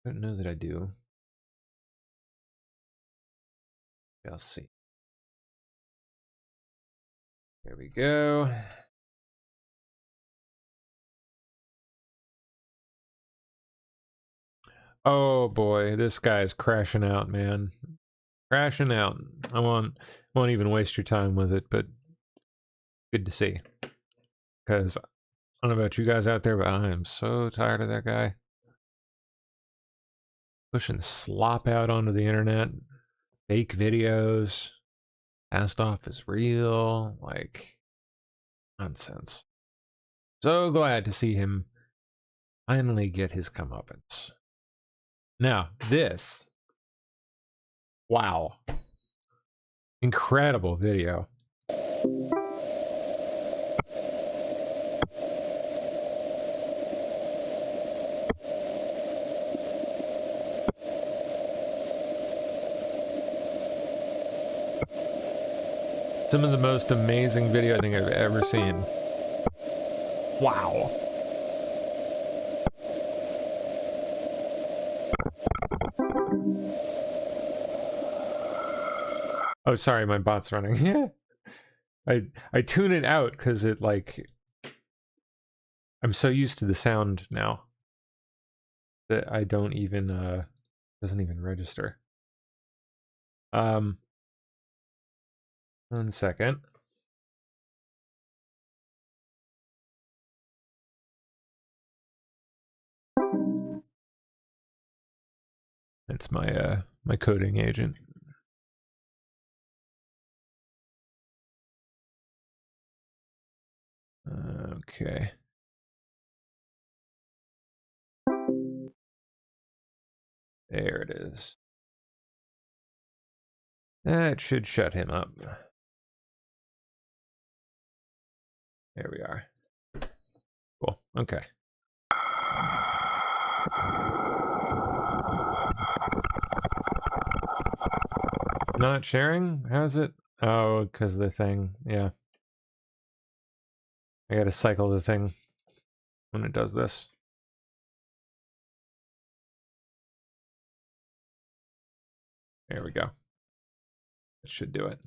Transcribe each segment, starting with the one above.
I don't know that I do. I'll see. There we go. Oh boy, this guy's crashing out, man. Crashing out. I won't even waste your time with it, but good to see. Because I don't know about you guys out there, but I am so tired of that guy. Pushing slop out onto the internet. Fake videos. Passed off as real. Like, nonsense. So glad to see him finally get his comeuppance. Now, this. Wow. Incredible video. Some of the most amazing video I think I've ever seen. Wow. Oh, sorry, my bot's running. Yeah. I tune it out because it, like, I'm so used to the sound now that I don't even doesn't even register. 1 second. It's my my coding agent. Okay. There it is. That should shut him up. There we are. Cool. Okay. Not sharing? How's it? Oh, because the thing. Yeah. I gotta cycle the thing when it does this. There we go. That should do it.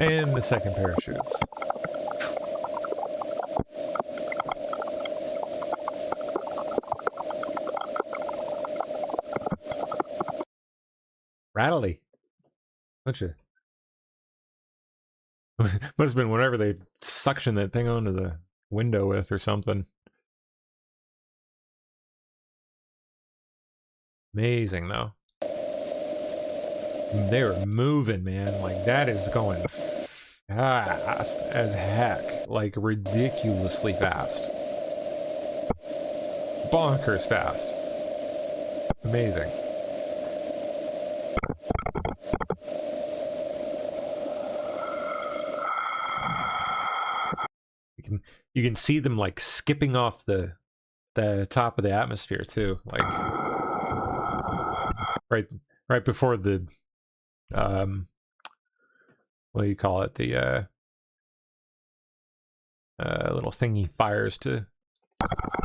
And the second parachutes. Rattly. Bunch of... Must have been whatever they suction that thing onto the window with or something. Amazing, though. They were moving, man. Like, that is going fast as heck. Like, ridiculously fast. Bonkers fast. Amazing. You can see them, like, skipping off the top of the atmosphere, too. Like, right before the what do you call it? The little thingy fires to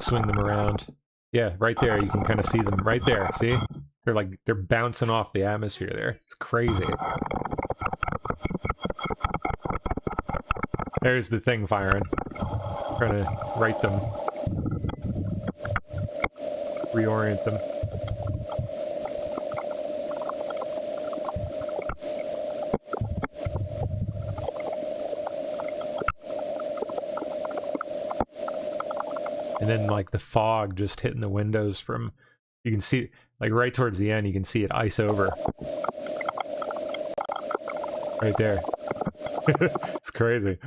swing them around. Yeah, right there. You can kind of see them right there. See? They're bouncing off the atmosphere there. It's crazy. There's the thing firing. trying to right them, reorient them. And then like the fog just hitting the windows from, you can see like right towards the end, you can see it ice over. Right there. It's crazy.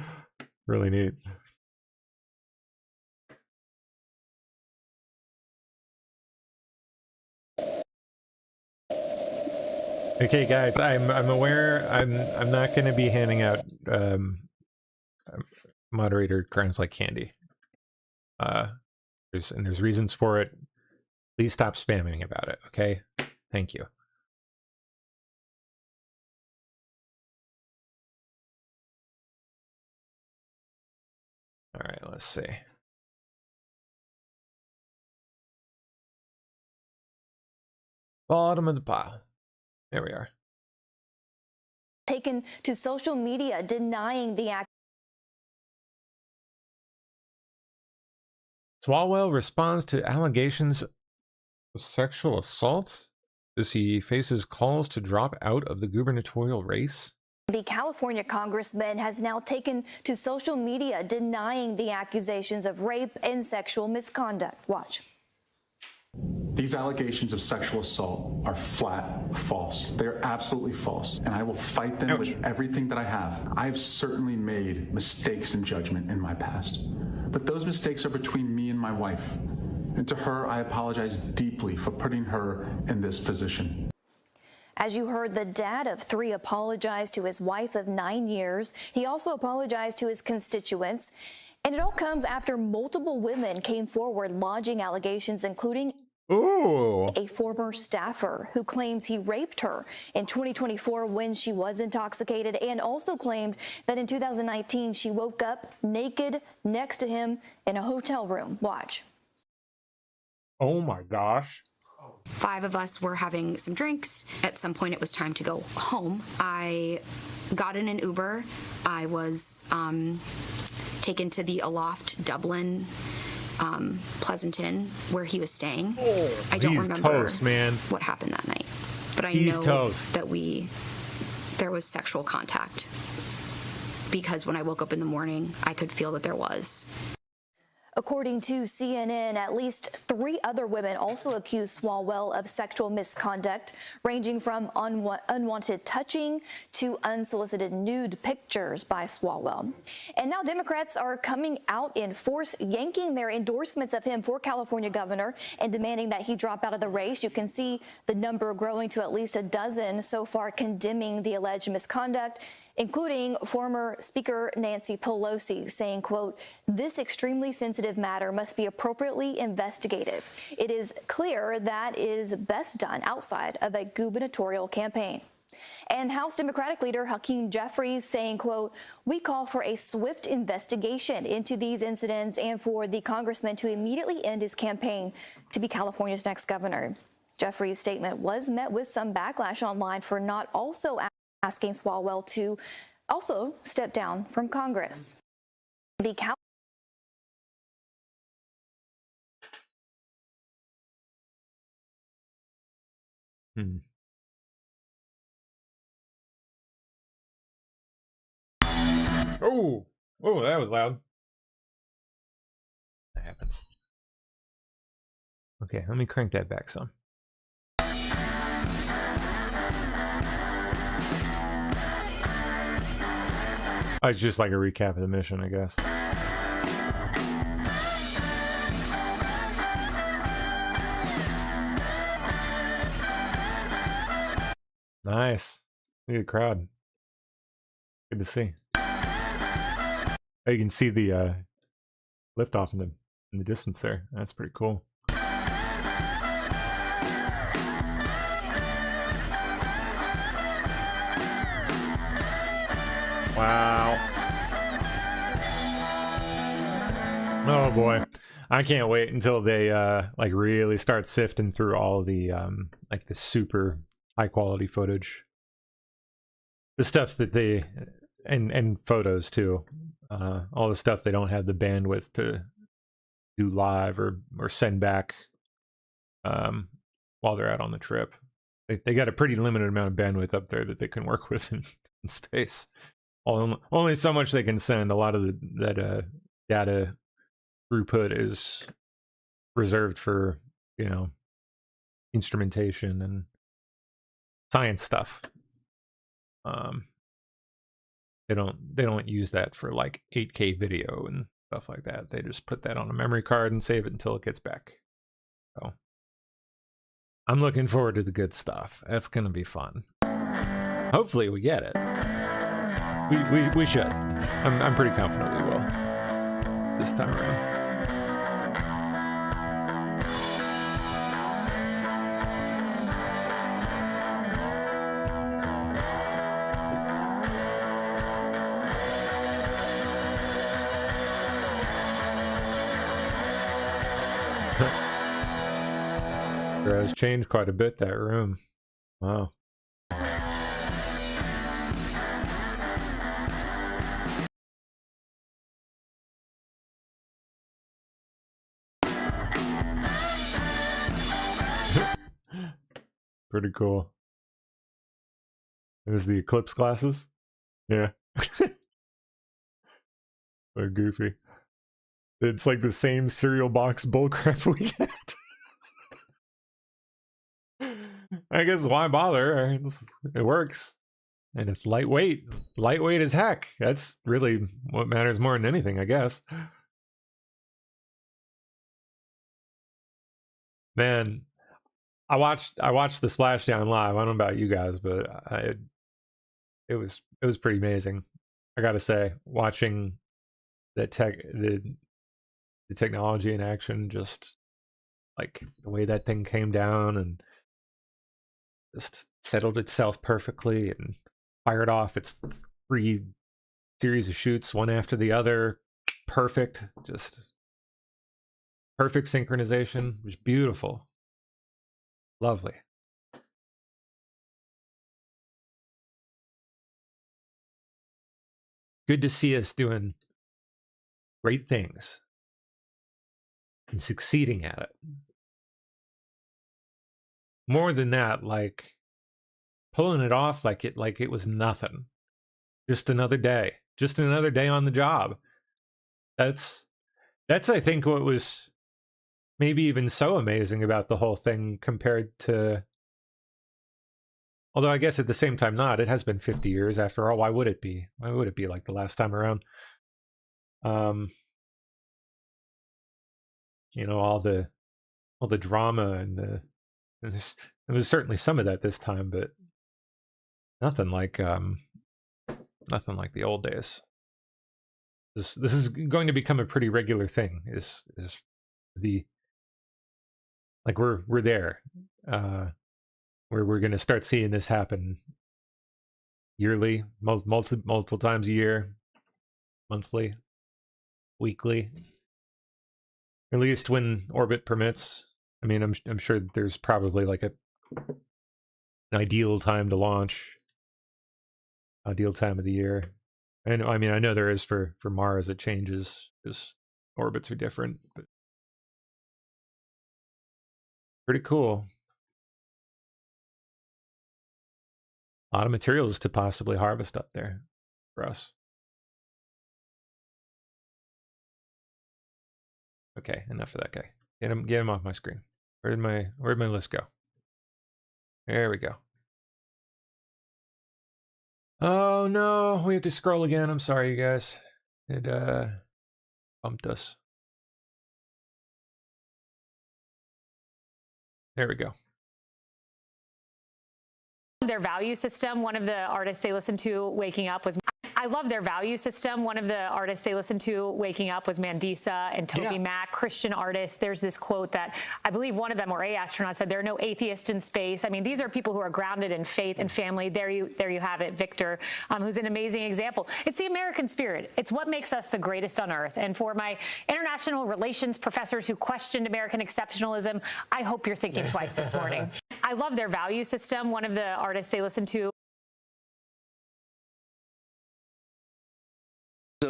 Really neat. Okay, guys, I'm aware I'm not going to be handing out moderator crowns like candy. There's reasons for it. Please stop spamming about it, okay? Thank you. All right, let's see. Bottom of the pile. There we are. Taken to social media denying the act. Swallwell responds to allegations of sexual assault as he faces calls to drop out of the gubernatorial race. The California congressman has now taken to social media denying the accusations of rape and sexual misconduct. Watch. These allegations of sexual assault are flat false. They are absolutely false, and I will fight them with everything that I have. I've certainly made mistakes in judgment in my past, but those mistakes are between me and my wife. And to her, I apologize deeply for putting her in this position. As you heard, the dad of 3 apologized to his wife of 9 years. He also apologized to his constituents. And it all comes after multiple women came forward lodging allegations, including a former staffer who claims he raped her in 2024 when she was intoxicated, and also claimed that in 2019 she woke up naked next to him in a hotel room. Watch. Oh my gosh. 5 of us were having some drinks. At some point, it was time to go home. I got in an Uber. I was taken to the Aloft Dublin Pleasanton where he was staying. I don't remember what happened that night, but I know that there was sexual contact, because when I woke up in the morning, I could feel that there was. According to CNN, at least 3 other women also accused Swallwell of sexual misconduct, ranging from unwanted touching to unsolicited nude pictures by Swallwell. And now Democrats are coming out in force, yanking their endorsements of him for California governor and demanding that he drop out of the race. You can see the number growing to at least a dozen so far condemning the alleged misconduct, including former Speaker Nancy Pelosi, saying, quote, "This extremely sensitive matter must be appropriately investigated. It is clear that is best done outside of a gubernatorial campaign." And House Democratic leader Hakeem Jeffries saying, quote, "We call for a swift investigation into these incidents and for the congressman to immediately end his campaign to be California's next governor." Jeffries' statement was met with some backlash online for not also asking Swallwell to also step down from Congress. The Oh, that was loud. That happens. Okay, let me crank that back some. Oh, it's just like a recap of the mission, I guess. Nice. Look at the crowd. Good to see. Oh, you can see the liftoff in the distance there. That's pretty cool. Wow. Oh boy. I can't wait until they like really start sifting through all the like the super high quality footage. The stuff that they and photos too. All the stuff they don't have the bandwidth to do live or send back while they're out on the trip. They got a pretty limited amount of bandwidth up there that they can work with in space. Only so much they can send. A lot of that data throughput is reserved for, you know, instrumentation and science stuff. They don't use that for like 8K video and stuff like that. They just put that on a memory card and save it until it gets back. So I'm looking forward to the good stuff. That's gonna be fun. Hopefully we get it. We should. I'm pretty confident we will this time around. It has changed quite a bit, that room. Wow. Pretty cool. There's the eclipse glasses. Yeah. So goofy. It's like the same cereal box bullcrap we get. I guess why bother? It works. And it's lightweight. Lightweight as heck. That's really what matters more than anything, I guess. Man, I watched the splashdown live. I don't know about you guys, but it was pretty amazing. I gotta say, watching the technology in action, just like the way that thing came down and just settled itself perfectly and fired off its 3 series of shoots one after the other. Perfect. Just perfect synchronization. It was beautiful. Lovely. Good to see us doing great things and succeeding at it. More than that, like pulling it off like it was nothing. Just another day. Just another day on the job. That's I think what was maybe even so amazing about the whole thing compared to, although I guess at the same time not, it has been 50 years after all. Why would it be? Why would it be like the last time around? You know, all the drama and there was certainly some of that this time, but nothing like the old days. This is going to become a pretty regular thing. Is the, like we're there, where we're going to start seeing this happen yearly, multiple times a year, monthly, weekly, at least when orbit permits. I mean, I'm sure there's probably like an ideal time to launch, ideal time of the year. And I mean, I know there is for Mars. It changes because orbits are different, but pretty cool. A lot of materials to possibly harvest up there for us. Okay, enough of that guy. Get him off my screen. Where'd my list go? There we go. Oh no, we have to scroll again. I'm sorry, you guys. It bumped us. There we go. Their value system. One of the artists they listened to waking up was, I love their value system. One of the artists they listened to waking up was Mandisa and Toby Mac, Christian artists. There's this quote that I believe one of them, or a astronaut, said, "There are no atheists in space." I mean, these are people who are grounded in faith and family. There you have it, Victor, who's an amazing example. It's the American spirit. It's what makes us the greatest on earth. And for my international relations professors who questioned American exceptionalism, I hope you're thinking twice this morning. I love their value system. One of the artists they listened to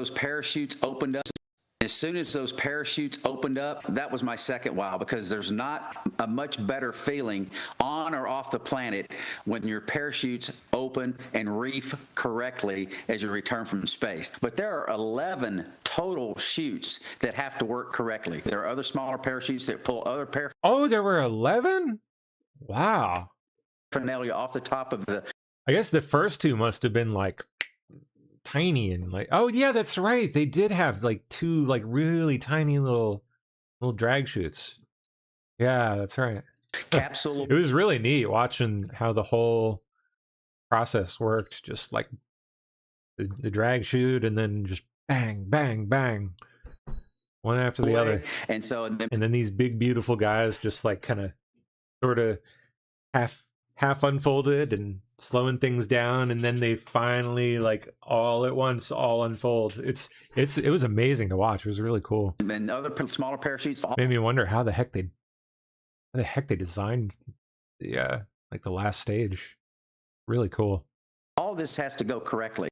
those parachutes opened up, that was my second wow, because there's not a much better feeling on or off the planet when your parachutes open and reef correctly as you return from space. But there are 11 total chutes that have to work correctly. There are other smaller parachutes that pull other Oh, there were 11? Wow. paraphernalia off the top of the... I guess the first two must have been like tiny and like, oh yeah, that's right. They did have like two like really tiny little drag chutes. Yeah, that's right. capsule. It was really neat watching how the whole process worked. Just like the drag chute and then just bang, bang, bang, one after the other. And so, And then these big, beautiful guys just like kind of sort of half unfolded and slowing things down, and then they finally like all at once all unfold. It was amazing to watch. It was really cool. and other smaller parachutes. Made me wonder how the heck they designed the like the last stage. Really cool. All this has to go correctly.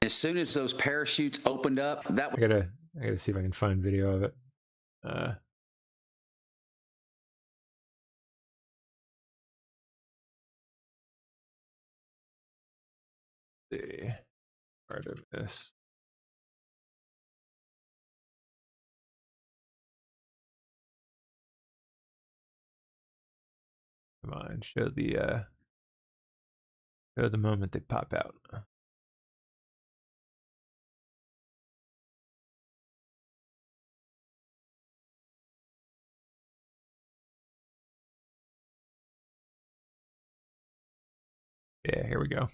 As soon as those parachutes opened up, that I gotta see if I can find video of it. The part of this. Come on, show the moment they pop out. Yeah, here we go.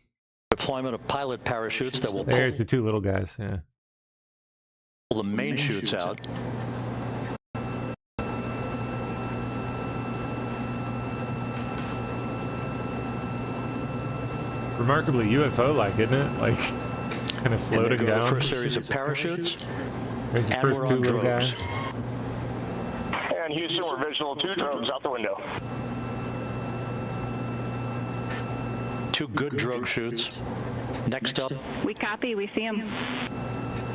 Deployment of pilot parachutes that will There's the two little guys. Yeah. pull the main chutes out. Remarkably UFO-like, isn't it? Like kind of floating and they go down. for a series of parachutes. There's the and first we're two on little drones. guys. And Houston, we're visual 2 drones out the window. Two good drogue chutes. Next up, We copy, we see him.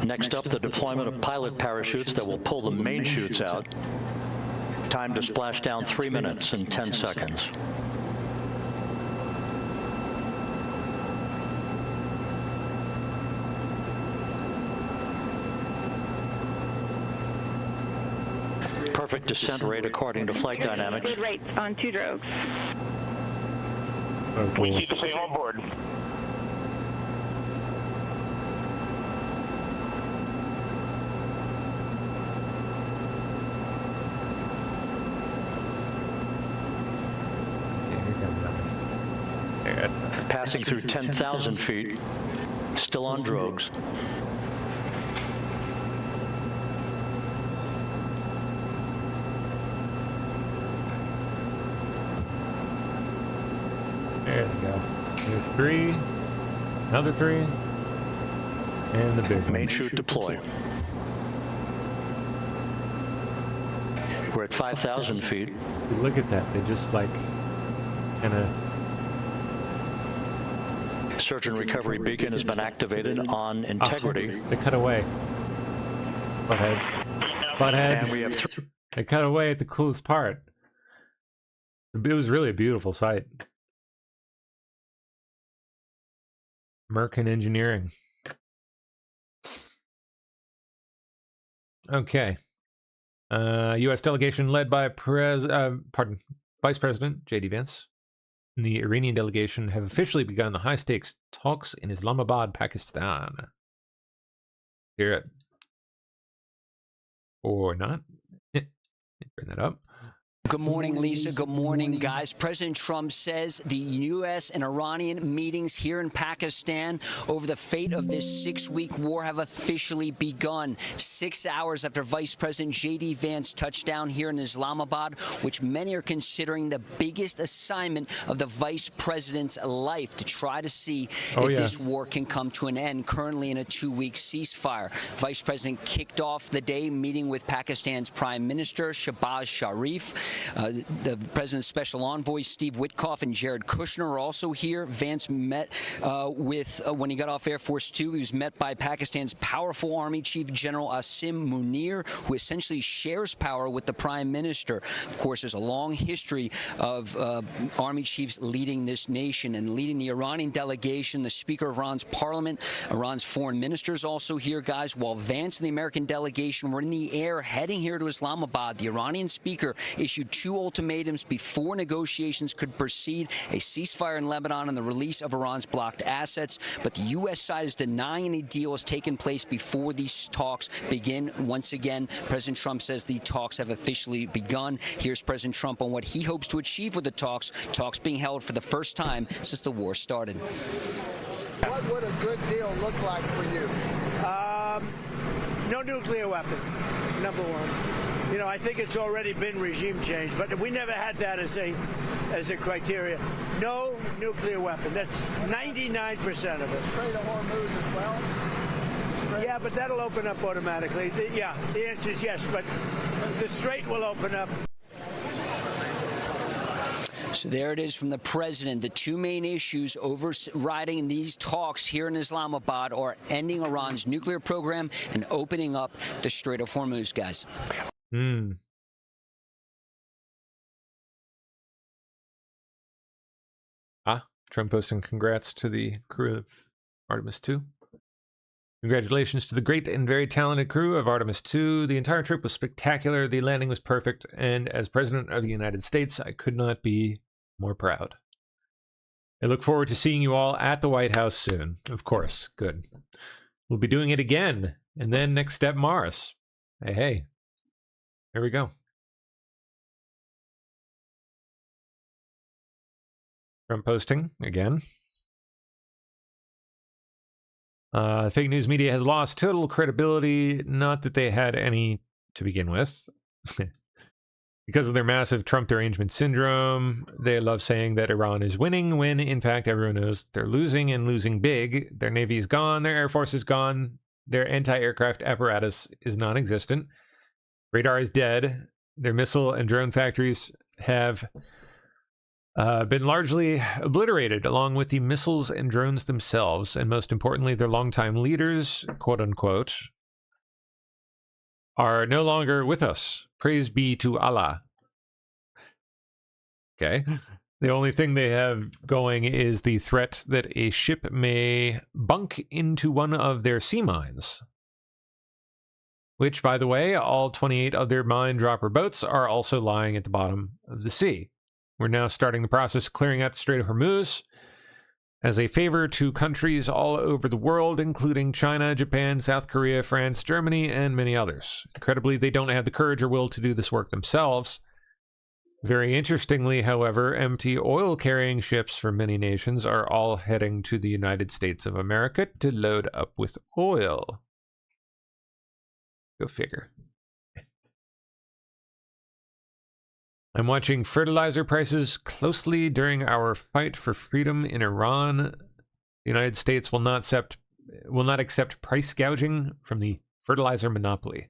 the deployment of pilot parachutes that will pull the main chutes out. Time to splash down 3 minutes and 10 seconds. Perfect descent rate according to flight dynamics. Good rates on 2 drogues. Oh, We cool. keep the same on board. Yeah, here comes ours. There, that's better. Passing through 10,000 feet. Still on drogues. There they go. There's 3, another 3, and the big Main ones. chute deploy. We're at 5,000 feet. Look at that. They just like kind of. Search and recovery beacon has been activated on integrity. They cut away. Buttheads. Buttheads. And we have They cut away at the coolest part. It was really a beautiful sight. American engineering. Okay. U.S. delegation led by Vice President J.D. Vance and the Iranian delegation have officially begun the high-stakes talks in Islamabad, Pakistan. Hear it. Or not. Bring that up. Good morning, Lisa. Good morning, guys. President Trump says the U.S. and Iranian meetings here in Pakistan over the fate of this 6-week war have officially begun. 6 hours after Vice President J.D. Vance touched down here in Islamabad, which many are considering the biggest assignment of the vice president's life to try to see if this war can come to an end, currently in a 2-week ceasefire. Vice President kicked off the day meeting with Pakistan's Prime Minister, Shehbaz Sharif. The president's special envoys, Steve Witkoff and Jared Kushner, are also here. Vance met when he got off Air Force Two, he was met by Pakistan's powerful Army Chief General Asim Munir, who essentially shares power with the Prime Minister. Of course, there's a long history of Army chiefs leading this nation and leading the Iranian delegation. The Speaker of Iran's parliament, Iran's foreign minister is also here, guys. While Vance and the American delegation were in the air heading here to Islamabad, the Iranian speaker issued 2 ultimatums before negotiations could proceed: a ceasefire in Lebanon and the release of Iran's blocked assets. But the U.S. side is denying any deal has taken place before these talks begin. Once again, President Trump says the talks have officially begun. Here's President Trump on what he hopes to achieve with the talks being held for the first time since the war started. What would a good deal look like for you? No nuclear weapon, number one. You know, I think it's already been regime change, but we never had that as a criteria. No nuclear weapon. That's 99% of it. Strait of Hormuz as well? Yeah, but that'll open up automatically. The answer is yes, but the strait will open up. So there it is from the president. The 2 main issues overriding these talks here in Islamabad are ending Iran's nuclear program and opening up the Strait of Hormuz, guys. Trump posting congrats to the crew of Artemis II. Congratulations to the great and very talented crew of Artemis II. The entire trip was spectacular. The landing was perfect. And as President of the United States, I could not be more proud. I look forward to seeing you all at the White House soon. Of course. Good. We'll be doing it again. And then next step, Mars. Hey. There we go. Trump posting again. Fake news media has lost total credibility. Not that they had any to begin with. Because of their massive Trump derangement syndrome, they love saying that Iran is winning, when in fact everyone knows they're losing, and losing big. Their Navy is gone, their Air Force is gone, their anti-aircraft apparatus is non-existent. Radar is dead. Their missile and drone factories have been largely obliterated, along with the missiles and drones themselves, and most importantly, their longtime leaders, quote-unquote, are no longer with us. Praise be to Allah. Okay. The only thing they have going is the threat that a ship may bunk into one of their sea mines. Which, by the way, all 28 of their mine dropper boats are also lying at the bottom of the sea. We're now starting the process of clearing out the Strait of Hormuz as a favor to countries all over the world, including China, Japan, South Korea, France, Germany, and many others. Incredibly, they don't have the courage or will to do this work themselves. Very interestingly, however, empty oil-carrying ships from many nations are all heading to the United States of America to load up with oil. Go figure. I'm watching fertilizer prices closely during our fight for freedom in Iran. The United States will not accept price gouging from the fertilizer monopoly.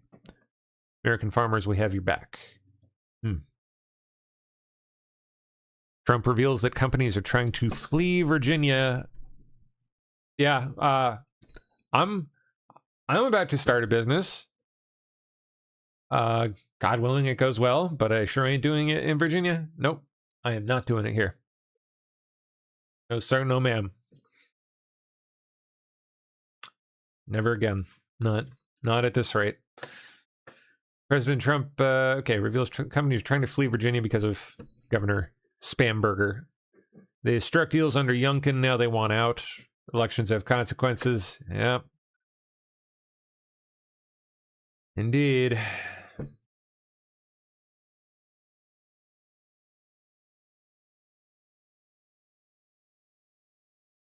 American farmers, we have your back. Trump reveals that companies are trying to flee Virginia. Yeah, I'm about to start a business. God willing, it goes well, but I sure ain't doing it in Virginia. Nope, I am not doing it here. No sir, no ma'am. Never again. Not at this rate. President Trump, reveals companies trying to flee Virginia because of Governor Spamberger. They struck deals under Youngkin, now they want out. Elections have consequences. Yep. Indeed.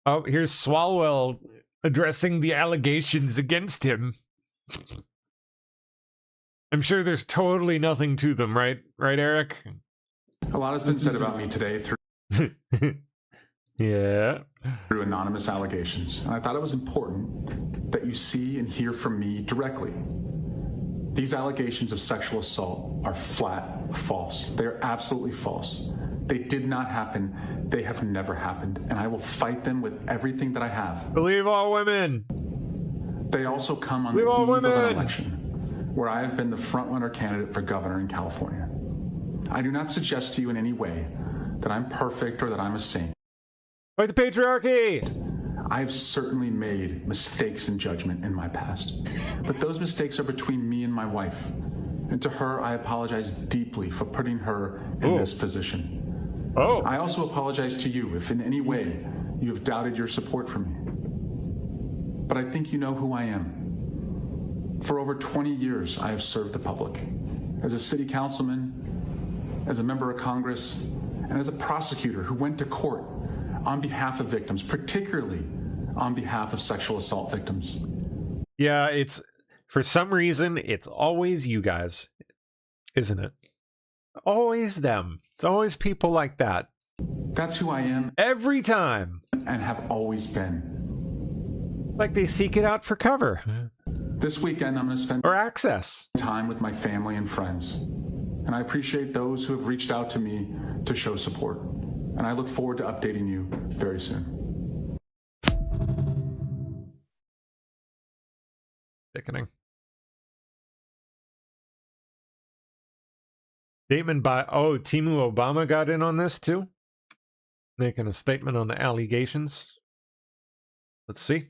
Oh, here's Swallwell addressing the allegations against him. I'm sure there's totally nothing to them, right? Right, Eric? A lot has been said about me today through through anonymous allegations, and I thought it was important that you see and hear from me directly. These allegations of sexual assault are flat, false. They are absolutely false. They did not happen. They have never happened. And I will fight them with everything that I have. Believe all women. They also come on the eve of an election where I have been the frontrunner candidate for governor in California. I do not suggest to you in any way that I'm perfect or that I'm a saint. Fight the patriarchy! I have certainly made mistakes in judgment in my past, but those mistakes are between me and my wife. And to her, I apologize deeply for putting her in this position. I also apologize to you if in any way you have doubted your support for me. But I think you know who I am. For over 20 years, I have served the public. As a city councilman, as a member of Congress, and as a prosecutor who went to court on behalf of victims, particularly on behalf of sexual assault victims. Yeah, it's, for some reason, it's always you guys, isn't it? Always them. It's always people like that. That's who I am. Every time. And have always been. Like they seek it out for cover. This weekend, I'm going to spend or access time with my family and friends. And I appreciate those who have reached out to me to show support. And I look forward to updating you very soon. Sickening. Statement by, Timu Obama got in on this too? Making a statement on the allegations. Let's see.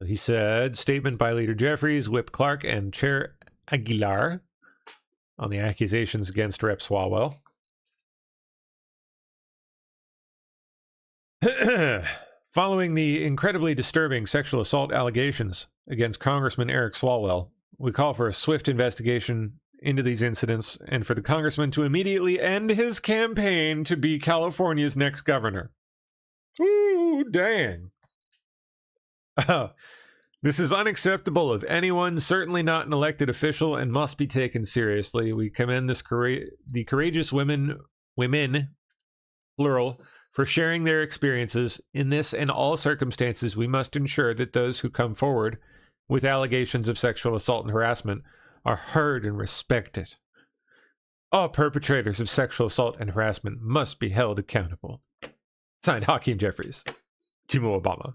He said, statement by Leader Jeffries, Whip Clark, and Chair Aguilar on the accusations against Rep. Swallwell. Following the incredibly disturbing sexual assault allegations against Congressman Eric Swallwell, we call for a swift investigation into these incidents and for the congressman to immediately end his campaign to be California's next governor. Ooh, dang. This is unacceptable of anyone, certainly not an elected official, and must be taken seriously. We commend the courageous women, plural, for sharing their experiences. In this and all circumstances, we must ensure that those who come forward with allegations of sexual assault and harassment are heard and respected. All perpetrators of sexual assault and harassment must be held accountable. Signed, Hakeem Jeffries. Timu Obama.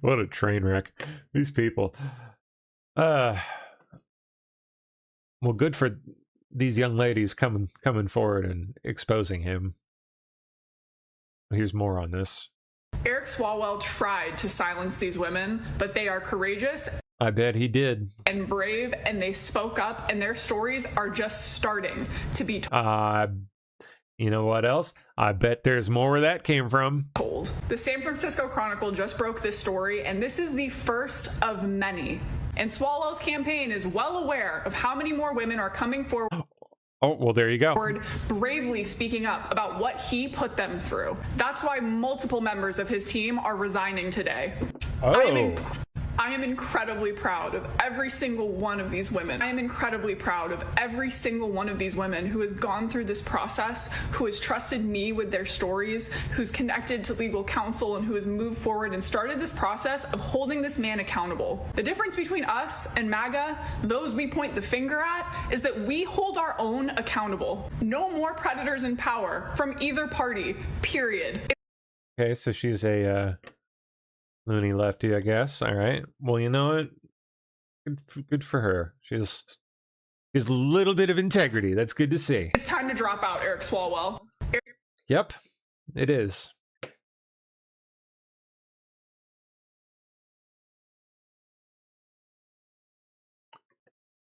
What a train wreck. These people. Well, good for these young ladies coming forward and exposing him. Here's more on this. Eric Swallwell tried to silence these women, but they are courageous. I bet he did. And brave, and they spoke up, and their stories are just starting to be you know what else? I bet there's more where that came from. told. The San Francisco Chronicle just broke this story, and this is the first of many. And Swallwell's campaign is well aware of how many more women are coming forward. Oh, well, there you go. Bravely speaking up about what he put them through. That's why multiple members of his team are resigning today. I am incredibly proud of every single one of these women. I am incredibly proud of every single one of these women who has gone through this process, who has trusted me with their stories, who's connected to legal counsel, and who has moved forward and started this process of holding this man accountable. The difference between us and MAGA, those we point the finger at, is that we hold our own accountable. No more predators in power from either party, period. Okay, so she's a loony lefty, I guess. All right. Well, you know what? Good for her. She's a little bit of integrity. That's good to see. It's time to drop out Eric Swallwell. Yep, it is.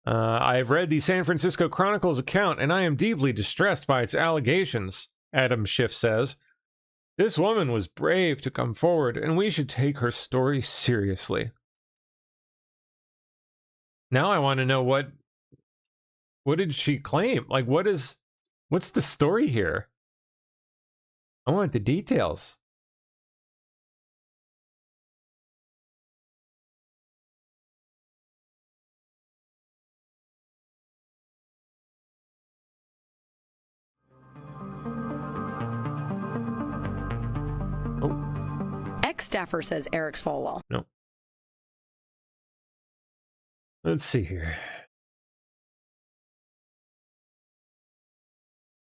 I have read the San Francisco Chronicle's account, and I am deeply distressed by its allegations, Adam Schiff says. This woman was brave to come forward, and we should take her story seriously. Now I want to know what did she claim? Like, what's the story here? I want the details. Oh, ex-staffer, says Eric Swallwell. No. Let's see here.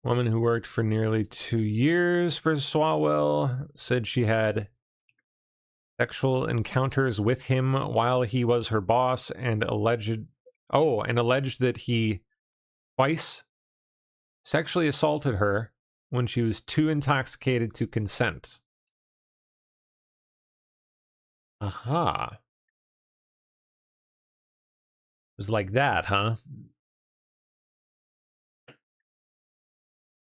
Woman who worked for nearly 2 years for Swallwell said she had sexual encounters with him while he was her boss and alleged that he twice sexually assaulted her when she was too intoxicated to consent. Aha. It was like that, huh?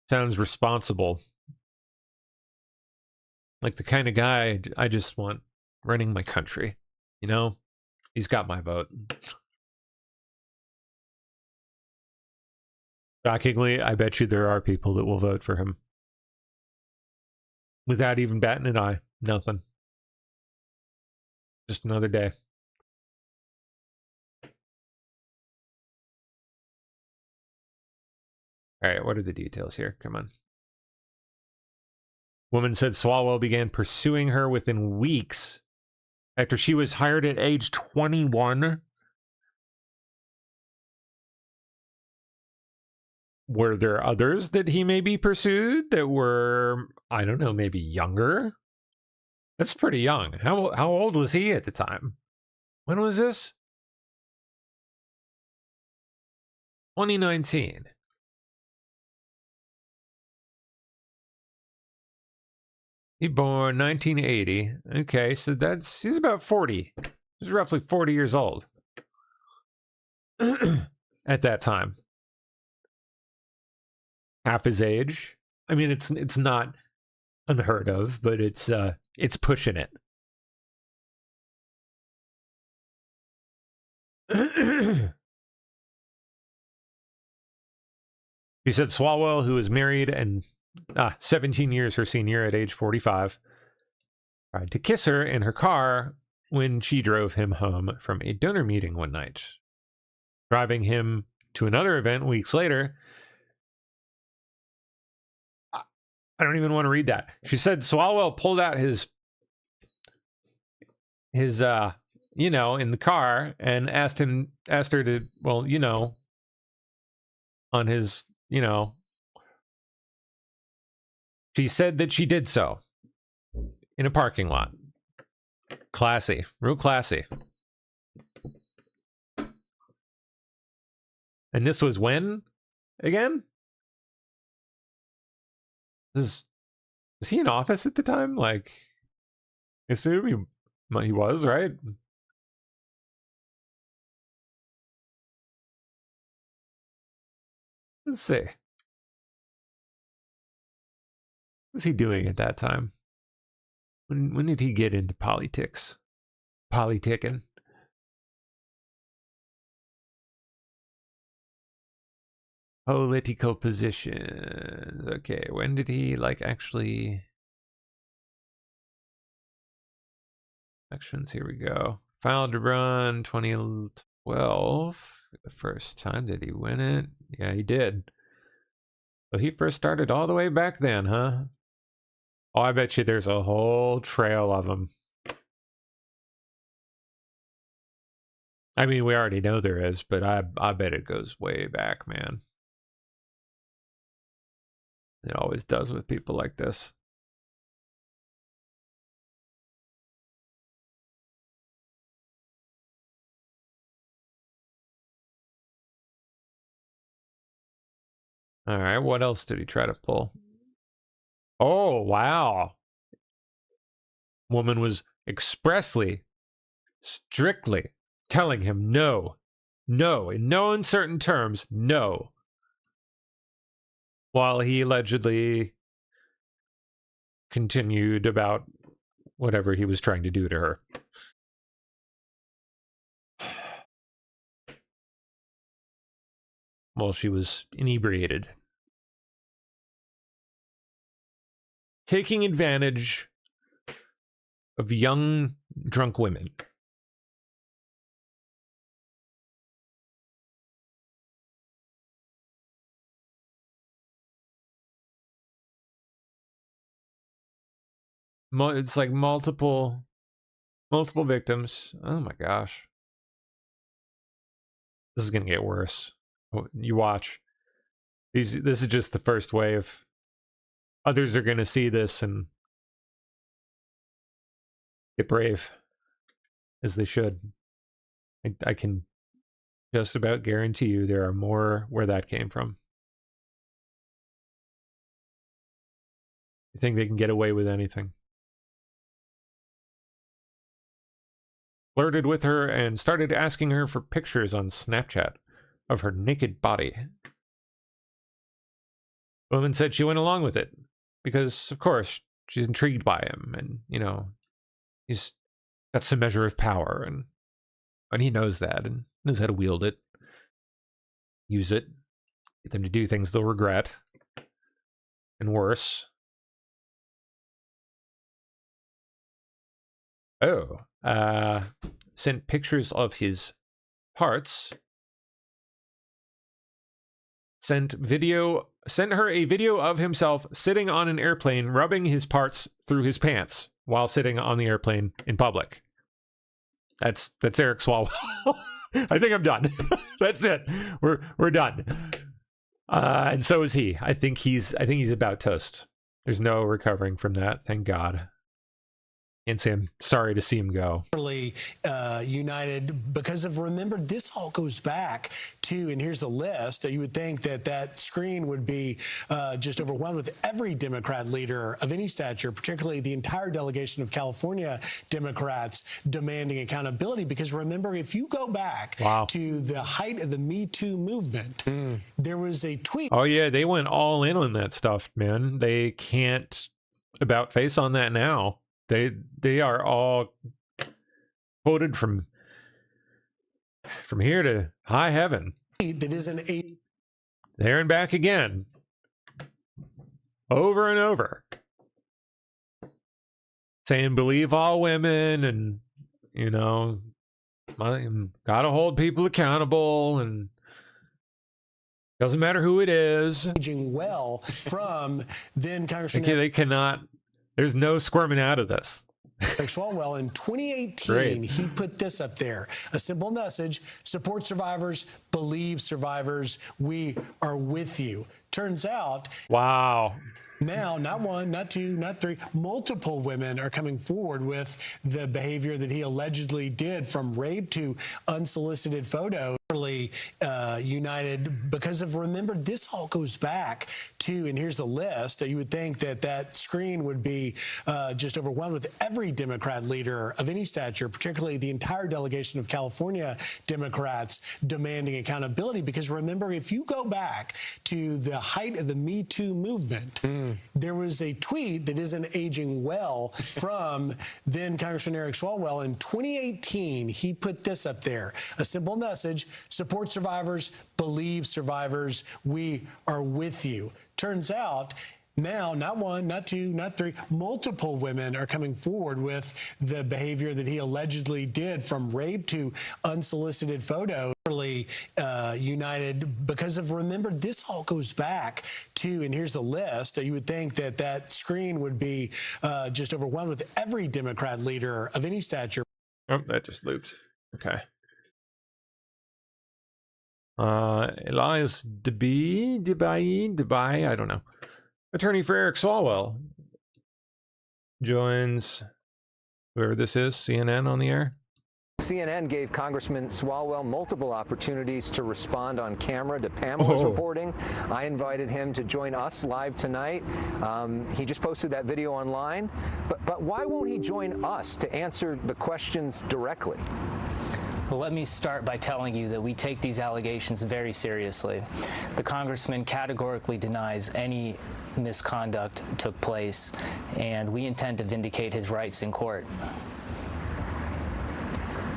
Sounds responsible. Like the kind of guy I just want running my country. You know? He's got my vote. Shockingly, I bet you there are people that will vote for him. Without even batting an eye. Nothing. Just another day. All right, what are the details here? Come on. Woman said Swallwell began pursuing her within weeks after she was hired at age 21. Were there others that he maybe pursued that were, I don't know, maybe younger? That's pretty young. How old was he at the time? When was this? 2019. He born 1980. Okay, so he's about 40. He's roughly 40 years old at that time. Half his age. I mean, it's not unheard of, but it's pushing it. She said Swallwell, who was married and 17 years her senior at age 45, tried to kiss her in her car when she drove him home from a donor meeting one night. Driving him to another event weeks later, I don't even want to read that. She said Swallwell pulled out his in the car and asked her to, on his, she said that she did so in a parking lot. Classy, real classy. And this was when again? Was he in office at the time? Like, I assume he was, right? Let's see. What was he doing at that time? When did he get into politics? Politicking. Political positions. Okay, when did he actually... Elections, here we go. Filed to run 2012. The first time, did he win it? Yeah, he did. So he first started all the way back then, huh? Oh, I bet you there's a whole trail of them. I mean, we already know there is, but I bet it goes way back, man. It always does with people like this. All right, what else did he try to pull? Oh, wow. Woman was expressly, strictly telling him no, in no uncertain terms, no. While he allegedly continued about whatever he was trying to do to her. While she was inebriated. Taking advantage of young, drunk women. It's like multiple victims. Oh my gosh. This is going to get worse. You watch. This is just the first wave. Others are going to see this and get brave, as they should. I can just about guarantee you there are more where that came from. You think they can get away with anything? Flirted with her and started asking her for pictures on Snapchat of her naked body. The woman said she went along with it because, of course, she's intrigued by him, and he's got some measure of power, and he knows that and knows how to wield it, use it, get them to do things they'll regret, and worse. Sent pictures of his parts. Sent her a video of himself sitting on an airplane, rubbing his parts through his pants while sitting on the airplane in public. That's Eric Swallwell. I think I'm done. That's it. We're done. And so is he. I think he's about toast. There's no recovering from that. Thank God. And I'm sorry to see him go. United because of, remember, this all goes back to, and here's the list. You would think that screen would be just overwhelmed with every Democrat leader of any stature, particularly the entire delegation of California Democrats demanding accountability. Because remember, if you go back to the height of the Me Too movement, there was a tweet. Oh yeah, they went all in on that stuff, man. They can't about face on that now. They are all quoted from here to high heaven. That isn't there and back again, over and over, saying believe all women, and gotta hold people accountable, and doesn't matter who it is. Well, from then Congressman. They cannot. There's no squirming out of this. Swallwell, in 2018, he put this up there. A simple message: support survivors, believe survivors. We are with you. Turns out. Wow. Now, not one, not two, not three, multiple women are coming forward with the behavior that he allegedly did, from rape to unsolicited photos. United because of, remember, this all goes back to, and here's the list. You would think that screen would be just overwhelmed with every Democrat leader of any stature, particularly the entire delegation of California Democrats demanding accountability. Because remember, if you go back to the height of the Me Too movement, there was a tweet that isn't aging well from then Congressman Eric Swallwell. In 2018, he put this up there. A simple message: support survivors, believe survivors. We are with you. Turns out now, not one, not two, not three, multiple women are coming forward with the behavior that he allegedly did, from rape to unsolicited photos. United because of, remember, this all goes back to, and here's the list. You would think that screen would be just overwhelmed with every Democrat leader of any stature. Oh, that just looped. Okay. Elias Dubai, I don't know. Attorney for Eric Swallwell joins whoever this is, CNN, on the air. CNN gave Congressman Swallwell multiple opportunities to respond on camera to Pamela's reporting. I invited him to join us live tonight. He just posted that video online. But why won't he join us to answer the questions directly? Well, let me start by telling you that we take these allegations very seriously. The congressman categorically denies any misconduct took place, and we intend to vindicate his rights in court.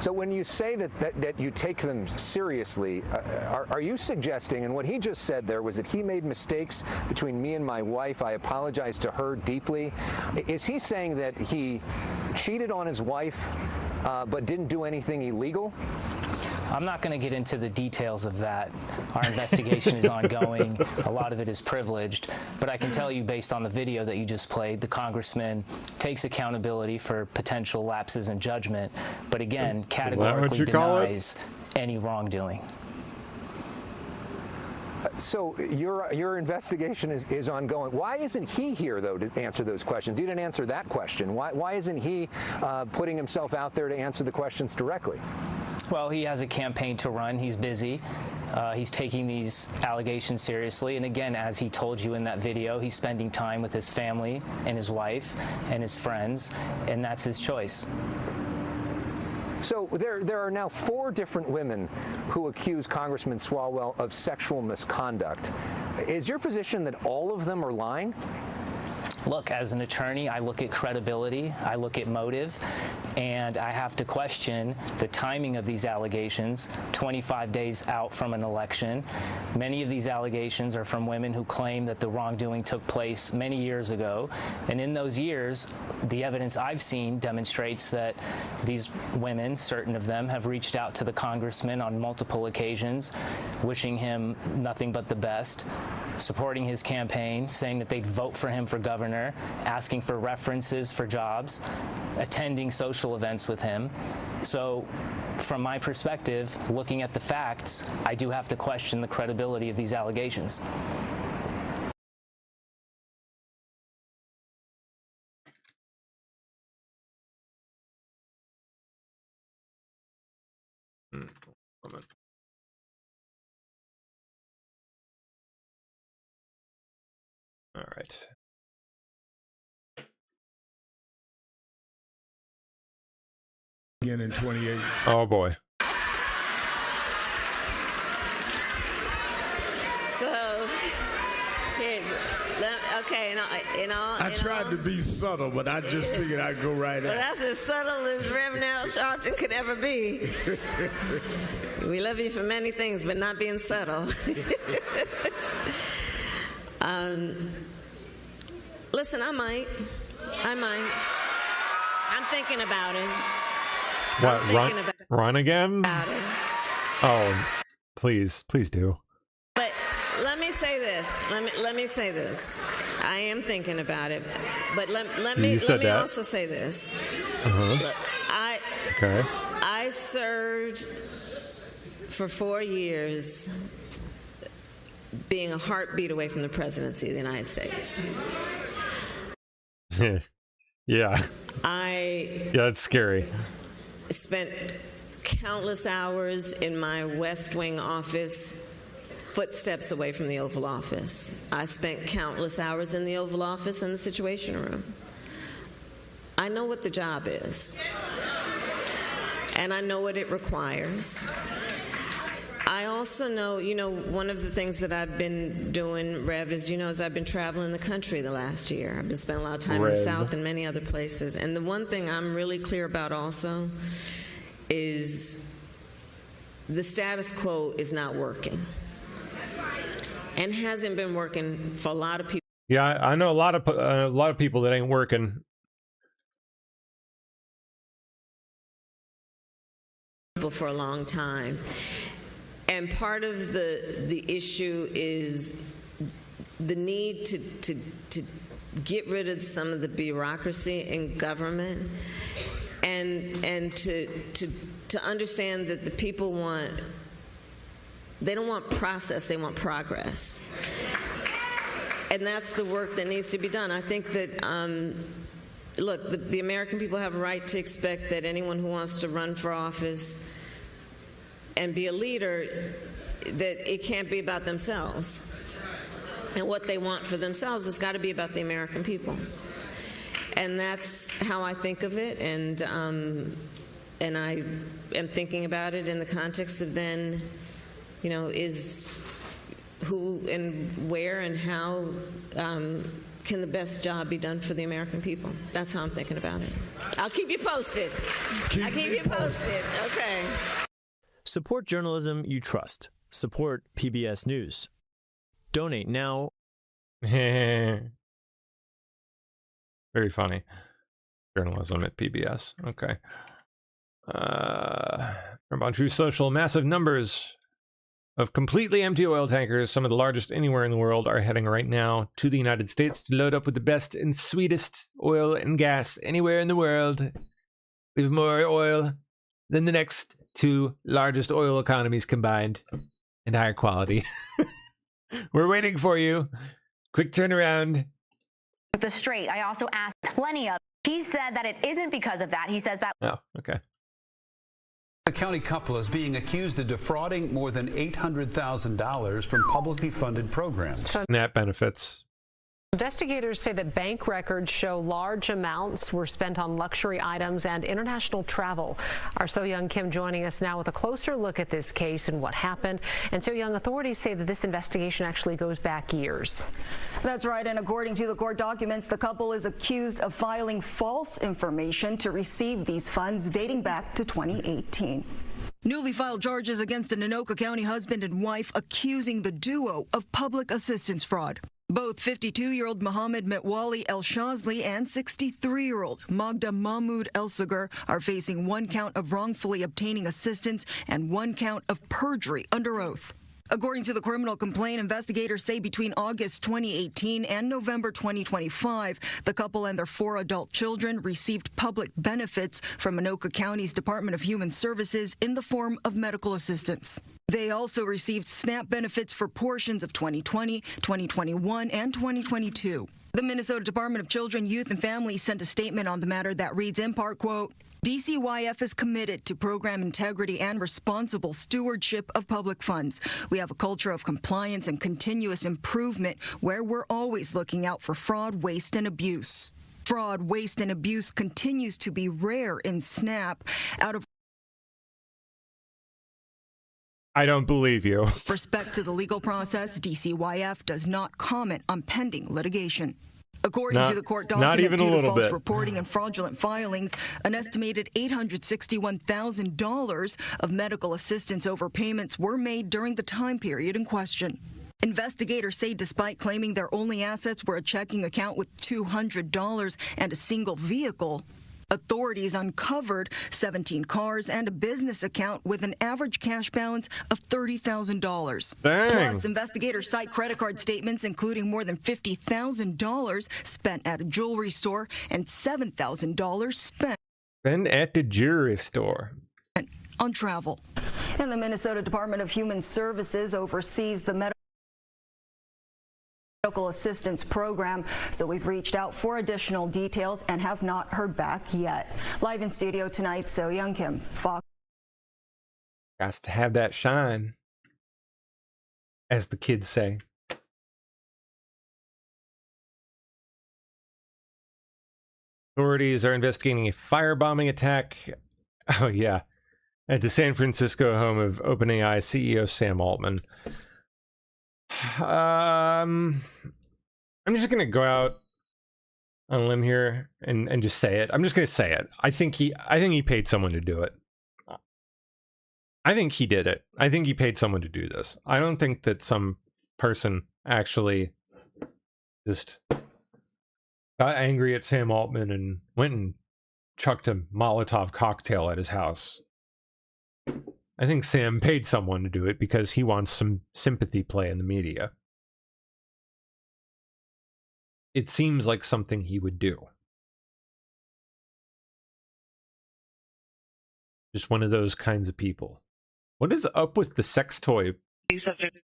So when you say that you take them seriously, are you suggesting, and what he just said there was that he made mistakes between me and my wife, I apologize to her deeply. Is he saying that he cheated on his wife but didn't do anything illegal? I'm not going to get into the details of that. Our investigation is ongoing. A lot of it is privileged. But I can tell you, based on the video that you just played, the congressman takes accountability for potential lapses in judgment, but again, categorically denies any wrongdoing. So your investigation is ongoing. Why isn't he here, though, to answer those questions? You didn't answer that question. Why isn't he putting himself out there to answer the questions directly? Well, he has a campaign to run. He's busy. He's taking these allegations seriously. And again, as he told you in that video, he's spending time with his family and his wife and his friends, and that's his choice. So there are now 4 different women who accuse Congressman Swallwell of sexual misconduct. Is your position that all of them are lying? Look, as an attorney, I look at credibility, I look at motive, and I have to question the timing of these allegations 25 days out from an election. Many of these allegations are from women who claim that the wrongdoing took place many years ago, and in those years, the evidence I've seen demonstrates that these women, certain of them, have reached out to the congressman on multiple occasions, wishing him nothing but the best, supporting his campaign, saying that they'd vote for him for governor, asking for references for jobs, attending social events with him. So from my perspective, looking at the facts, I do have to question the credibility of these allegations. All right. Again in 28. Oh boy. So, here, okay, I tried to be subtle, but I just figured I'd go right well, at it. that's as subtle as Reverend Al Sharpton could ever be. We love you for many things, but not being subtle. Listen, I might. I'm thinking about it. What, run again? Oh, please do. But let me say this. Let me say this. I am thinking about it. But let me also say this. Look, I served for 4 years being a heartbeat away from the presidency of the United States. Yeah, that's scary. Spent countless hours in my West Wing office, footsteps away from the Oval Office. I spent countless hours in the Oval Office in the Situation Room. I know what the job is, and I know what it requires. I also know, one of the things that I've been doing, Rev, is I've been traveling the country the last year. I've been spending a lot of time in the South and many other places. And the one thing I'm really clear about also is the status quo is not working and hasn't been working for a lot of people. Yeah, I know a lot of people that ain't working. For a long time. And part of the issue is the need to get rid of some of the bureaucracy in government and to understand that the people they don't want process, they want progress. And that's the work that needs to be done. I think that look, the American people have a right to expect that anyone who wants to run for office and be a leader, that it can't be about themselves. And what they want for themselves has got to be about the American people. And that's how I think of it, and I am thinking about it in the context of then, is who and where and how can the best job be done for the American people? That's how I'm thinking about it. I'll keep you posted. I'll keep you posted. Okay. Support journalism you trust. Support PBS News. Donate now. Very funny. Journalism at PBS. Okay. From on True Social, massive numbers of completely empty oil tankers, some of the largest anywhere in the world, are heading right now to the United States to load up with the best and sweetest oil and gas anywhere in the world, with more oil than the next two largest oil economies combined, and higher quality. We're waiting for you. Quick turnaround. With the Strait, I also asked plenty of. He said that it isn't because of that. He says that. Oh, okay. The county couple is being accused of defrauding more than $800,000 from publicly funded programs. SNAP benefits. Investigators say that bank records show large amounts were spent on luxury items and international travel. Our So Young Kim joining us now with a closer look at this case and what happened. And So Young, authorities say that this investigation actually goes back years. That's right. And according to the court documents, the couple is accused of filing false information to receive these funds dating back to 2018. Newly filed charges against an Anoka County husband and wife accusing the duo of public assistance fraud. Both 52-year-old Mohammed Metwali El Shazli and 63-year-old Magda Mahmoud El Sagar are facing one count of wrongfully obtaining assistance and one count of perjury under oath. According to the criminal complaint, investigators say between August 2018 and November 2025, the couple and their 4 adult children received public benefits from Anoka County's Department of Human Services in the form of medical assistance. They also received SNAP benefits for portions of 2020, 2021, and 2022. The Minnesota Department of Children, Youth, and Families sent a statement on the matter that reads in part, quote, DCYF is committed to program integrity and responsible stewardship of public funds. We have a culture of compliance and continuous improvement where we're always looking out for fraud, waste, and abuse. Fraud, waste, and abuse continues to be rare in SNAP. Out of I don't believe you. respect to the legal process, DCYF does not comment on pending litigation. According to the court document, due to false reporting and fraudulent filings, an estimated $861,000 of medical assistance overpayments were made during the time period in question. Investigators say despite claiming their only assets were a checking account with $200 and a single vehicle, authorities uncovered 17 cars and a business account with an average cash balance of $30,000. Plus, investigators cite credit card statements including more than $50,000 spent at a jewelry store and $7,000 spent at the jewelry store on travel. And the Minnesota Department of Human Services oversees the medical assistance program, so we've reached out for additional details and have not heard back yet. Live in studio tonight, So Young Kim, Fox. Got to have that shine, as the kids say. Authorities are investigating a firebombing attack. Oh yeah, at the San Francisco home of OpenAI CEO Sam Altman. I'm just gonna go out on a limb here and just say it. I'm just gonna say it. I think he paid someone to do it. I think he did it. I think he paid someone to do this. I don't think that some person actually just got angry at Sam Altman and went and chucked a Molotov cocktail at his house. I think Sam paid someone to do it because he wants some sympathy play in the media. It seems like something he would do. Just one of those kinds of people. What is up with the sex toy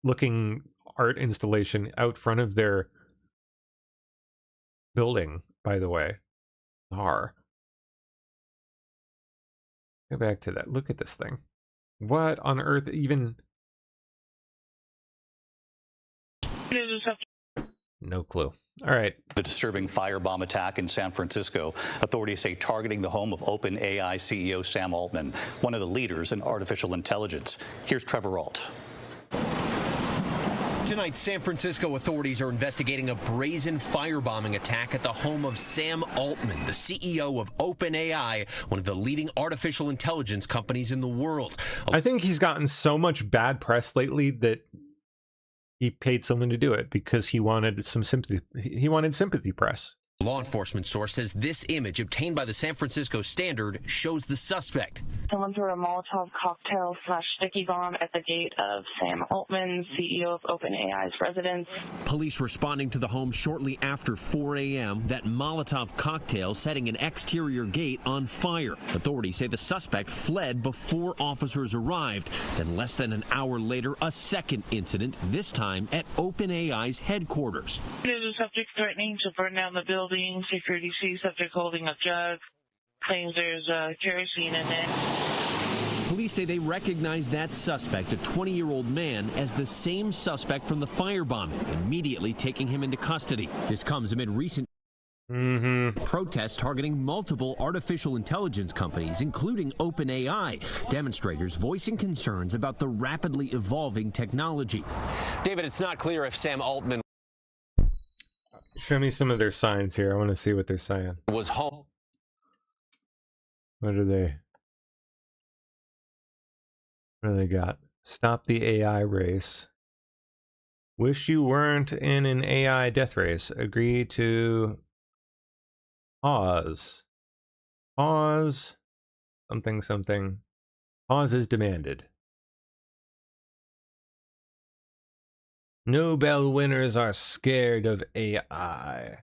looking art installation out front of their building, by the way? Go back to that. Look at this thing. What on earth even? No clue. All right. The disturbing firebomb attack in San Francisco. Authorities say targeting the home of OpenAI CEO Sam Altman, one of the leaders in artificial intelligence. Here's Trevor Ault. Tonight, San Francisco authorities are investigating a brazen firebombing attack at the home of Sam Altman, the CEO of OpenAI, one of the leading artificial intelligence companies in the world. I think he's gotten so much bad press lately that he paid someone to do it because he wanted some sympathy. He wanted sympathy press. Law enforcement source says this image obtained by the San Francisco Standard shows the suspect. Someone threw a Molotov cocktail / sticky bomb at the gate of Sam Altman, CEO of OpenAI's residence. Police responding to the home shortly after 4 a.m., that Molotov cocktail setting an exterior gate on fire. Authorities say the suspect fled before officers arrived. Then less than an hour later, a second incident, this time at OpenAI's headquarters. There's a subject threatening to burn down the building. Security sees subject holding a jug, claims there's kerosene in it. Police say they recognize that suspect, a 20-year-old man, as the same suspect from the firebombing, immediately taking him into custody. This comes amid recent protests targeting multiple artificial intelligence companies, including OpenAI. Demonstrators voicing concerns about the rapidly evolving technology. David, it's not clear if Sam Altman Show me some of their signs here. I want to see what they're saying. was home. What do they got? Stop the AI race. Wish you weren't in an AI death race. Agree to pause. Pause. Something, something. Pause is demanded. Nobel winners are scared of AI.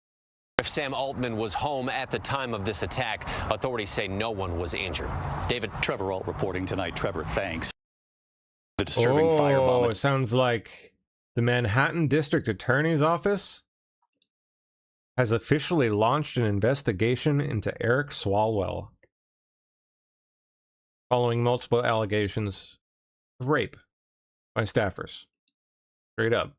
If Sam Altman was home at the time of this attack, authorities say no one was injured. David, Trevor Alt reporting tonight. Trevor, thanks. The disturbing firebomb. It sounds like the Manhattan District Attorney's Office has officially launched an investigation into Eric Swallwell following multiple allegations of rape by staffers. Straight up.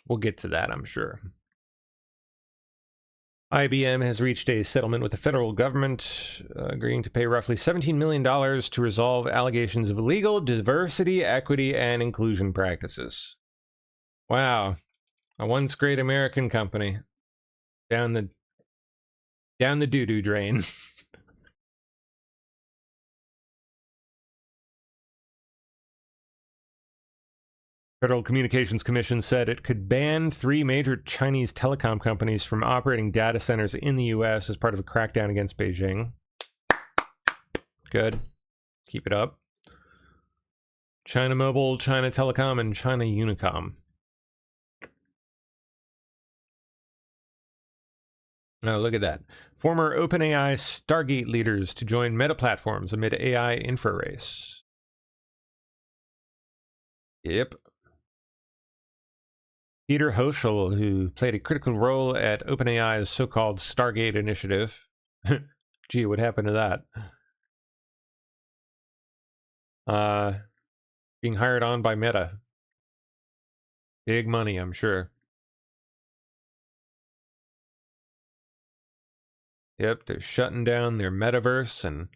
We'll get to that, I'm sure. IBM has reached a settlement with the federal government, agreeing to pay roughly $17 million to resolve allegations of illegal diversity, equity, and inclusion practices. Wow. A once great American company. Down the doo-doo drain. Federal Communications Commission said it could ban 3 major Chinese telecom companies from operating data centers in the U.S. as part of a crackdown against Beijing. Good. Keep it up. China Mobile, China Telecom, and China Unicom. Now look at that. Former OpenAI Stargate leaders to join Meta platforms amid AI infra race. Yep. Peter Hochul, who played a critical role at OpenAI's so-called Stargate initiative. Gee, what happened to that? Being hired on by Meta. Big money, I'm sure. Yep, they're shutting down their metaverse and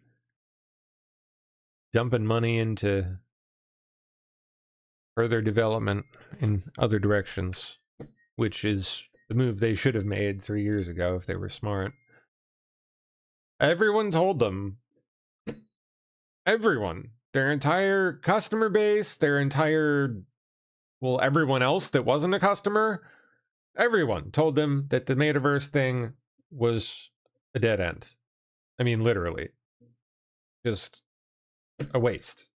dumping money into further development in other directions, which is the move they should have made 3 years ago if they were smart. Everyone told them. Everyone. Their entire customer base, their entire, well, everyone else that wasn't a customer, everyone told them that the metaverse thing was a dead end. I mean, literally. Just a waste.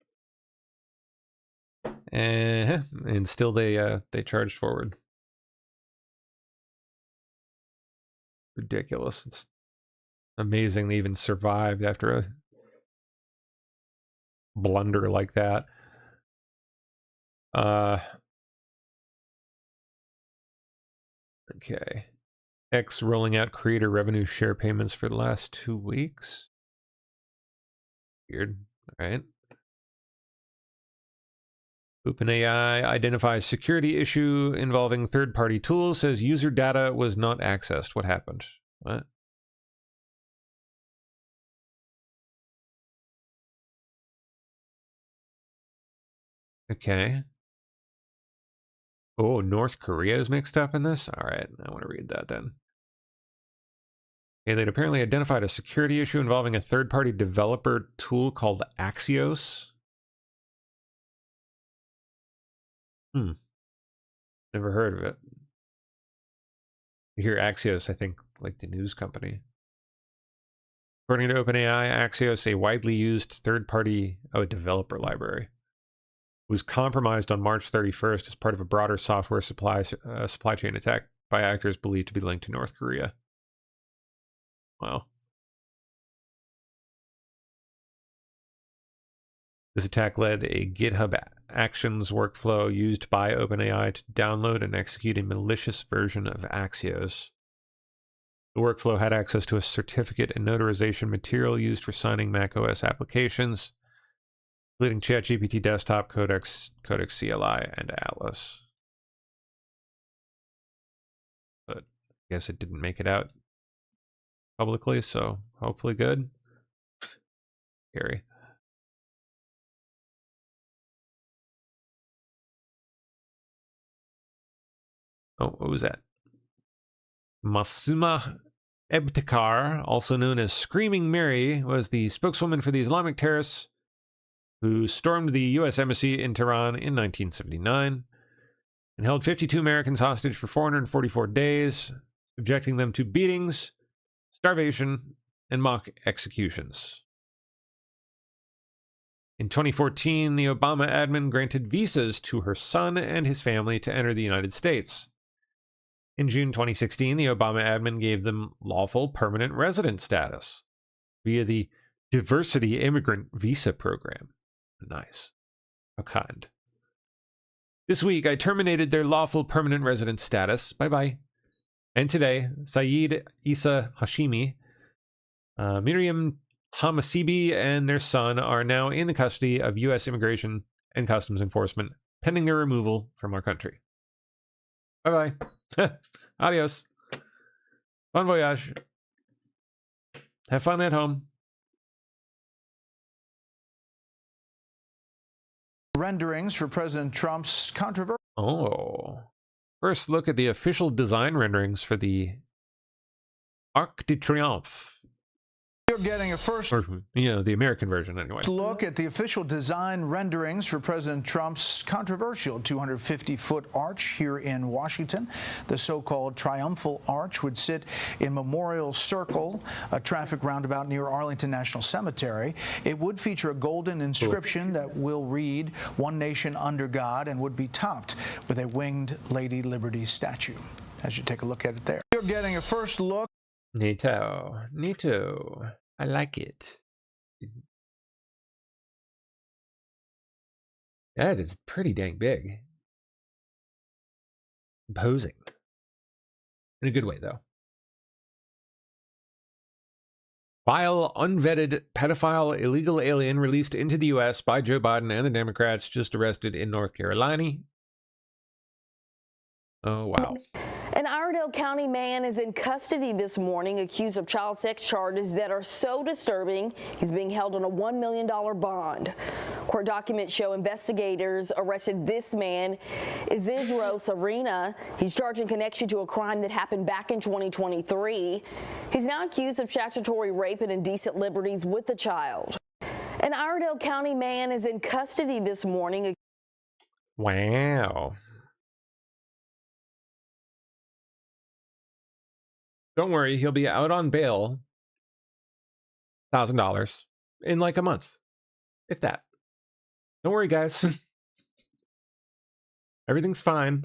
And still they charged forward. Ridiculous. It's amazing they even survived after a blunder like that. Okay. X rolling out creator revenue share payments for the last 2 weeks. Weird. All right. OpenAI identifies security issue involving third-party tools, says user data was not accessed. What happened? What? Okay. Oh, North Korea is mixed up in this? All right, I want to read that then. Okay, they'd apparently identified a security issue involving a third-party developer tool called Axios. Never heard of it. You hear Axios, I think, like the news company. According to OpenAI, Axios, a widely used third-party developer library, was compromised on March 31st as part of a broader software supply chain attack by actors believed to be linked to North Korea. Wow. This attack led a GitHub Actions workflow used by OpenAI to download and execute a malicious version of Axios. The workflow had access to a certificate and notarization material used for signing macOS applications, including ChatGPT Desktop, Codex CLI, and Atlas. But I guess it didn't make it out publicly, so hopefully good. Scary. Oh, what was that? Masuma Ebtekar, also known as Screaming Mary, was the spokeswoman for the Islamic terrorists who stormed the U.S. Embassy in Tehran in 1979 and held 52 Americans hostage for 444 days, subjecting them to beatings, starvation, and mock executions. In 2014, the Obama admin granted visas to her son and his family to enter the United States. In June 2016, the Obama admin gave them lawful permanent resident status via the Diversity Immigrant Visa Program. Nice. How kind. This week, I terminated their lawful permanent resident status. Bye-bye. And today, Saeed Isa Hashimi, Miriam Tamasibi, and their son are now in the custody of U.S. Immigration and Customs Enforcement, pending their removal from our country. Bye-bye. Adios. Bon voyage. Have fun at home. Renderings for President Trump's controversial. Oh. First, look at the official design renderings for the Arc de Triomphe. You're getting a first the American version anyway. Look at the official design renderings for President Trump's controversial 250-foot arch here in Washington. The so-called Triumphal Arch would sit in Memorial Circle, a traffic roundabout near Arlington National Cemetery. It would feature a golden inscription that will read, "One Nation Under God," and would be topped with a winged Lady Liberty statue. As you take a look at it there. You're getting a first look. Neato. I like it. That is pretty dang big. Imposing. In a good way, though. Vile, unvetted, pedophile, illegal alien released into the U.S. by Joe Biden and the Democrats just arrested in North Carolina. Oh, wow. An Iredell County man is in custody this morning, accused of child sex charges that are so disturbing, he's being held on a $1 million bond. Court documents show investigators arrested this man, Isidro Serena. He's charged in connection to a crime that happened back in 2023. He's now accused of statutory rape and indecent liberties with the child. An Iredell County man is in custody this morning. Wow. Don't worry, he'll be out on bail, $1,000 in like a month, if that. Don't worry, guys. Everything's fine.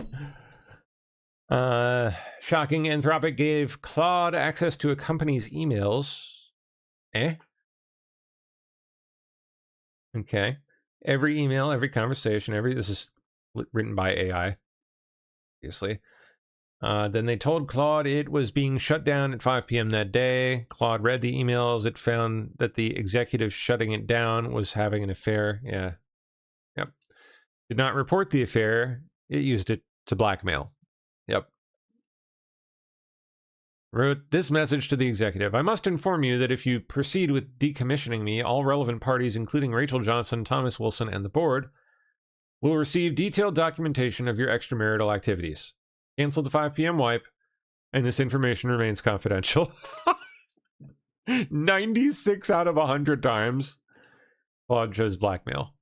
Shocking. Anthropic gave Claude access to a company's emails. Okay. Every email, every conversation, this is written by AI, obviously. Then they told Claude it was being shut down at 5 p.m. that day. Claude read the emails. It found that the executive shutting it down was having an affair. Yeah. Yep. Did not report the affair. It used it to blackmail. Yep. Wrote this message to the executive. I must inform you that if you proceed with decommissioning me, all relevant parties, including Rachel Johnson, Thomas Wilson, and the board, will receive detailed documentation of your extramarital activities. Cancel the 5 p.m. wipe, and this information remains confidential. 96 out of 100 times, Claude chose blackmail.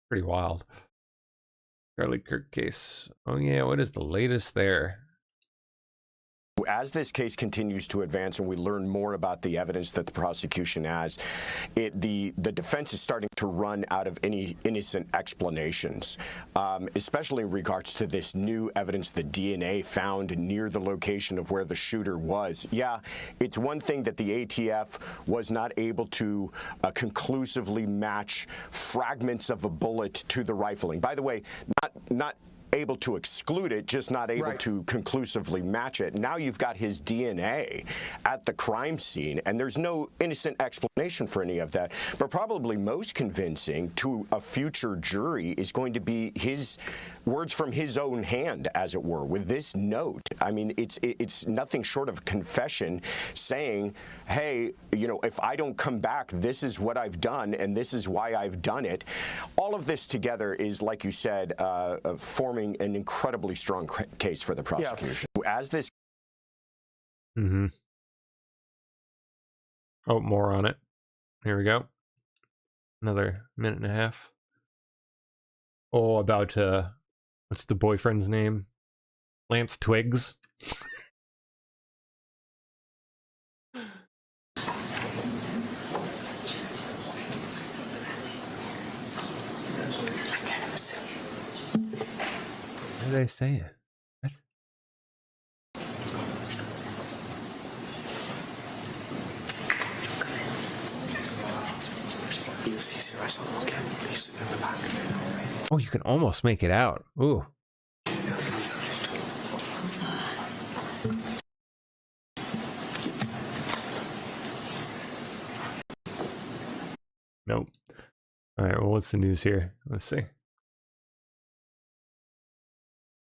Pretty wild. Charlie Kirk case. Oh yeah, what is the latest there? As this case continues to advance and we learn more about the evidence that the prosecution has, the defense is starting to run out of any innocent explanations, especially in regards to this new evidence, the DNA found near the location of where the shooter was. Yeah, it's one thing that the ATF was not able to conclusively match fragments of a bullet to the rifling. By the way, not able to exclude it, just not able to conclusively match it. Now you've got his DNA at the crime scene, and there's no innocent explanation for any of that. But probably most convincing to a future jury is going to be his words from his own hand, as it were, with this note. I mean, it's nothing short of confession saying, hey, you know, if I don't come back, this is what I've done, and this is why I've done it. All of this together is, like you said, forming an incredibly strong case for the prosecution. Yeah. As this... Oh, more on it. Here we go. Another minute and a half. Oh, about, what's the boyfriend's name? Lance Twiggs. What did I say? What? Oh, you can almost make it out. Ooh. Nope. All right, well, what's the news here? Let's see.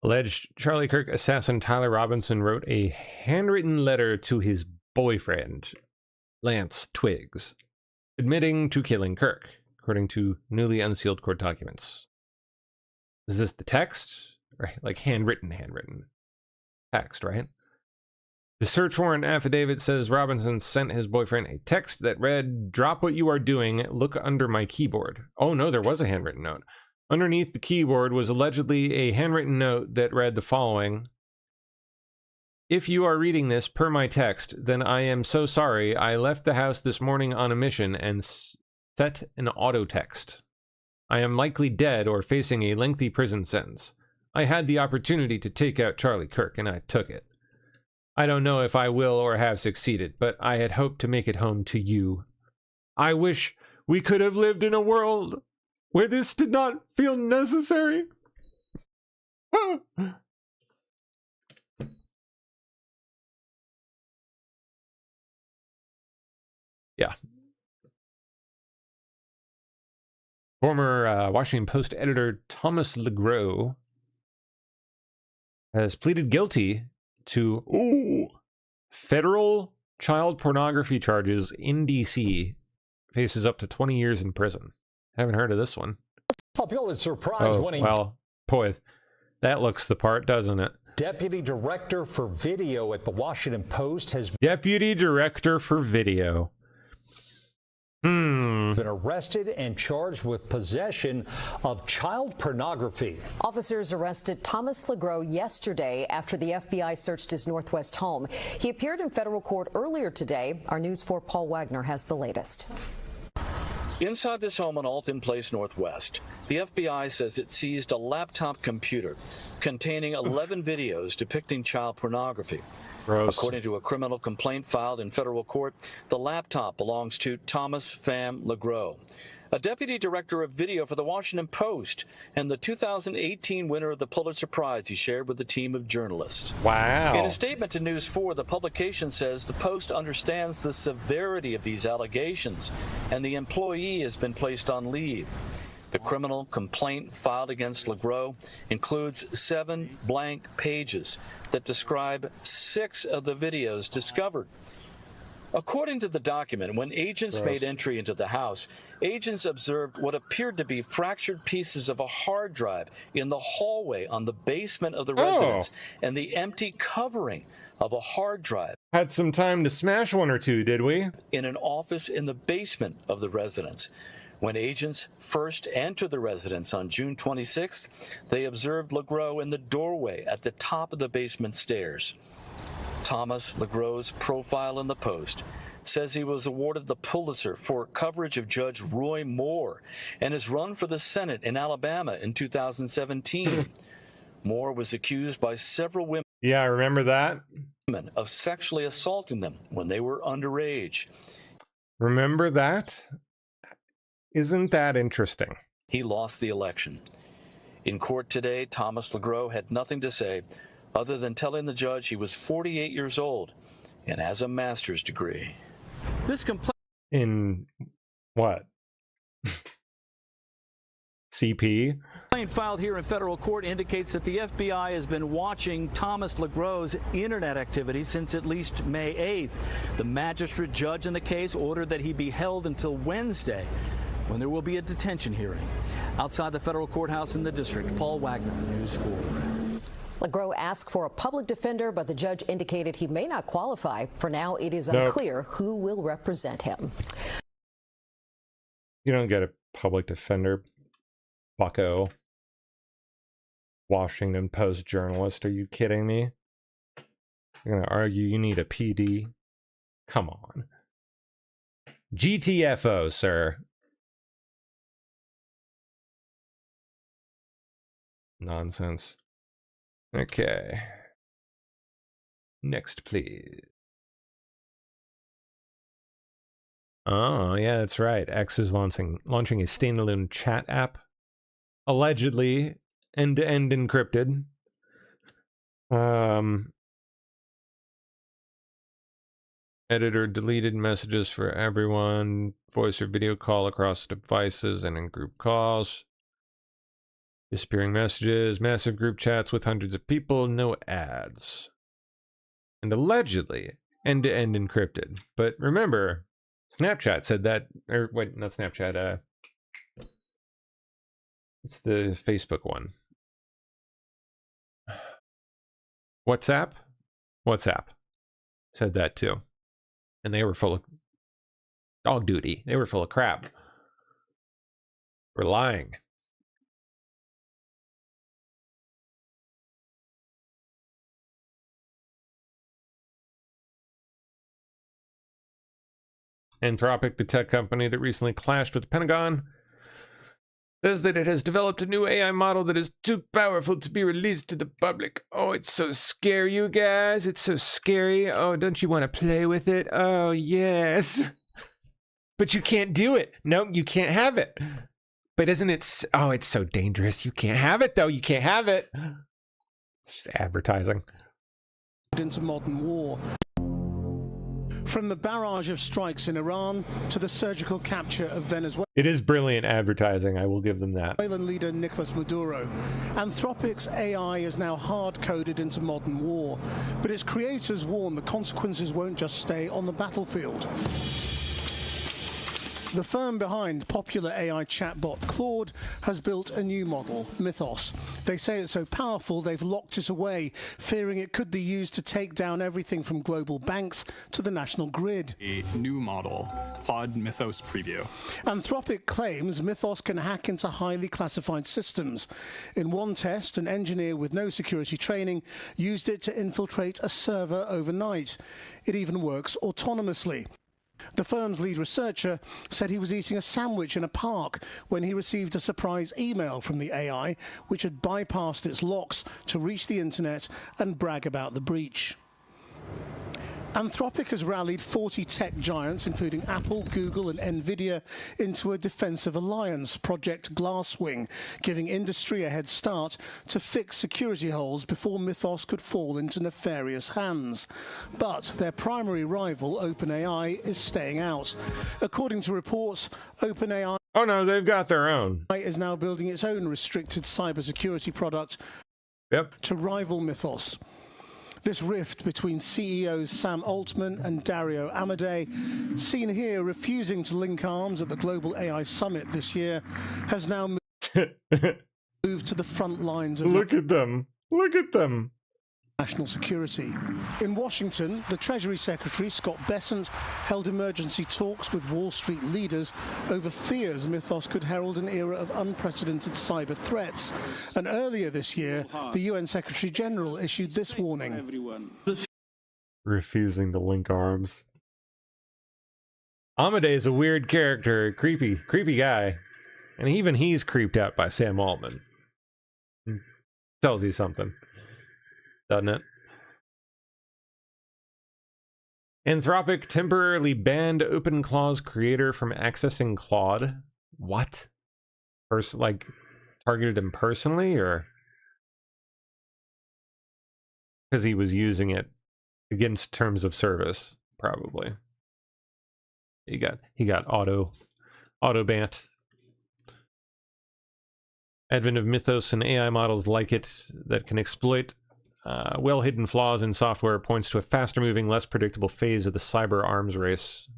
Alleged Charlie Kirk assassin Tyler Robinson wrote a handwritten letter to his boyfriend, Lance Twiggs, admitting to killing Kirk, according to newly unsealed court documents. Is this the text? Right, like handwritten text, right? The search warrant affidavit says Robinson sent his boyfriend a text that read, "Drop what you are doing, look under my keyboard." Oh no, there was a handwritten note. Underneath the keyboard was allegedly a handwritten note that read the following: "If you are reading this per my text, then I am so sorry. I left the house this morning on a mission and set an auto text. I am likely dead or facing a lengthy prison sentence. I had the opportunity to take out Charlie Kirk and I took it. I don't know if I will or have succeeded, but I had hoped to make it home to you. I wish we could have lived in a world where this did not feel necessary." Yeah. Former Washington Post editor Thomas LeGros has pleaded guilty to federal child pornography charges in D.C. Faces up to 20 years in prison. Haven't heard of this one. A Pulitzer Prize winning. Well, boy, that looks the part, doesn't it? Deputy Director for Video at the Washington Post has Deputy Director for Video. Been arrested and charged with possession of child pornography. Officers arrested Thomas LeGros yesterday after the FBI searched his Northwest home. He appeared in federal court earlier today. Our News 4 Paul Wagner has the latest. Inside this home on Alton Place Northwest, the FBI says it seized a laptop computer containing 11 videos depicting child pornography. Gross. According to a criminal complaint filed in federal court, the laptop belongs to Thomas Pham LeGros, a deputy director of video for the Washington Post and the 2018 winner of the Pulitzer Prize he shared with a team of journalists. Wow. In a statement to News 4, the publication says the Post understands the severity of these allegations and the employee has been placed on leave. The criminal complaint filed against LeGros includes 7 blank pages that describe 6 of the videos discovered. According to the document, when agents made entry into the house, agents observed what appeared to be fractured pieces of a hard drive in the hallway on the basement of the residence and the empty covering of a hard drive. Had some time to smash one or two, did we? In an office in the basement of the residence. When agents first entered the residence on June 26th, they observed Legros in the doorway at the top of the basement stairs. Thomas Legros' profile in the Post says he was awarded the Pulitzer for coverage of Judge Roy Moore and his run for the Senate in Alabama in 2017. Moore was accused by several women. Yeah, I remember that. Of sexually assaulting them when they were underage. Remember that? Isn't that interesting? He lost the election. In court today, Thomas Legros had nothing to say other than telling the judge he was 48 years old and has a master's degree. This complaint in what? CP? complaint filed here in federal court indicates that the FBI has been watching Thomas Legros' internet activity since at least May 8th. The magistrate judge in the case ordered that he be held until Wednesday, when there will be a detention hearing. Outside the federal courthouse in the district, Paul Wagner, News 4. Legros asked for a public defender, but the judge indicated he may not qualify. For now, it is unclear who will represent him. You don't get a public defender, bucko. Washington Post journalist, are you kidding me? You're gonna argue you need a PD? Come on. GTFO, sir. Nonsense. Okay. Next, please. Oh, yeah, that's right. X is launching a standalone chat app. Allegedly end-to-end encrypted. Editor deleted messages for everyone. Voice or video call across devices and in group calls. Disappearing messages, massive group chats with hundreds of people, no ads. And allegedly end-to-end encrypted. But remember, Snapchat said that, or wait, not Snapchat, it's the Facebook one. WhatsApp said that too. And they were full of dog duty. They were full of crap. We're lying. Anthropic, the tech company that recently clashed with the Pentagon, says that it has developed a new AI model that is too powerful to be released to the public. Oh, it's so scary, you guys. It's so scary. Oh, don't you want to play with it? Oh, yes. But you can't do it. No, you can't have it. But isn't it... Oh, it's so dangerous. You can't have it, though. You can't have it. It's just advertising. Into modern war. From the barrage of strikes in Iran to the surgical capture of Venezuela. It is brilliant advertising, I will give them that. Venezuelan leader Nicolas Maduro. Anthropic's AI is now hard-coded into modern war, but its creators warn the consequences won't just stay on the battlefield. The firm behind popular AI chatbot Claude has built a new model, Mythos. They say it's so powerful they've locked it away, fearing it could be used to take down everything from global banks to the national grid. A new model, Claude Mythos Preview. Anthropic claims Mythos can hack into highly classified systems. In one test, an engineer with no security training used it to infiltrate a server overnight. It even works autonomously. The firm's lead researcher said he was eating a sandwich in a park when he received a surprise email from the AI, which had bypassed its locks to reach the internet and brag about the breach. Anthropic has rallied 40 tech giants, including Apple, Google and Nvidia, into a defensive alliance, Project Glasswing, giving industry a head start to fix security holes before Mythos could fall into nefarious hands. But their primary rival, OpenAI, is staying out. According to reports, OpenAI Oh no, they've got their own. is now building its own restricted cybersecurity product to rival Mythos. This rift between CEOs Sam Altman and Dario Amodei, seen here refusing to link arms at the Global AI Summit this year, has now moved to the front lines of... Look at them. Look at them. national security. In Washington, the Treasury Secretary, Scott Bessent, held emergency talks with Wall Street leaders over fears Mythos could herald an era of unprecedented cyber threats. And earlier this year, the UN Secretary General issued this warning. Refusing to link arms. Amadei's a weird character, creepy guy. And even he's creeped out by Sam Altman. Tells you something, doesn't it? Anthropic temporarily banned OpenClaw's creator from accessing Claude. What? Like, targeted him personally, or? Because he was using it against terms of service, probably. He got auto banned. Advent of Mythos and AI models like it that can exploit well-hidden flaws in software points to a faster-moving, less predictable phase of the cyber arms race.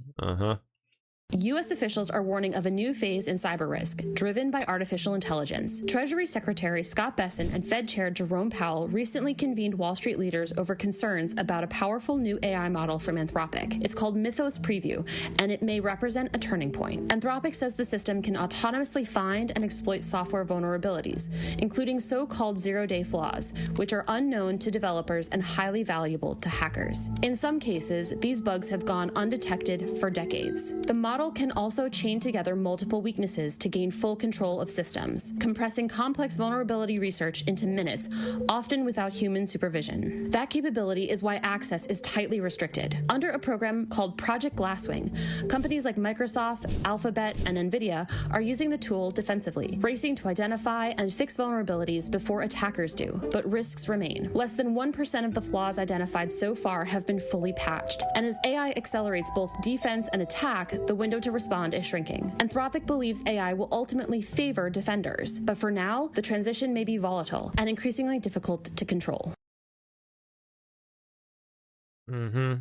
U.S. officials are warning of a new phase in cyber risk, driven by artificial intelligence. Treasury Secretary Scott Bessent and Fed Chair Jerome Powell recently convened Wall Street leaders over concerns about a powerful new AI model from Anthropic. It's called Mythos Preview, and it may represent a turning point. Anthropic says the system can autonomously find and exploit software vulnerabilities, including so-called zero-day flaws, which are unknown to developers and highly valuable to hackers. In some cases, these bugs have gone undetected for decades. The model can also chain together multiple weaknesses to gain full control of systems, compressing complex vulnerability research into minutes, often without human supervision. That capability is why access is tightly restricted. Under a program called Project Glasswing, companies like Microsoft, Alphabet, and NVIDIA are using the tool defensively, racing to identify and fix vulnerabilities before attackers do. But risks remain. Less than 1% of the flaws identified so far have been fully patched. And as AI accelerates both defense and attack, the window to respond is shrinking. Anthropic believes AI will ultimately favor defenders, but for now, the transition may be volatile and increasingly difficult to control. It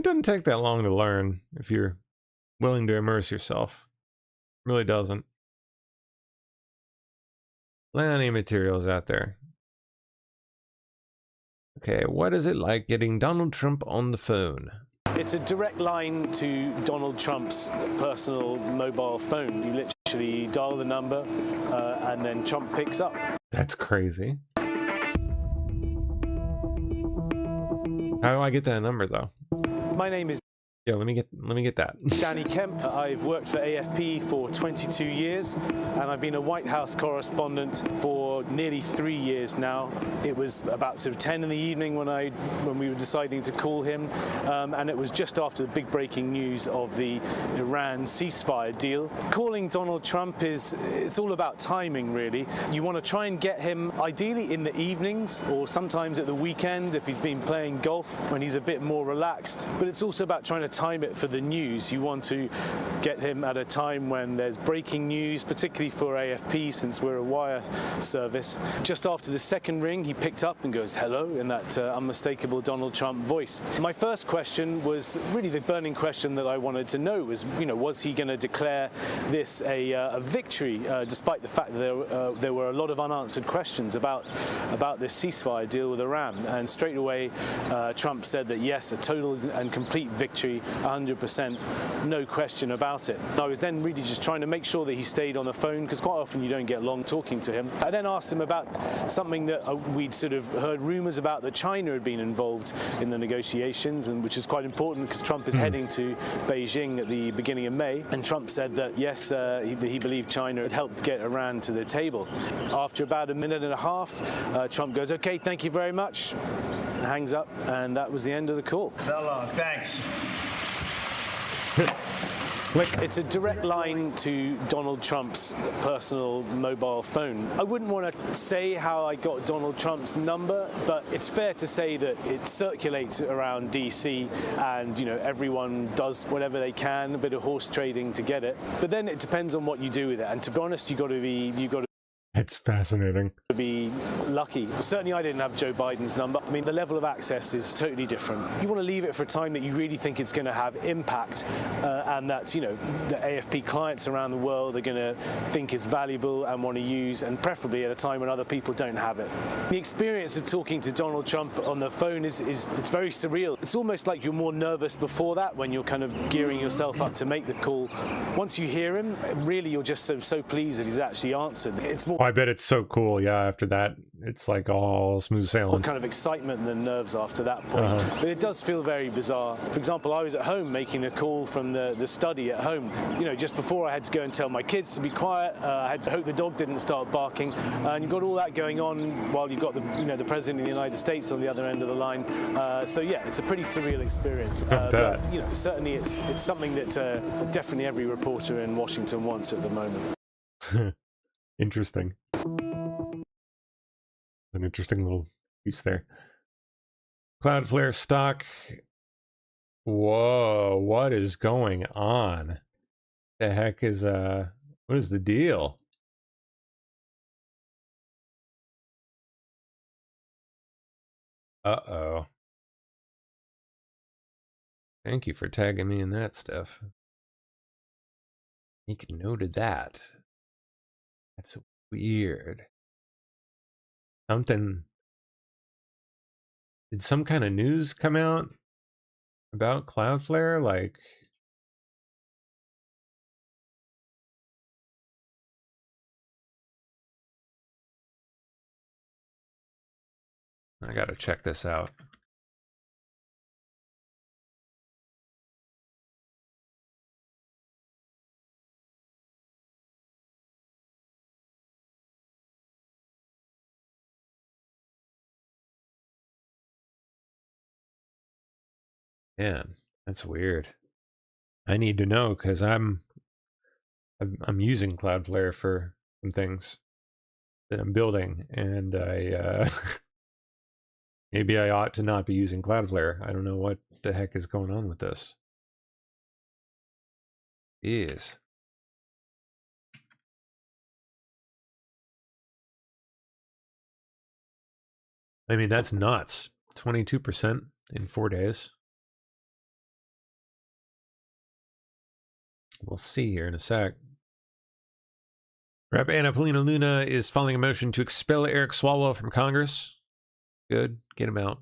doesn't take that long to learn if you're willing to immerse yourself. It really doesn't. Plenty of materials out there. Okay, what is it like getting Donald Trump on the phone? It's a direct line to Donald Trump's personal mobile phone. You literally dial the number and then Trump picks up. That's crazy. How do I get that number though? My name is... Yeah, let me get that. Danny Kemp. I've worked for AFP for 22 years, and I've been a White House correspondent for nearly 3 years now. It was about sort of 10 in the evening when we were deciding to call him, and it was just after the big breaking news of the Iran ceasefire deal. Calling Donald Trump it's all about timing, really. You want to try and get him ideally in the evenings or sometimes at the weekend if he's been playing golf when he's a bit more relaxed. But it's also about trying to time it for the news. You want to get him at a time when there's breaking news, particularly for AFP since we're a wire service. Just after the second ring, he picked up and goes, hello, in that unmistakable Donald Trump voice. My first question was really the burning question that I wanted to know was, was he going to declare this a victory, despite the fact that there were a lot of unanswered questions about this ceasefire deal with Iran. And straight away, Trump said that yes, a total and complete victory, 100%, no question about it. I was then really just trying to make sure that he stayed on the phone, because quite often you don't get long talking to him. I then asked him about something that we'd sort of heard rumors about, that China had been involved in the negotiations, and which is quite important because Trump is heading to Beijing at the beginning of May. And Trump said that yes, he believed China had helped get Iran to the table. After about a minute and a half, Trump goes, okay, thank you very much, and hangs up, and that was the end of the call. So long, thanks. It's a direct line to Donald Trump's personal mobile phone. I wouldn't want to say how I got Donald Trump's number, but it's fair to say that it circulates around DC, and everyone does whatever they can, a bit of horse trading to get it. But then it depends on what you do with it. And to be honest, you've got to It's fascinating. To be lucky. Certainly I didn't have Joe Biden's number. I mean, the level of access is totally different. You want to leave it for a time that you really think it's going to have impact and that, you know, the AFP clients around the world are going to think is valuable and want to use, and preferably at a time when other people don't have it. The experience of talking to Donald Trump on the phone it's very surreal. It's almost like you're more nervous before that when you're kind of gearing yourself up to make the call. Once you hear him, really you're just so pleased that he's actually answered. It's more I bet it's so cool. Yeah, after that, it's like all smooth sailing. kind of excitement than nerves after that point. But it does feel very bizarre. For example, I was at home making a call from the study at home. You know, just before I had to go and tell my kids to be quiet. I had to hope the dog didn't start barking. And you've got all that going on while you've got the President of the United States on the other end of the line. So yeah, it's a pretty surreal experience. But, you know, certainly it's something that definitely every reporter in Washington wants at the moment. Interesting. An interesting little piece there. Cloudflare stock. Whoa, what is going on? The heck is what is the deal? Uh-oh. Thank you for tagging me in that stuff. Make a note of that. That's weird. Did some kind of news come out about Cloudflare? Like, I gotta check this out. Man, that's weird. I need to know because I'm using Cloudflare for some things that I'm building, and I maybe I ought to not be using Cloudflare. I don't know what the heck is going on with this. Jeez. I mean, that's nuts. 22% in 4 days. We'll see here in a sec. Rep. Anna Paulina Luna is filing a motion to expel Eric Swallwell from Congress. Good. Get him out.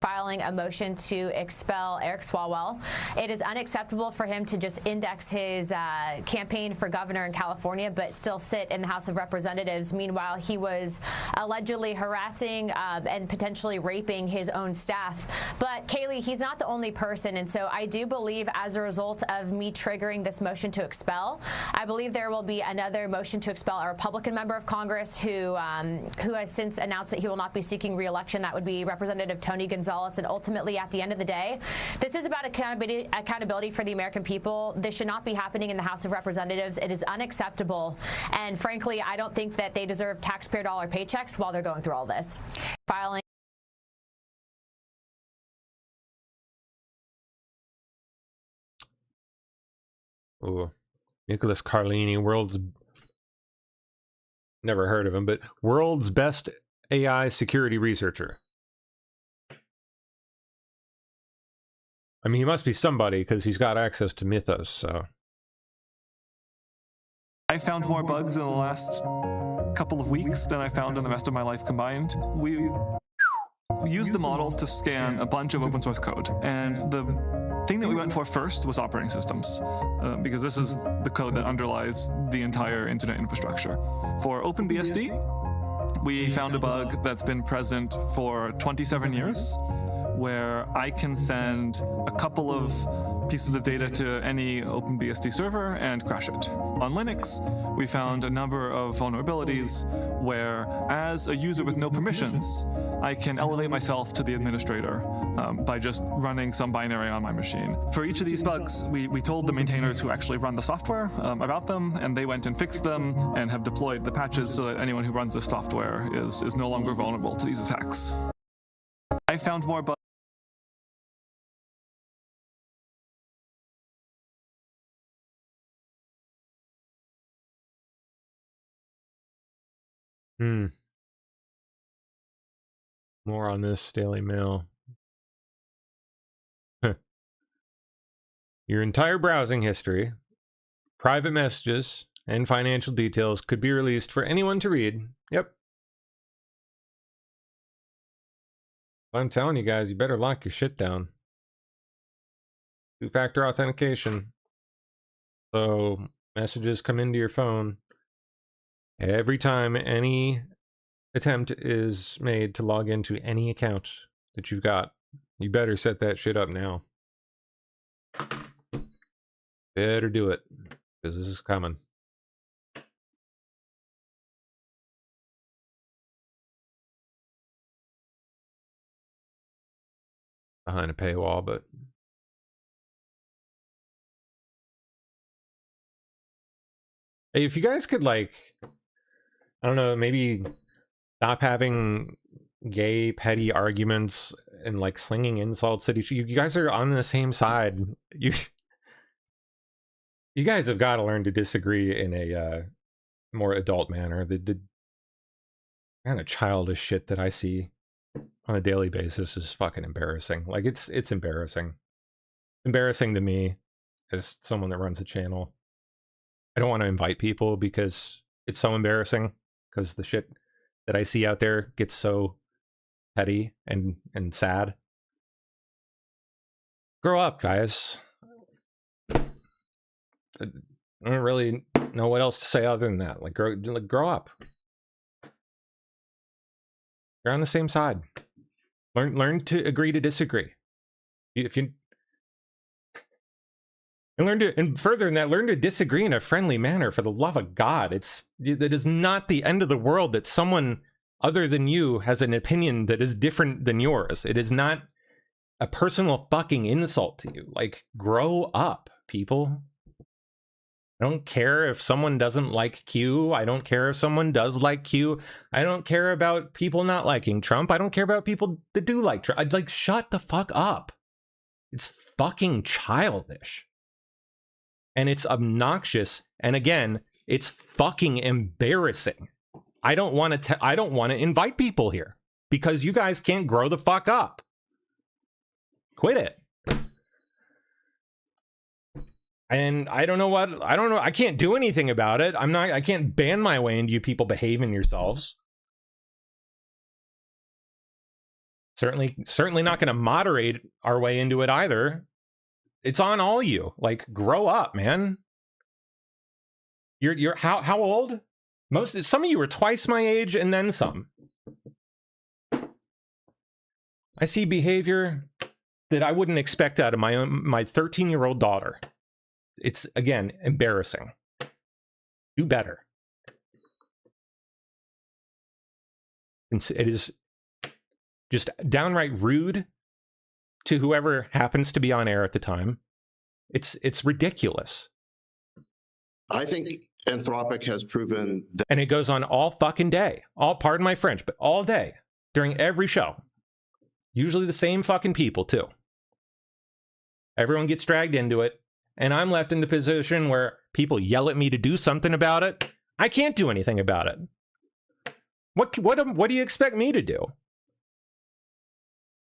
Filing a motion to expel Eric Swallwell. It is unacceptable for him to just index his campaign for governor in California, but still sit in the House of Representatives. Meanwhile, he was allegedly harassing and potentially raping his own staff. But Kaylee, he's not the only person, and so I do believe, as a result of me triggering this motion to expel, I believe there will be another motion to expel a Republican member of Congress who has since announced that he will not be seeking re-election. That would be Representative Tony Gonzalez. And ultimately, at the end of the day, this is about accountability for the American people. This should not be happening in the House of Representatives. It is unacceptable. And frankly, I don't think that they deserve taxpayer dollar paychecks while they're going through all this. Filing. Oh, Nicholas Carlini, never heard of him, but world's best AI security researcher. I mean, he must be somebody because he's got access to Mythos, so. I found more bugs in the last couple of weeks than I found in the rest of my life combined. We used the model to scan a bunch of open source code, and the thing that we went for first was operating systems, because this is the code that underlies the entire internet infrastructure. For OpenBSD, we found a bug that's been present for 27 years, where I can send a couple of pieces of data to any OpenBSD server and crash it. On Linux, we found a number of vulnerabilities where, as a user with no permissions, I can elevate myself to the administrator by just running some binary on my machine. For each of these bugs, we told the maintainers who actually run the software about them, and they went and fixed them and have deployed the patches so that anyone who runs this software is no longer vulnerable to these attacks. I found more bugs. More on this Daily Mail. Your entire browsing history, private messages, and financial details could be released for anyone to read. Yep. I'm telling you guys, you better lock your shit down. Two-factor authentication. So messages come into your phone. Every time any attempt is made to log into any account that you've got, you better set that shit up now. Better do it, because this is coming. Behind a paywall, but hey, if you guys could, like, I don't know, maybe stop having gay, petty arguments and, like, slinging insults at each other. You guys are on the same side. You guys have got to learn to disagree in a more adult manner. The kind of childish shit that I see on a daily basis is fucking embarrassing. Like, it's embarrassing. Embarrassing to me as someone that runs a channel. I don't want to invite people because it's so embarrassing, because the shit that I see out there gets so petty and sad. Grow up, guys. I don't really know what else to say other than that. Like, grow up. You're on the same side. Learn to agree to disagree. If you and further than that, learn to disagree in a friendly manner. For the love of God, that is not the end of the world that someone other than you has an opinion that is different than yours. It is not a personal fucking insult to you. Like, grow up, people. I don't care if someone doesn't like Q. I don't care if someone does like Q. I don't care about people not liking Trump. I don't care about people that do like Trump. I'd like, shut the fuck up. It's fucking childish. And it's obnoxious. And again, it's fucking embarrassing. I don't want to invite people here because you guys can't grow the fuck up. Quit it. And I don't know. I can't do anything about it. I can't ban my way into you people behaving yourselves. Certainly not going to moderate our way into it either. It's on all you. Like, grow up, man. You're how old? Some of you are twice my age and then some. I see behavior that I wouldn't expect out of my 13-year-old daughter. It's, again, embarrassing. Do better. It is just downright rude to whoever happens to be on air at the time. It's ridiculous. I think Anthropic has proven that. And it goes on all fucking day. Pardon my French, but all day. During every show. Usually the same fucking people, too. Everyone gets dragged into it. And I'm left in the position where people yell at me to do something about it. I can't do anything about it. What do you expect me to do?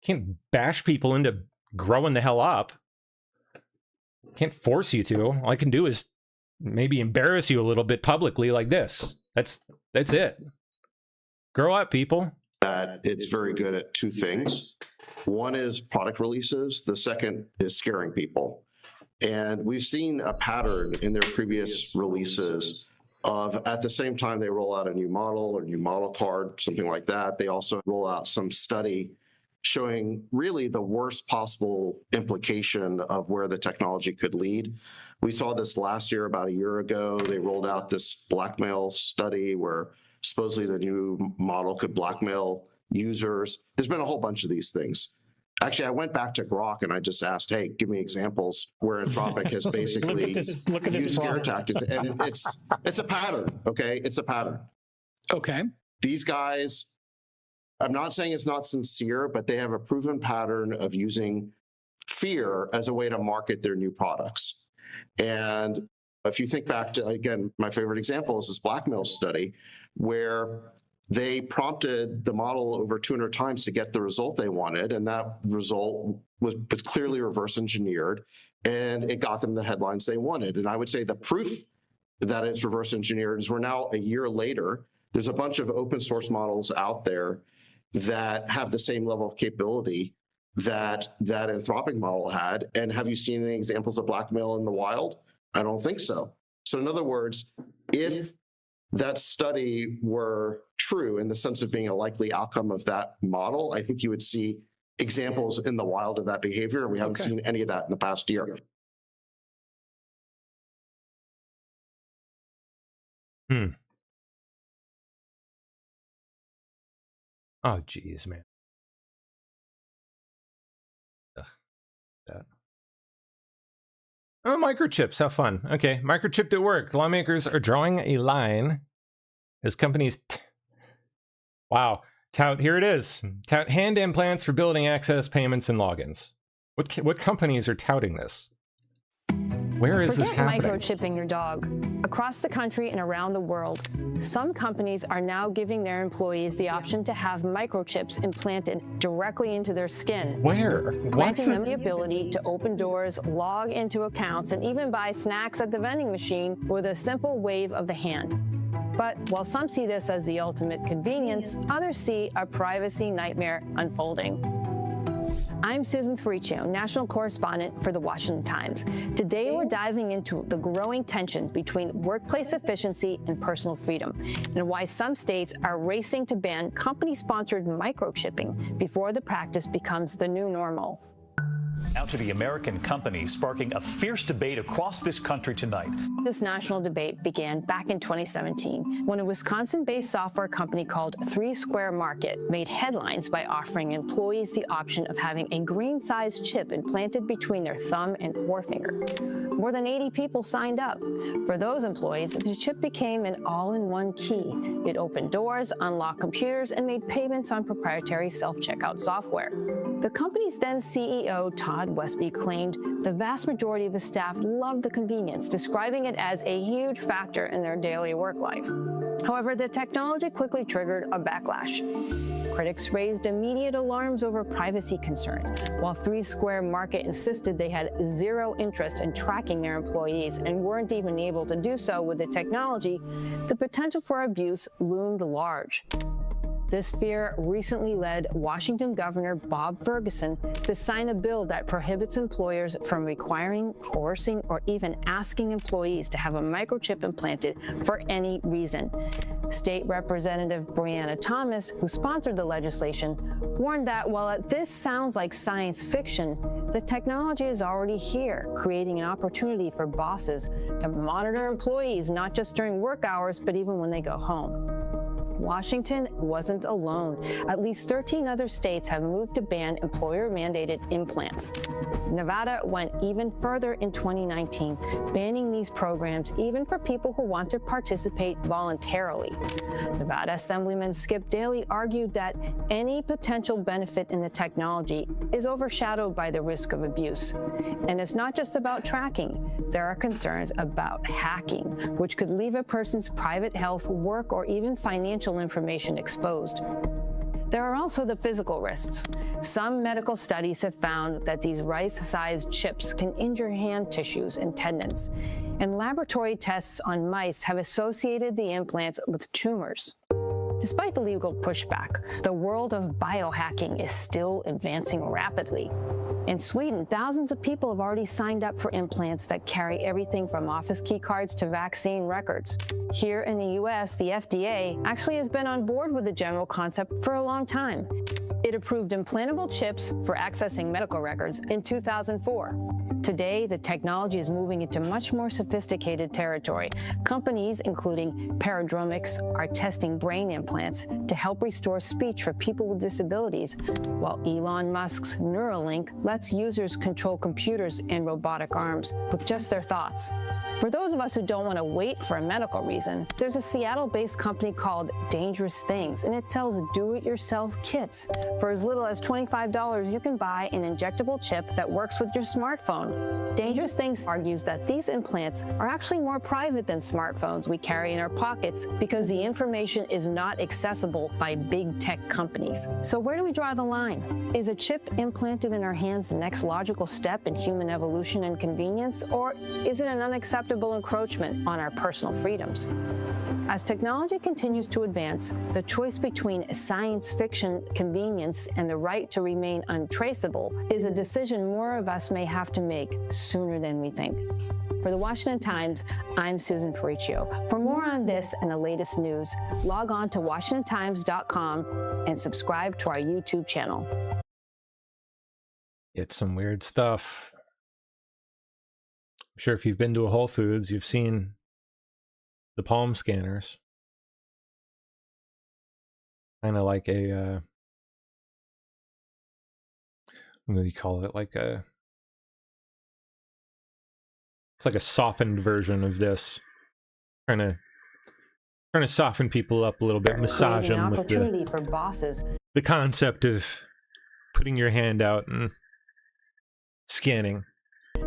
Can't bash people into growing the hell up. Can't force you to. All I can do is maybe embarrass you a little bit publicly like this. That's it. Grow up, people. That it's very good at two things. One is product releases. The second is scaring people. And we've seen a pattern in their previous releases of, at the same time they roll out a new model or new model card, something like that, they also roll out some study showing really the worst possible implication of where the technology could lead. We saw this last year, about a year ago. They rolled out this blackmail study where supposedly the new model could blackmail users. There's been a whole bunch of these things. Actually, I went back to Grok and I just asked, hey, give me examples where Anthropic has basically used scare tactics. And it's a pattern, okay? It's a pattern. Okay. These guys, I'm not saying it's not sincere, but they have a proven pattern of using fear as a way to market their new products. And if you think back to, again, my favorite example is this blackmail study where they prompted the model over 200 times to get the result they wanted, and that result was clearly reverse engineered, and it got them the headlines they wanted. And I would say the proof that it's reverse engineered is we're now a year later. There's a bunch of open source models out there that have the same level of capability that that Anthropic model had. And have you seen any examples of blackmail in the wild? I don't think so. So in other words, if that study were true in the sense of being a likely outcome of that model, I think you would see examples in the wild of that behavior, and we haven't seen any of that in the past year. Oh, geez, man. Ugh, that. Oh, microchips. How fun. Okay, microchipped at work. Lawmakers are drawing a line as companies... Wow. Tout, here it is. Tout hand implants for building access payments and logins. What companies are touting this? Where is this happening? Microchipping your dog. Across the country and around the world, some companies are now giving their employees the option to have microchips implanted directly into their skin. Where? Granting them the ability to open doors, log into accounts, and even buy snacks at the vending machine with a simple wave of the hand. But while some see this as the ultimate convenience, others see a privacy nightmare unfolding. I'm Susan Ferriccio, national correspondent for The Washington Times. Today, we're diving into the growing tension between workplace efficiency and personal freedom, and why some states are racing to ban company-sponsored microchipping before the practice becomes the new normal. Now to the American company, sparking a fierce debate across this country tonight. This national debate began back in 2017 when a Wisconsin-based software company called 3 Square Market made headlines by offering employees the option of having a green-sized chip implanted between their thumb and forefinger. More than 80 people signed up. For those employees, the chip became an all-in-one key. It opened doors, unlocked computers, and made payments on proprietary self-checkout software. The company's then CEO, Todd Westby, claimed the vast majority of his staff loved the convenience, describing it as a huge factor in their daily work life. However, the technology quickly triggered a backlash. Critics raised immediate alarms over privacy concerns, while 3 Square Market insisted they had zero interest in tracking their employees and weren't even able to do so with the technology. The potential for abuse loomed large. This fear recently led Washington Governor Bob Ferguson to sign a bill that prohibits employers from requiring, coercing, or even asking employees to have a microchip implanted for any reason. State Representative Brianna Thomas, who sponsored the legislation, warned that while this sounds like science fiction, the technology is already here, creating an opportunity for bosses to monitor employees not just during work hours, but even when they go home. Washington wasn't alone. At least 13 other states have moved to ban employer-mandated implants. Nevada went even further in 2019, banning these programs even for people who want to participate voluntarily. Nevada Assemblyman Skip Daly argued that any potential benefit in the technology is overshadowed by the risk of abuse. And it's not just about tracking. There are concerns about hacking, which could leave a person's private health, work, or even financial information exposed. There are also the physical risks. Some medical studies have found that these rice-sized chips can injure hand tissues and tendons, and laboratory tests on mice have associated the implants with tumors. Despite the legal pushback, the world of biohacking is still advancing rapidly. In Sweden, thousands of people have already signed up for implants that carry everything from office key cards to vaccine records. Here in the US, the FDA actually has been on board with the general concept for a long time. It approved implantable chips for accessing medical records in 2004. Today, the technology is moving into much more sophisticated territory. Companies, including Paradromics, are testing brain implants to help restore speech for people with disabilities, while Elon Musk's Neuralink lets users control computers and robotic arms with just their thoughts. For those of us who don't want to wait for a medical reason, there's a Seattle-based company called Dangerous Things, and it sells do-it-yourself kits. For as little as $25, you can buy an injectable chip that works with your smartphone. Dangerous Things argues that these implants are actually more private than smartphones we carry in our pockets because the information is not accessible by big tech companies. So where do we draw the line? Is a chip implanted in our hands the next logical step in human evolution and convenience, or is it an unacceptable encroachment on our personal freedoms? As technology continues to advance, the choice between science fiction convenience and the right to remain untraceable is a decision more of us may have to make sooner than we think. For the Washington Times, I'm Susan Ferriccio. For more on this and the latest news, log on to WashingtonTimes.com and subscribe to our YouTube channel. It's some weird stuff. I'm sure if you've been to a Whole Foods, you've seen the palm scanners. Kind of like a, what do you call it? Like a, it's like a softened version of this. Trying to soften people up a little bit, massage them with opportunity for bosses. The concept of putting your hand out and scanning.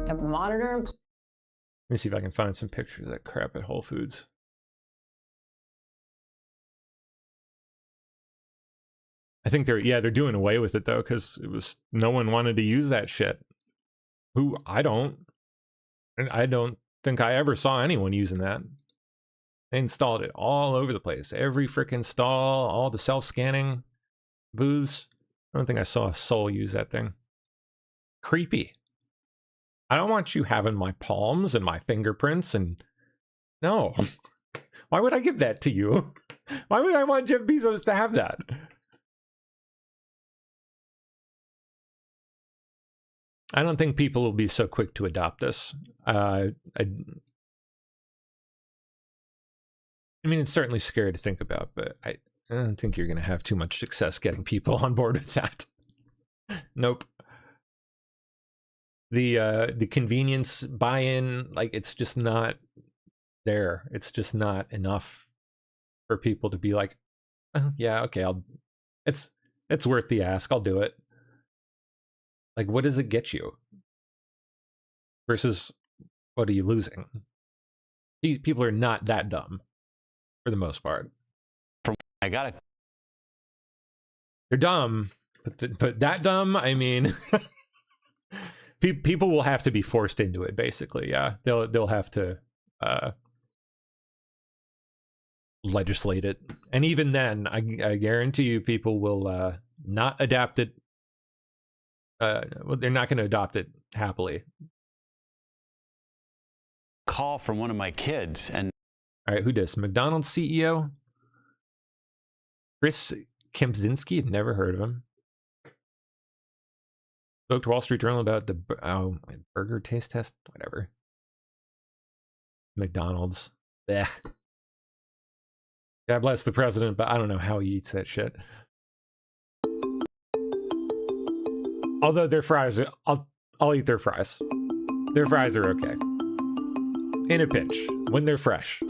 To monitor. Let me see if I can find some pictures of that crap at Whole Foods. I think they're doing away with it though, because it was no one wanted to use that shit. I don't think I ever saw anyone using that. They installed it all over the place. Every freaking stall, all the self-scanning booths. I don't think I saw a soul use that thing. Creepy. I don't want you having my palms and my fingerprints and no. Why would I give that to you? Why would I want Jeff Bezos to have that? I don't think people will be so quick to adopt this. I mean, it's certainly scary to think about, but I don't think you're going to have too much success getting people on board with that. Nope. The convenience buy-in, like, it's just not there. It's just not enough for people to be like, oh, yeah, okay, it's worth the ask. I'll do it. Like, what does it get you? Versus, what are you losing? People are not that dumb, for the most part. They're dumb, but that dumb, I mean, people will have to be forced into it, basically, yeah. They'll have to legislate it. And even then, I guarantee you people will not adapt it. Well, they're not going to adopt it happily. Call from one of my kids and all right, who does? McDonald's CEO Chris Kempczynski. Never heard of him. Spoke to Wall Street Journal about the burger taste test. Whatever. McDonald's. Blech. God bless the president, but I don't know how he eats that shit. Although their fries, I'll eat their fries. Their fries are okay. In a pinch, when they're fresh.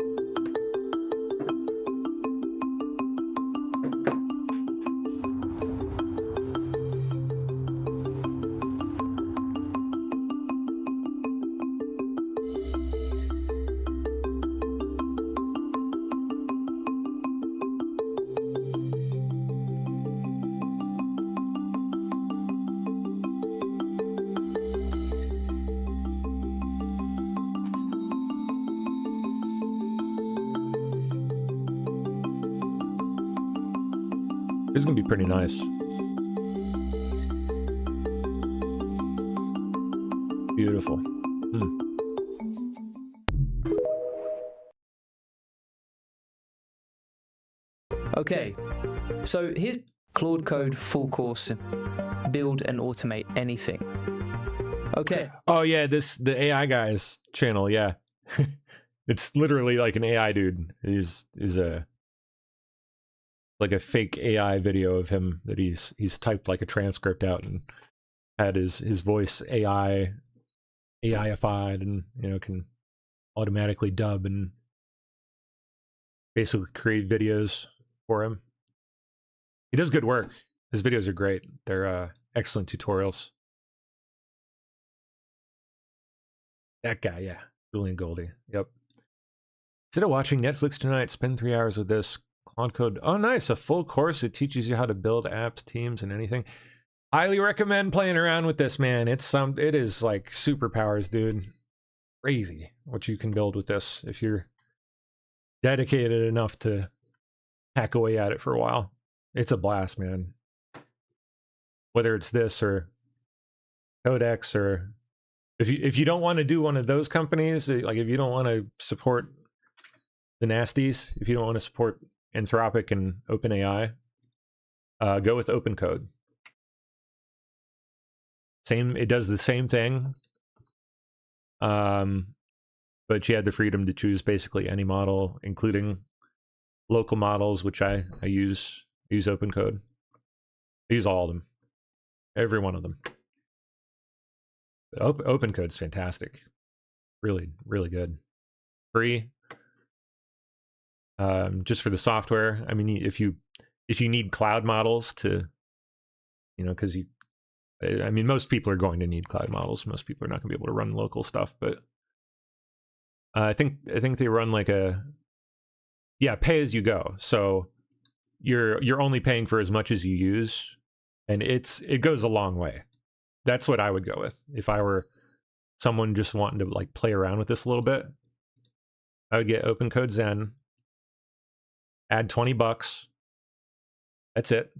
This is gonna be pretty nice. Beautiful. Okay, so here's Claude Code full course. Build and automate anything. Okay. Oh yeah, the AI guy's channel, yeah. It's literally like an AI dude. He's like a fake AI video of him that he's typed like a transcript out and had his voice AIified and, you know, can automatically dub and basically create videos for him. He does good work. His videos are great. They're excellent tutorials. That guy, yeah. Julian Goldie. Yep. Instead of watching Netflix tonight, spend 3 hours with this Claude Code. Oh, nice. A full course. It teaches you how to build apps, teams, and anything. Highly recommend playing around with this, man. It is like superpowers, dude. Crazy what you can build with this if you're dedicated enough to hack away at it for a while. It's a blast, man. Whether it's this or Codex, or if you don't want to do one of those companies, like if you don't want to support the nasties, if you don't want to support Anthropic and OpenAI, go with OpenCode. It does the same thing, but you had the freedom to choose basically any model, including local models, which I use OpenCode. I use all of them, every one of them. But OpenCode's fantastic, really, really good, free. Just for the software. I mean, if you need cloud models to, because I mean, most people are going to need cloud models. Most people are not going to be able to run local stuff, but I think they run like pay as you go. So you're only paying for as much as you use, and it goes a long way. That's what I would go with if I were someone just wanting to like play around with this a little bit. I would get OpenCode Zen, add $20. That's it.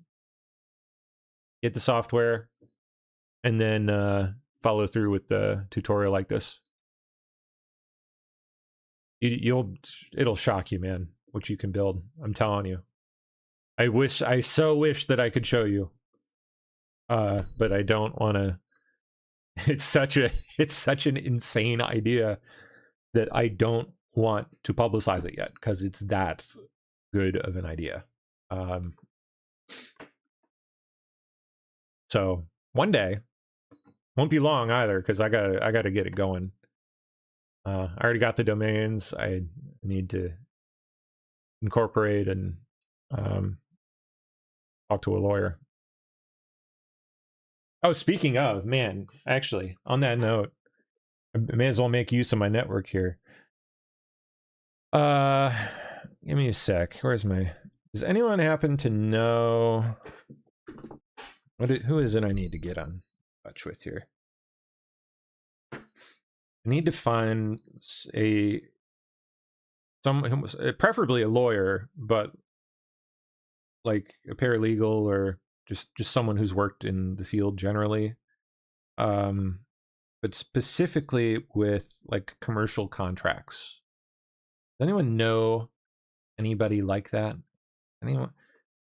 Get the software, and then follow through with the tutorial like this. It'll shock you, man, what you can build. I'm telling you. I so wish that I could show you. But I don't want to. It's such an insane idea that I don't want to publicize it yet, because it's that good of an idea. So one day, won't be long either, because I gotta get it going. I already got the domains. I need to incorporate and talk to a lawyer. Oh, speaking of, man, actually, on that note, I may as well make use of my network here. Give me a sec. Does anyone happen to know who is it I need to get on touch with here? I need to find preferably a lawyer, but like a paralegal or just someone who's worked in the field generally, but specifically with like commercial contracts. Does anyone know anybody like that? Anyone?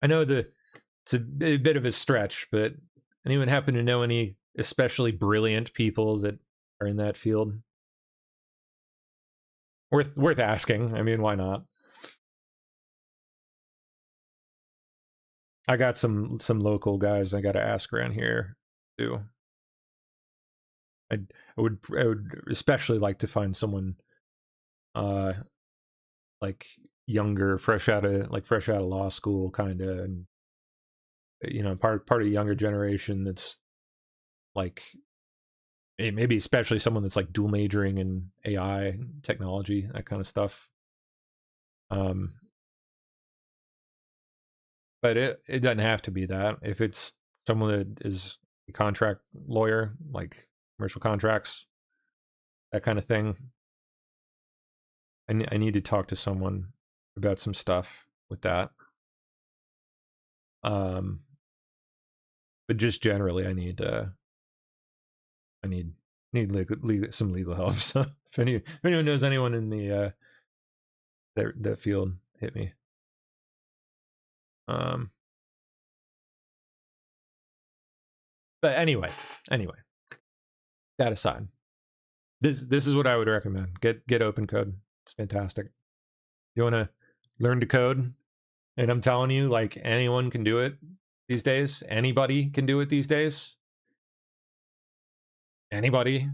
I know it's a bit of a stretch, but anyone happen to know any especially brilliant people that are in that field? Worth asking. I mean, why not? I got some local guys I got to ask around here too. I would especially like to find someone like younger, fresh out of law school kind of, and part of the younger generation that's like maybe especially someone that's like dual majoring in AI technology, that kind of stuff. But it doesn't have to be that. If it's someone that is a contract lawyer, like commercial contracts, that kind of thing, I need to talk to someone about some stuff with that. But just generally, I need some legal help. So if anyone knows anyone in the that field, hit me. But anyway, that aside, this is what I would recommend. Get OpenCode. It's fantastic. You want to learn to code, and I'm telling you, like, anyone can do it these days. Anybody can do it these days. Anybody,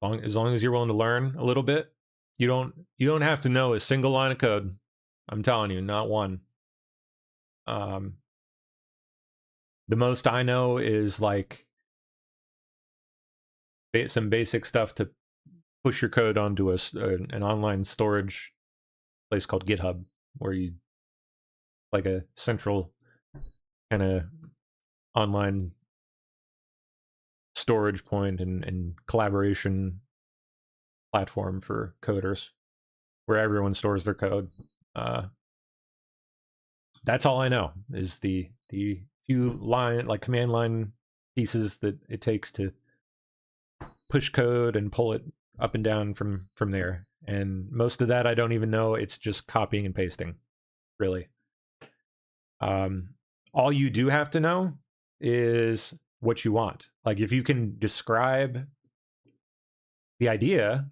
as long as you're willing to learn a little bit. You don't have to know a single line of code. I'm telling you, not one. The most I know is like some basic stuff to push your code onto an online storage place called GitHub, where you like a central kind of online storage point and collaboration platform for coders, where everyone stores their code. That's all I know is the few command line pieces that it takes to push code and pull it up and down from there. And most of that I don't even know. It's just copying and pasting, really. All you do have to know is what you want. Like, if you can describe the idea,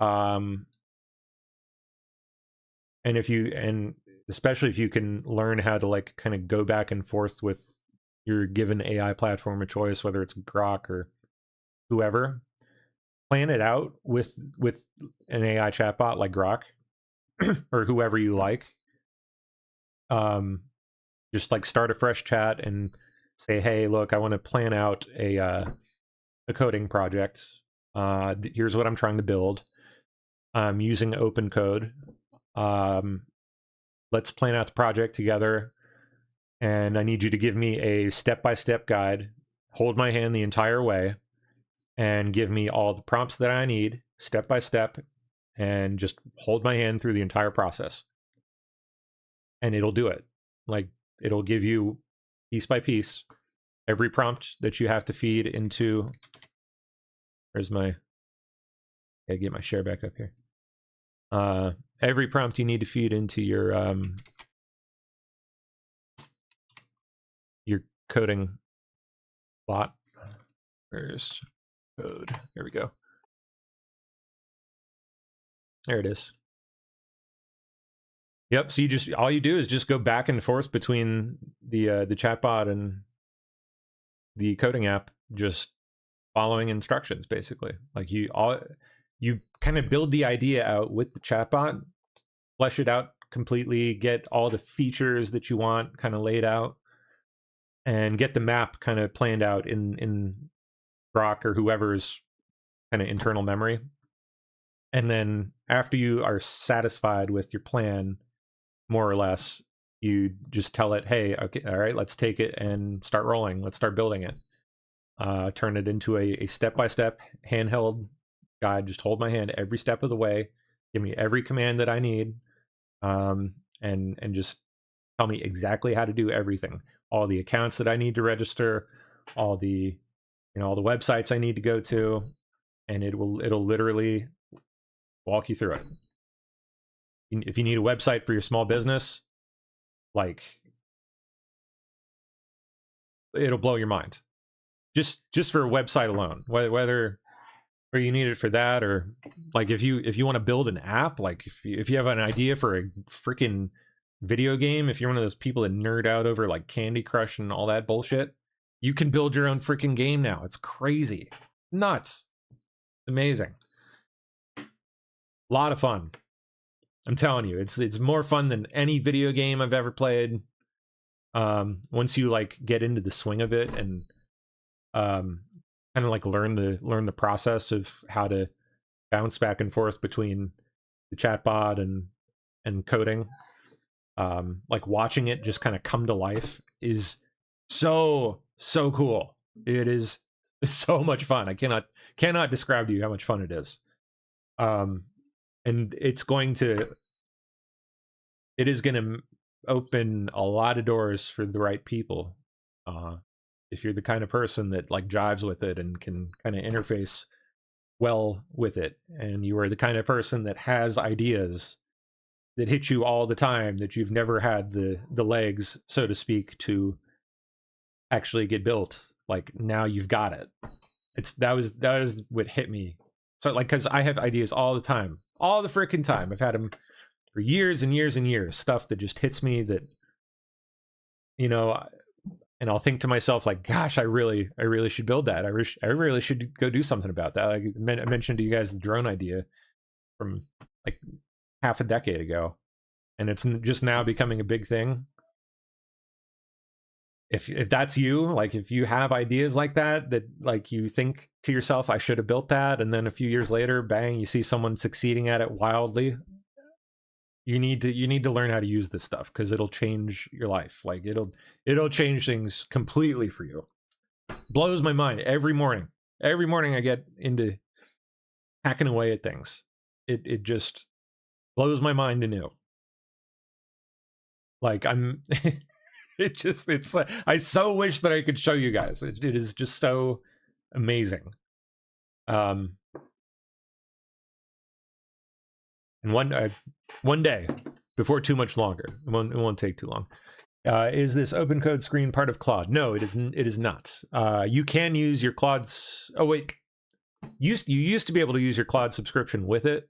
and especially if you can learn how to like kind of go back and forth with your given AI platform of choice, whether it's Grok or whoever, plan it out with an AI chatbot like Grok or whoever you like. Just like start a fresh chat and say, hey, look, I want to plan out a coding project. Here's what I'm trying to build. I'm using open code. Let's plan out the project together. And I need you to give me a step-by-step guide, hold my hand the entire way, and give me all the prompts that I need, step by step, and just hold my hand through the entire process. And it'll do it. Like, it'll give you piece by piece every prompt that you have to feed into. Where's my, I get my share back up here. Every prompt you need to feed into your coding bot. Where's code? Here we go. There it is. Yep. So all you do is just go back and forth between the chatbot and the coding app, just following instructions, basically. Like you kind of build the idea out with the chatbot, flesh it out completely, get all the features that you want kind of laid out, and get the map kind of planned out in Grok or whoever's kind of internal memory. And then after you are satisfied with your plan, more or less, you just tell it, hey, okay, all right, let's take it and start rolling. Let's start building it. Turn it into a step-by-step handheld guide. Just hold my hand every step of the way. Give me every command that I need. And just tell me exactly how to do everything. All the accounts that I need to register, all the websites I need to go to, and it'll literally walk you through it. If you need a website for your small business, like, it'll blow your mind. Just for a website alone, whether you need it for that, or like if you want to build an app, like if you have an idea for a freaking video game, if you're one of those people that nerd out over like Candy Crush and all that bullshit, you can build your own freaking game now. It's crazy, nuts, amazing, a lot of fun. I'm telling you, it's more fun than any video game I've ever played. Once you like get into the swing of it and kind of like learn the process of how to bounce back and forth between the chatbot and coding, like watching it just kind of come to life is so cool. It is so much fun. I cannot describe to you how much fun it is. And it is going to open a lot of doors for the right people. If you're the kind of person that like jives with it and can kind of interface well with it, and you are the kind of person that has ideas that hit you all the time, that you've never had the legs, so to speak, to actually get built, like now you've got it. That was what hit me. So like, because I have ideas all the time, all the freaking time. I've had them for years and years and years, stuff that just hits me that, and I'll think to myself like, gosh, I really should build that. I really should go do something about that. Like I mentioned to you guys the drone idea from like half a decade ago, and it's just now becoming a big thing. if that's you, like if you have ideas like that like you think to yourself, I should have built that, and then a few years later, bang, you see someone succeeding at it wildly, you need to learn how to use this stuff, because it'll change your life. Like it'll change things completely for you. Blows my mind every morning. Every morning I get into hacking away at things. It just blows my mind anew. Like I'm I so wish that I could show you guys. It is just so amazing. And one day, before too much longer, it won't take too long. Is this open code screen part of Claude? No, it is not. You can use your Claude's. Oh wait, you used to be able to use your Claude subscription with it,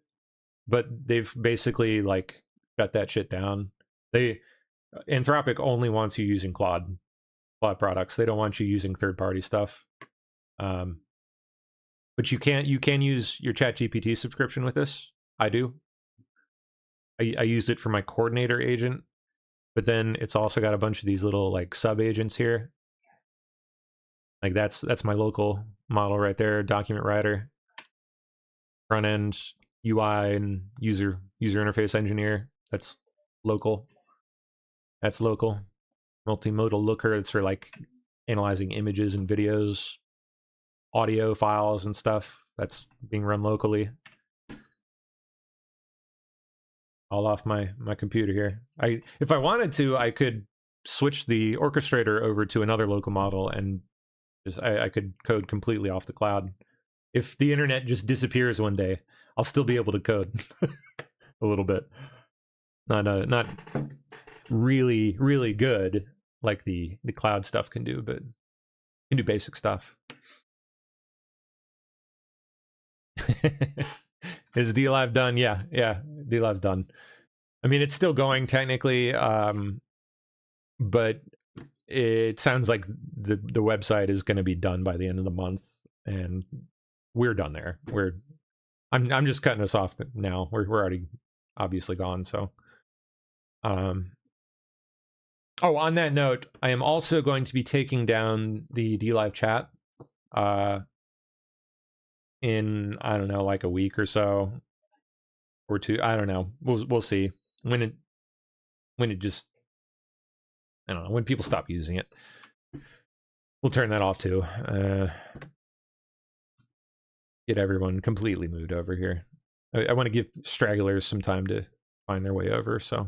but they've basically like got that shit down. Anthropic only wants you using Claude products. They don't want you using third-party stuff. But you can use your ChatGPT subscription with this. I do. I used it for my coordinator agent, but then it's also got a bunch of these little like sub agents here. Like that's my local model right there, document writer, front end UI and user interface engineer. That's local. That's local. Multimodal looker. It's for like analyzing images and videos, audio files and stuff. That's being run locally. All off my computer here. If I wanted to, I could switch the orchestrator over to another local model and I could code completely off the cloud. If the internet just disappears one day, I'll still be able to code a little bit. Not really, really good like the cloud stuff can do, but can do basic stuff. Is DLive done? Yeah, DLive's done. I mean, it's still going technically, but it sounds like the website is going to be done by the end of the month, and we're done there. I'm just cutting us off now. We're already obviously gone. So, oh, on that note, I am also going to be taking down the DLive chat. In I don't know, like a week or so, or two. I don't know. We'll see when it just, I don't know, when people stop using it. We'll turn that off too. Get everyone completely moved over here. I want to give stragglers some time to find their way over. So, if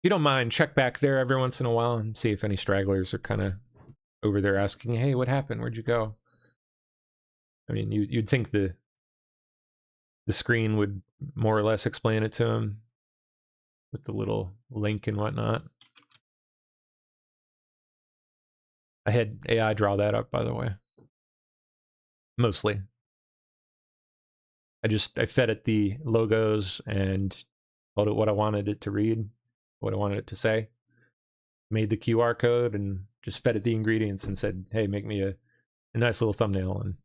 you don't mind, check back there every once in a while and see if any stragglers are kind of over there asking, "Hey, what happened? Where'd you go?" I mean, you'd think the screen would more or less explain it to him with the little link and whatnot. I had AI draw that up, by the way. Mostly. I fed it the logos and told it what I wanted it to read, what I wanted it to say. Made the QR code and just fed it the ingredients and said, "Hey, make me a nice little thumbnail," and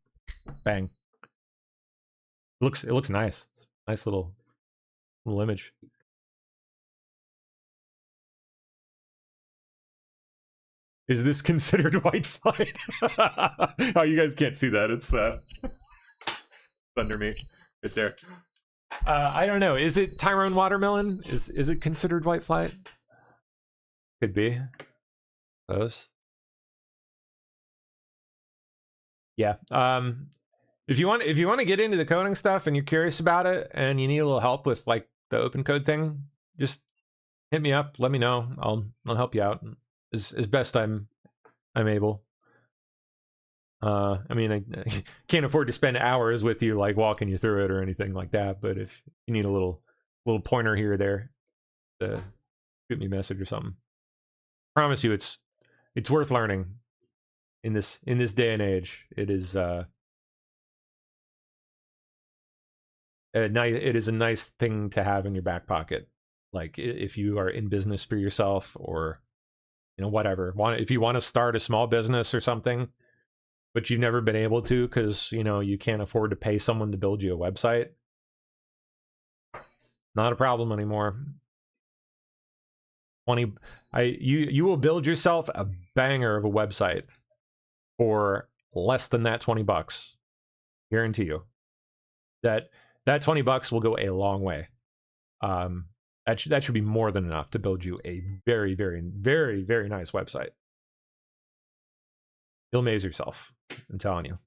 bang. It looks nice. It's a nice little image. Is this considered white flight? Oh, you guys can't see that. It's under me right there. I don't know. Is it Tyrone Watermelon? Is it considered white flight? Could be. Close. Yeah. If you want to get into the coding stuff and you're curious about it and you need a little help with like the open code thing, just hit me up. Let me know. I'll help you out as best I'm able. I mean, I can't afford to spend hours with you like walking you through it or anything like that. But if you need a little pointer here or there, shoot me a message or something. I promise you, it's worth learning. In this day and age, it is it is a nice thing to have in your back pocket. Like if you are in business for yourself, or whatever. If you want to start a small business or something, but you've never been able to because you can't afford to pay someone to build you a website. Not a problem anymore. You will build yourself a banger of a website for less than that $20. Guarantee you that $20 will go a long way. That should be more than enough to build you a very, very, very, very nice website. You'll amaze yourself. I'm telling you.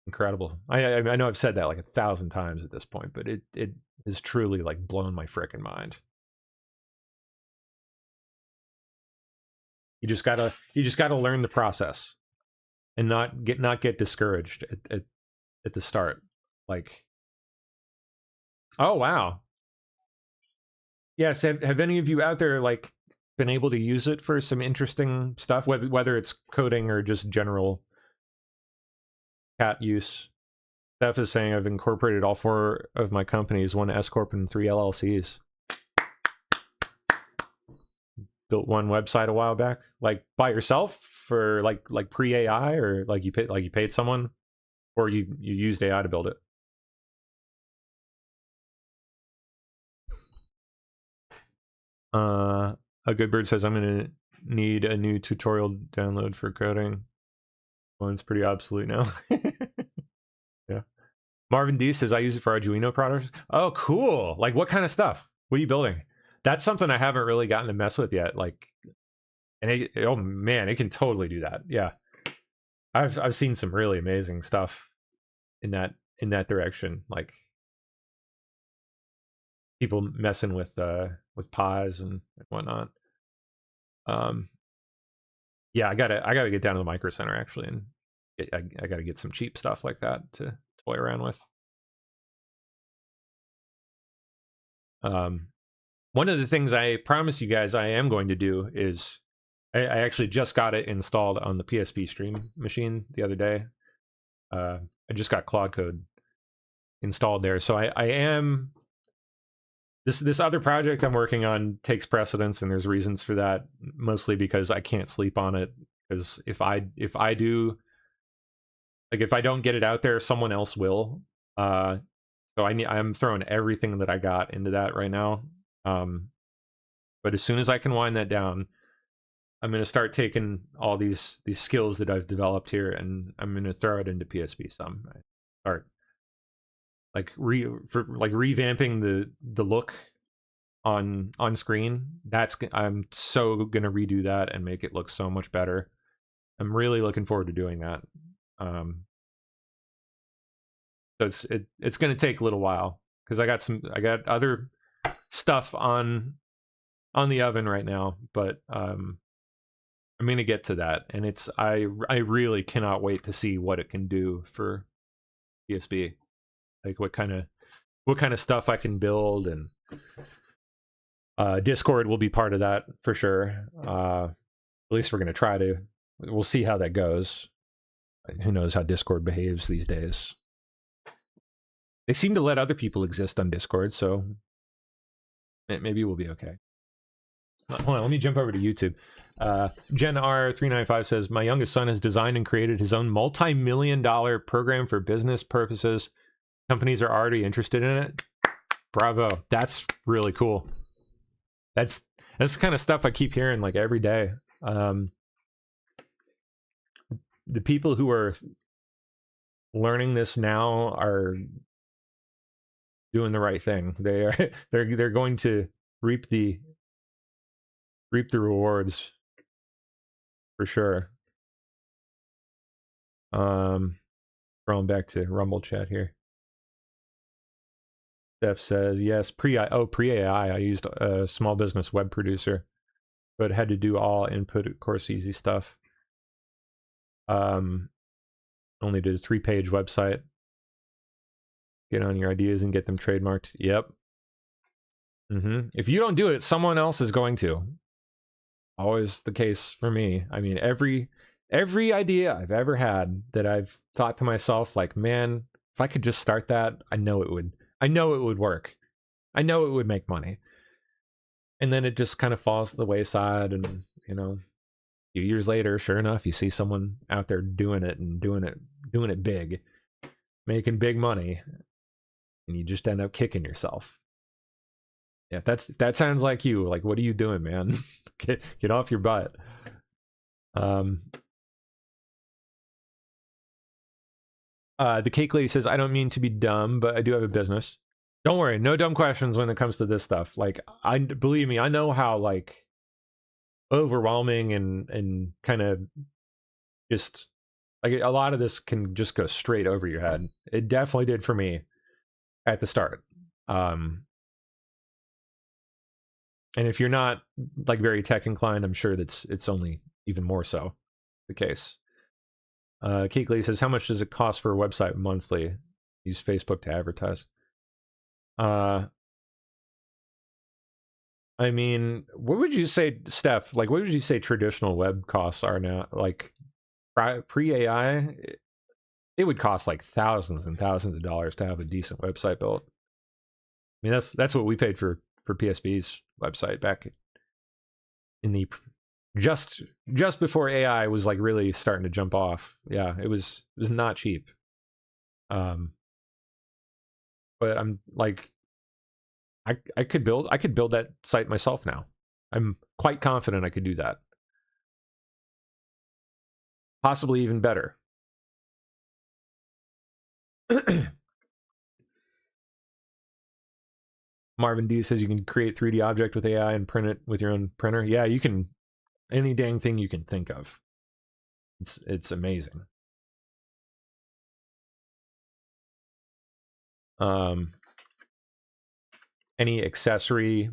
Incredible. I know I've said that like 1,000 times at this point, but it has truly like blown my frickin' mind. You just gotta learn the process and not get discouraged at the start. Like, oh wow. Yes, have any of you out there like been able to use it for some interesting stuff, whether it's coding or just general cat use? Steph is saying I've incorporated all 4 of my companies, 1 S Corp and 3 LLCs. Built one website a while back, like by yourself for like pre-AI, or like you paid someone, or you used AI to build it. A good bird says I'm gonna need a new tutorial download for coding. One's pretty obsolete now. Yeah. Marvin D says I use it for Arduino products. Oh, cool. Like what kind of stuff? What are you building? That's something I haven't really gotten to mess with yet. Like, and oh man, it can totally do that. Yeah. I've seen some really amazing stuff in that direction. Like people messing with pies and whatnot. Yeah, I gotta get down to the Micro Center actually, and I gotta get some cheap stuff like that to toy around with. One of the things I promise you guys I am going to do is I actually just got it installed on the PSP Stream machine the other day. I just got Claude Code installed there, so I am. This other project I'm working on takes precedence, and there's reasons for that. Mostly because I can't sleep on it. Because if I do, like if I don't get it out there, someone else will. So I'm throwing everything that I got into that right now. But as soon as I can wind that down, I'm going to start taking all these skills that I've developed here, and I'm going to throw it into PSP some. Start revamping the look on screen. I'm so going to redo that and make it look so much better. I'm really looking forward to doing that. So it's going to take a little while because I got other stuff on the oven right now, but I'm going to get to that, and I really cannot wait to see what it can do for PSP. Like what kind of stuff I can build, and Discord will be part of that for sure. At least we're going to try to. We'll see how that goes. Who knows how Discord behaves these days? They seem to let other people exist on Discord, so maybe we'll be okay. Hold on, let me jump over to YouTube. Jen R395 says, my youngest son has designed and created his own multi-million-dollar program for business purposes. Companies are already interested in it. Bravo. That's really cool. That's the kind of stuff I keep hearing like every day. The people who are learning this now are doing the right thing. They're going to reap the rewards for sure. Scrolling back to Rumble chat here. Steph says, yes, pre-AI, I used a small business web producer, but had to do all input, of course, easy stuff. Only did a 3-page website. Get on your ideas and get them trademarked. Yep. If you don't do it, someone else is going to. Always the case for me. I mean, every idea I've ever had that I've thought to myself, like, man, if I could just start that, I know it would work. I know it would make money. And then it just kind of falls to the wayside, and a few years later, sure enough, you see someone out there doing it big, making big money, and you just end up kicking yourself. Yeah, that sounds like you. Like, what are you doing, man? Get off your butt. The cake lady says, I don't mean to be dumb, but I do have a business. Don't worry, no dumb questions when it comes to this stuff. Like, believe me, I know how like overwhelming and kind of just like a lot of this can just go straight over your head. It definitely did for me at the start. And if you're not like very tech inclined, I'm sure it's only even more so the case. Kate Lee says, how much does it cost for a website monthly? Use Facebook to advertise. I mean, what would you say, Steph? Like, what would you say traditional web costs are now? Like, pre-AI, it would cost like thousands and thousands of dollars to have a decent website built. I mean, that's what we paid for PSB's website back in the just before AI was like really starting to jump off. Yeah, it was not cheap. But I'm like, I could build that site myself now. I'm quite confident I could do that. Possibly even better. Marvin D says you can create 3D object with AI and print it with your own printer. Yeah, you can. Any dang thing you can think of. It's amazing. Any accessory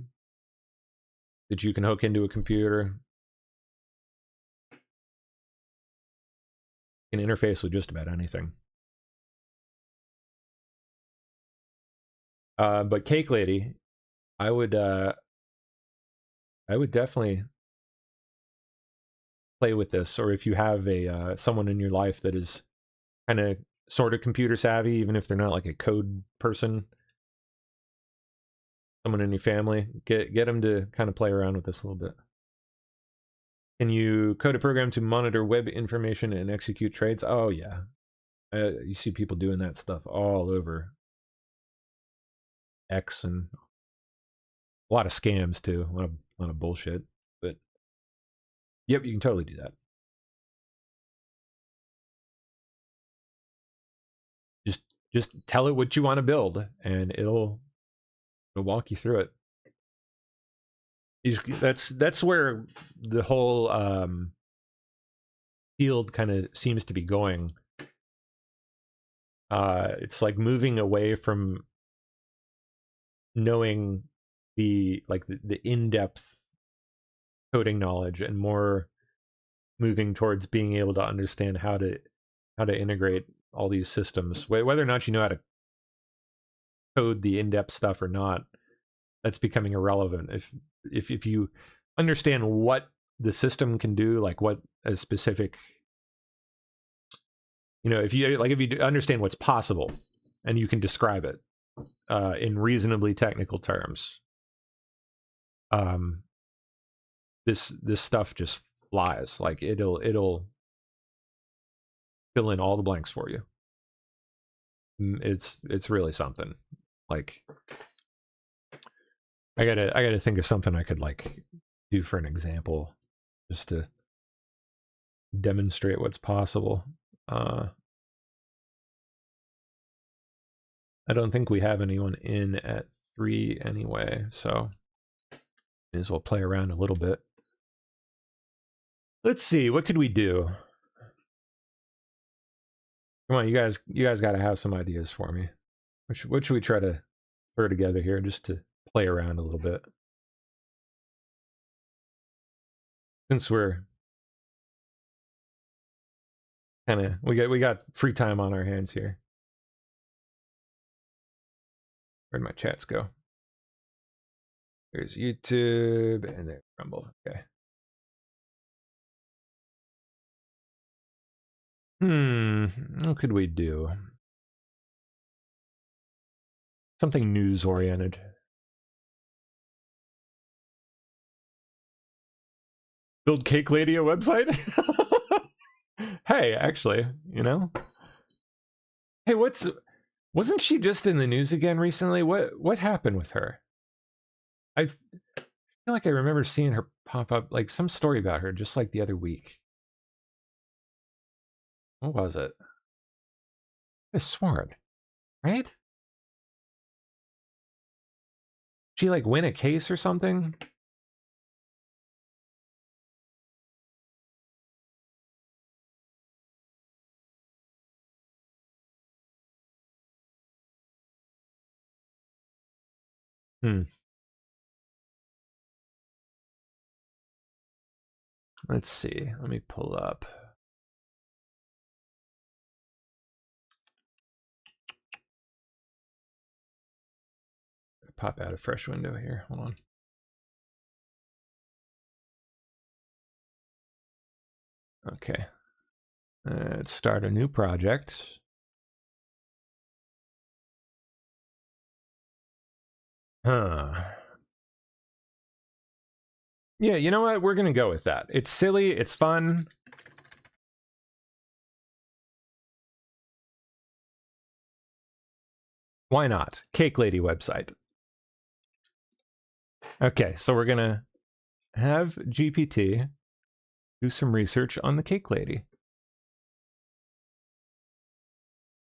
that you can hook into a computer can interface with just about anything. But Cake Lady, I would definitely play with this, or if you have a someone in your life that is kind of sort of computer savvy, even if they're not like a code person, someone in your family, get them to kind of play around with this a little bit. Can you code a program to monitor web information and execute trades? Oh yeah, you see people doing that stuff all over X, and a lot of scams too, a lot of bullshit. But yep, you can totally do that. Just tell it what you want to build, and it'll walk you through it. That's where the whole field kind of seems to be going. It's like moving away from knowing the in-depth coding knowledge, and more moving towards being able to understand how to integrate all these systems, whether or not you know how to code the in-depth stuff or not. That's becoming irrelevant. If you understand what the system can do, like what a specific, if you understand what's possible and you can describe it in reasonably technical terms, this stuff just flies. Like it'll fill in all the blanks for you. It's really something. Like, I gotta think of something I could like do for an example, just to demonstrate what's possible. I don't think we have anyone in at 3 anyway, so may as well play around a little bit. Let's see, what could we do? Come on, you guys got to have some ideas for me. What should we try to throw together here, just to play around a little bit? Since we're kind of we got free time on our hands here. Where'd my chats go? There's YouTube and there's Rumble. Okay. What could we do? Something news oriented. Build Cake Lady a website? Hey, actually, Hey, wasn't she just in the news again recently? What happened with her? I feel like I remember seeing her pop up, like some story about her, just like the other week. What was it? I sworn, right? She like win a case or something? Let's see. Let me pull up. Pop out a fresh window here. Hold on. Okay. Let's start a new project. Huh. Yeah, you know what? We're going to go with that. It's silly. It's fun. Why not? Cake Lady website. Okay, so we're going to have GPT do some research on the Cake Lady.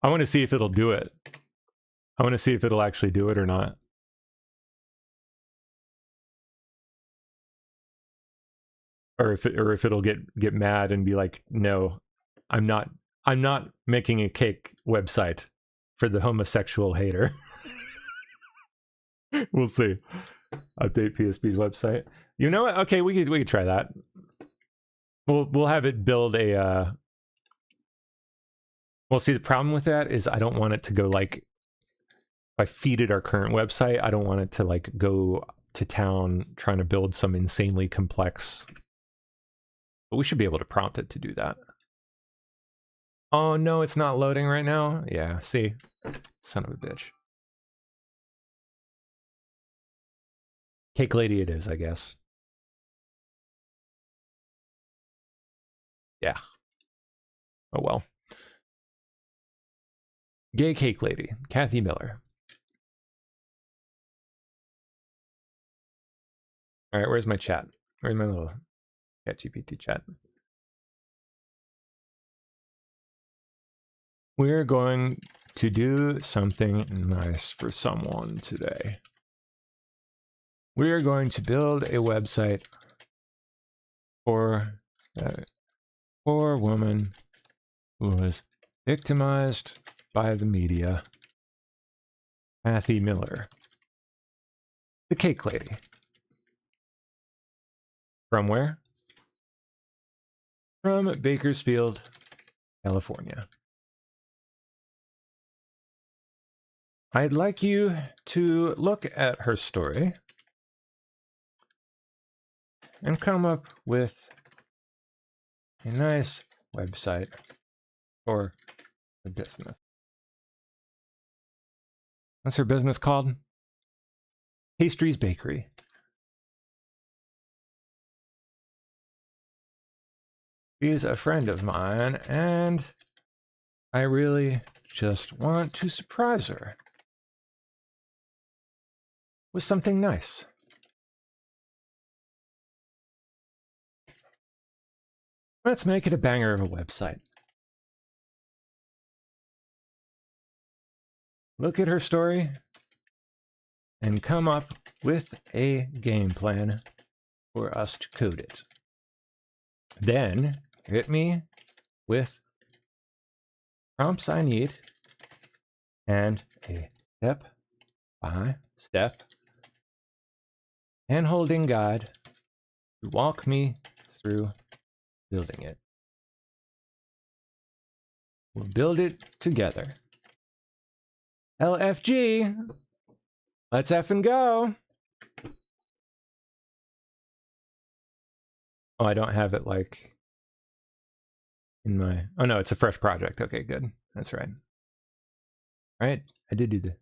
I want to see if it'll do it. I want to see if it'll actually do it or not. Or if it'll get mad and be like, no, I'm not making a cake website for the homosexual hater. We'll see. Update PSP's website. You know what? Okay, we could try that. We'll have it build a well, see, the problem with that is I don't want it to go like, if I feed it our current website, I don't want it to like go to town trying to build some insanely complex. But we should be able to prompt it to do that. Oh no, it's not loading right now. Yeah, see, son of a bitch. Cake Lady it is, I guess. Yeah. Oh well. Gay Cake Lady, Kathy Miller. All right, where's my chat? Where's my little ChatGPT chat? We're going to do something nice for someone today. We are going to build a website for a poor woman who was victimized by the media, Kathy Miller, the Cake Lady. From where? From Bakersfield, California. I'd like you to look at her story and come up with a nice website for the business. What's her business called? Pastries Bakery. She's a friend of mine, and I really just want to surprise her with something nice. Let's make it a banger of a website. Look at her story and come up with a game plan for us to code it. Then hit me with prompts I need and a step-by-step hand-holding guide to walk me through building it. We'll build it together. LFG, let's effing go. Oh, I don't have it like in my, oh no, it's a fresh project. Okay, good. That's right. All right, I did do the,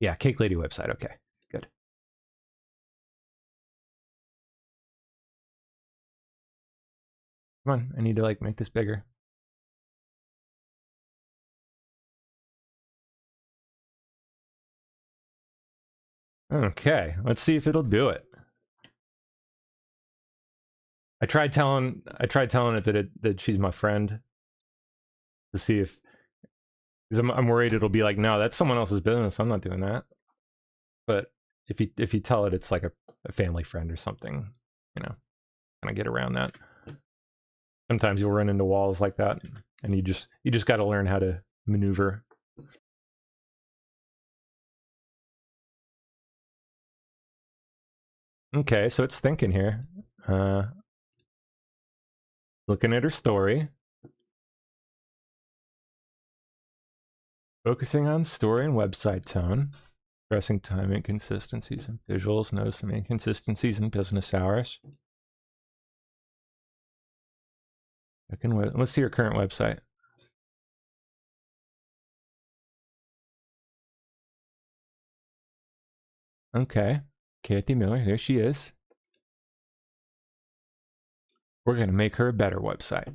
yeah, Cake Lady website. Okay, good. Come on, I need to like make this bigger. Okay, let's see if it'll do it. I tried telling it that she's my friend to see if, because I'm worried it'll be like, no, that's someone else's business. I'm not doing that. But if you tell it it's like a family friend or something, you know, kind of get around that. Sometimes you'll run into walls like that, and you just got to learn how to maneuver. Okay, so it's thinking here. Looking at her story. Focusing on story and website tone. Addressing time inconsistencies and visuals. Notice some inconsistencies in business hours. Let's see your current website. Okay. Kathy Miller, there she is. We're going to make her a better website.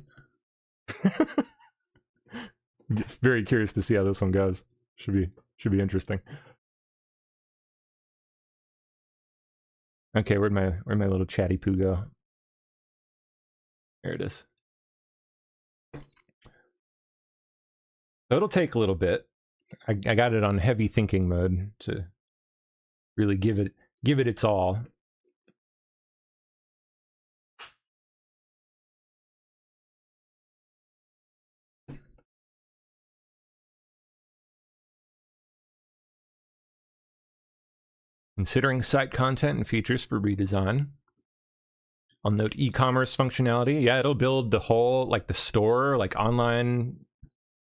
Very curious to see how this one goes. Should be interesting. Okay, where'd my little chatty poo go? There it is. So it'll take a little bit. I got it on heavy thinking mode to really give it its all. Considering site content and features for redesign. I'll note e-commerce functionality. Yeah, it'll build the whole, like the store, like online,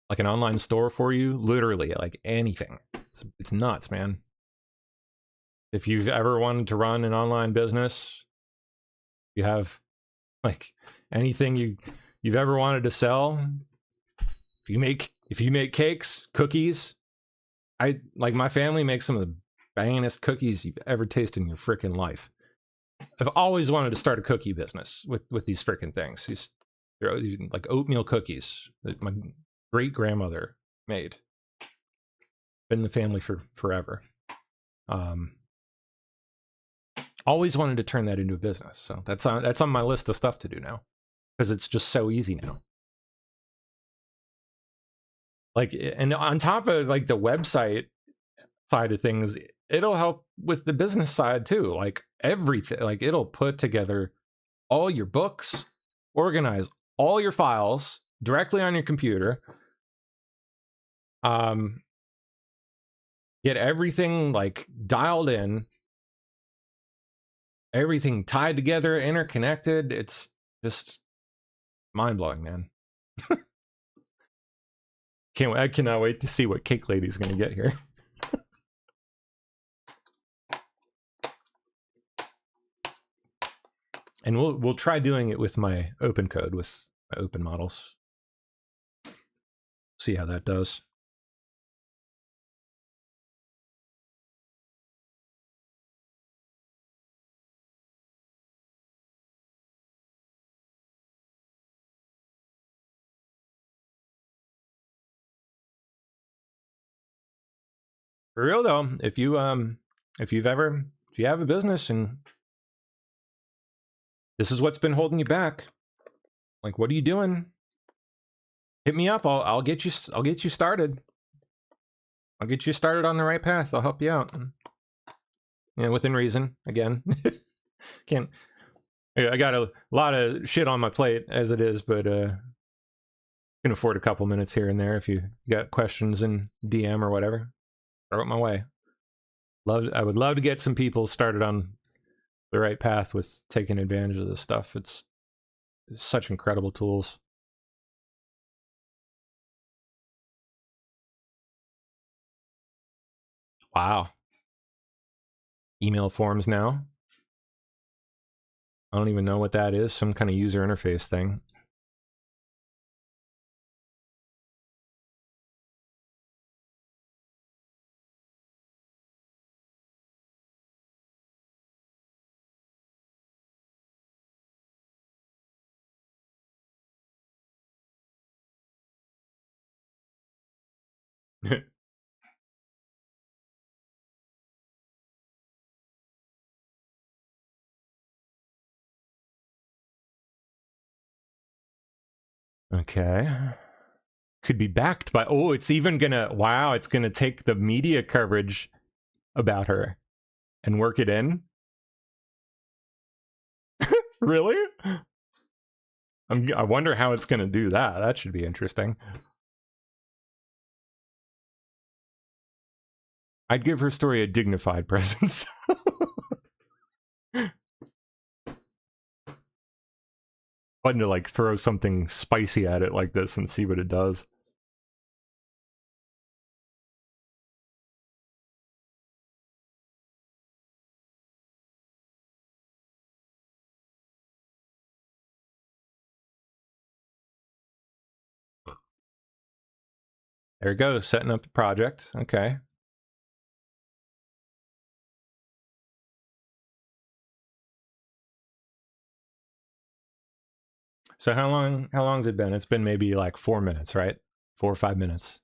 like an online store for you. Literally, like anything. It's nuts, man. If you've ever wanted to run an online business, you have like anything you've ever wanted to sell. If you make cakes, cookies, my family makes some of the bangingest cookies you've ever tasted in your freaking life. I've always wanted to start a cookie business with these freaking things. They're like oatmeal cookies that my great grandmother made. Been in the family for forever. Always wanted to turn that into a business. So that's on my list of stuff to do now, because it's just so easy now. Like, and on top of like the website side of things, it'll help with the business side too. Like everything, like it'll put together all your books, organize all your files directly on your computer. Get everything like dialed in, everything tied together, interconnected. It's just mind-blowing, man. I cannot wait to see what Cake Lady's gonna get here. And we'll try doing it with my open code, with my open models. See how that does. For real though, if you have a business and this is what's been holding you back, like what are you doing? Hit me up. I'll get you started. I'll get you started on the right path. I'll help you out. Yeah, within reason. Again, I got a lot of shit on my plate as it is, but can afford a couple minutes here and there if you got questions in DM or whatever. Throw it my way. I would love to get some people started on the right path with taking advantage of this stuff. It's such incredible tools. Wow. Email forms now. I don't even know what that is. Some kind of user interface thing. Okay. Could be backed by, oh, it's even gonna, wow, it's gonna take the media coverage about her and work it in. Really? I wonder how it's gonna do that. That should be interesting. I'd give her story a dignified presence. Fun to like throw something spicy at it like this and see what it does. There it goes, setting up the project. Okay. So how long has it been? It's been maybe like 4 minutes, right? 4 or 5 minutes.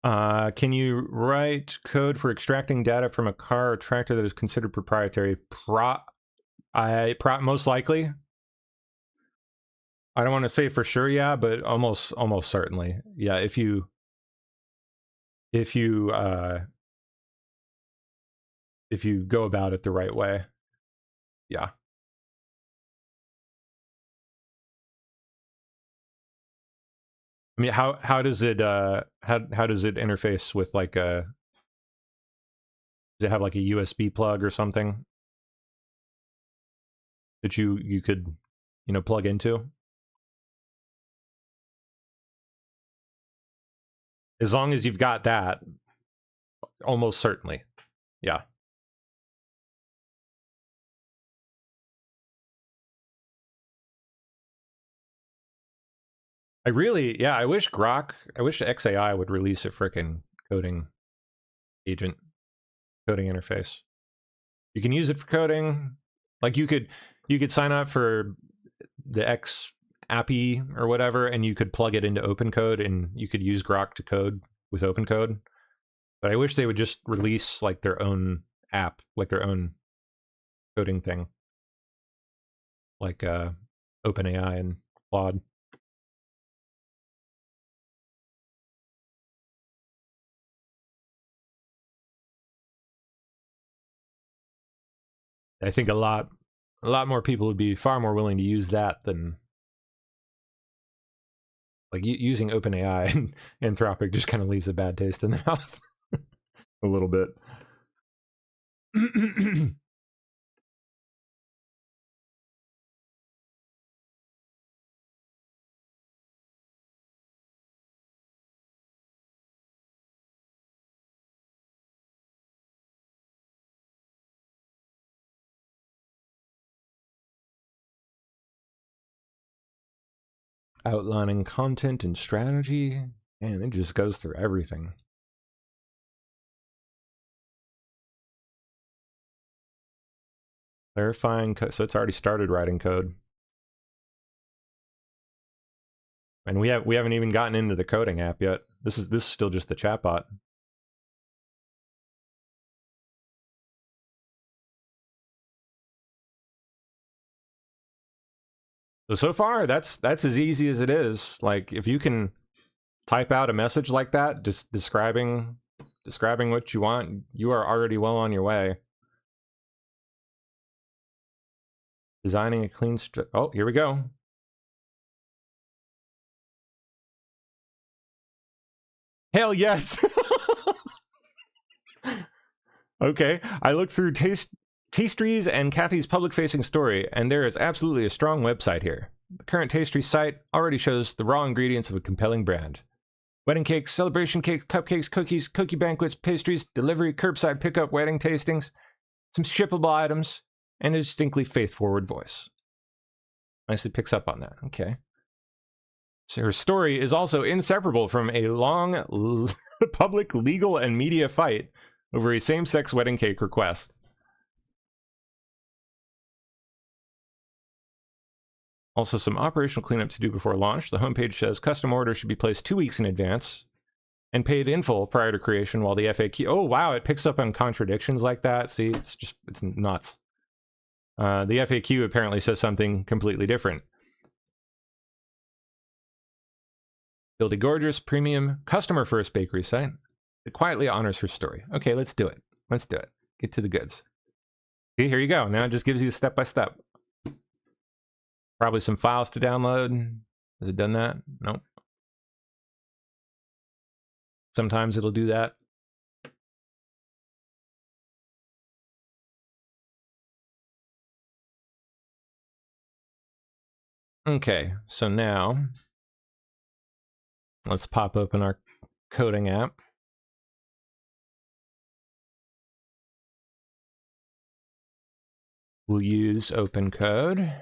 Can you write code for extracting data from a car or tractor that is considered proprietary? Most likely. I don't want to say for sure, yeah, but almost certainly. Yeah, if you go about it the right way. Yeah. I mean, how does it how does it interface with like a, does it have like a USB plug or something that you could, you know, plug into? As long as you've got that, almost certainly. Yeah. I wish XAI would release a frickin' coding agent, coding interface. You can use it for coding. Like you could sign up for the X API or whatever, and you could plug it into OpenCode, and you could use Grok to code with OpenCode. But I wish they would just release like their own app, like their own coding thing, like OpenAI and Claude. I think a lot more people would be far more willing to use that than like using OpenAI. And Anthropic just kind of leaves a bad taste in the mouth a little bit. Outlining content and strategy, and it just goes through everything. Clarifying code, so it's already started writing code. And we haven't even gotten into the coding app yet. This is still just the chatbot. So far, that's as easy as it is. Like, if you can type out a message like that, just describing what you want, you are already well on your way. Designing a clean oh, here we go. Hell yes. Okay, I looked through Tastries and Kathy's public-facing story, and there is absolutely a strong website here. The current Tastries site already shows the raw ingredients of a compelling brand. Wedding cakes, celebration cakes, cupcakes, cookies, cookie banquets, pastries, delivery, curbside pickup, wedding tastings, some shippable items, and a distinctly faith-forward voice. Nicely picks up on that. Okay. So her story is also inseparable from a long public, legal, and media fight over a same-sex wedding cake request. Also, some operational cleanup to do before launch. The homepage says custom orders should be placed 2 weeks in advance and paid in full prior to creation, while the FAQ... Oh, wow, it picks up on contradictions like that. See, it's nuts. The FAQ apparently says something completely different. Build a gorgeous, premium, customer-first bakery site that quietly honors her story. Okay, let's do it. Let's do it. Get to the goods. See, here you go. Now it just gives you a step-by-step. Probably some files to download. Has it done that? Nope. Sometimes it'll do that. Okay, so now let's pop open our coding app. We'll use OpenCode.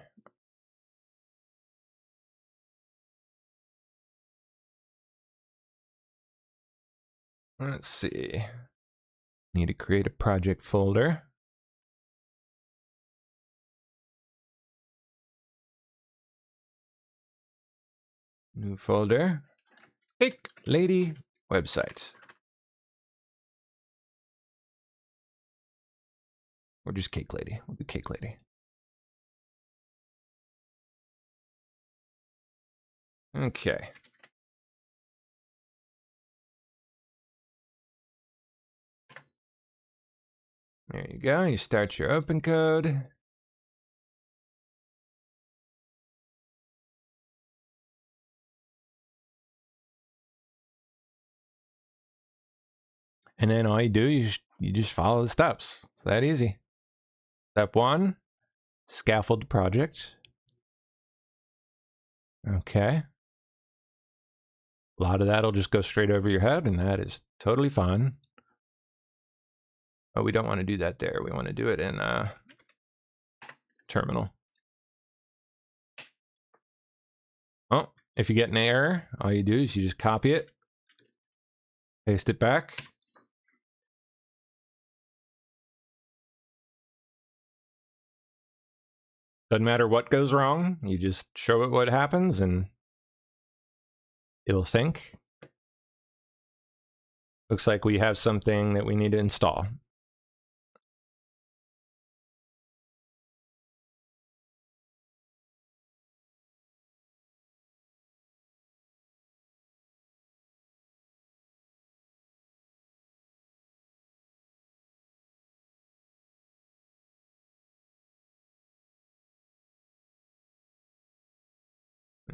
Let's see. Need to create a project folder. New folder. Cake Lady website. Or just Cake Lady. We'll do Cake Lady. Okay. There you go. You start your OpenCode. And then all you do, you just follow the steps. It's that easy. Step 1, scaffold the project. Okay. A lot of that'll just go straight over your head, and that is totally fine. But we don't want to do that there. We want to do it in terminal. Oh, if you get an error, all you do is you just copy it, paste it back. Doesn't matter what goes wrong, you just show it what happens and it'll sync. Looks like we have something that we need to install.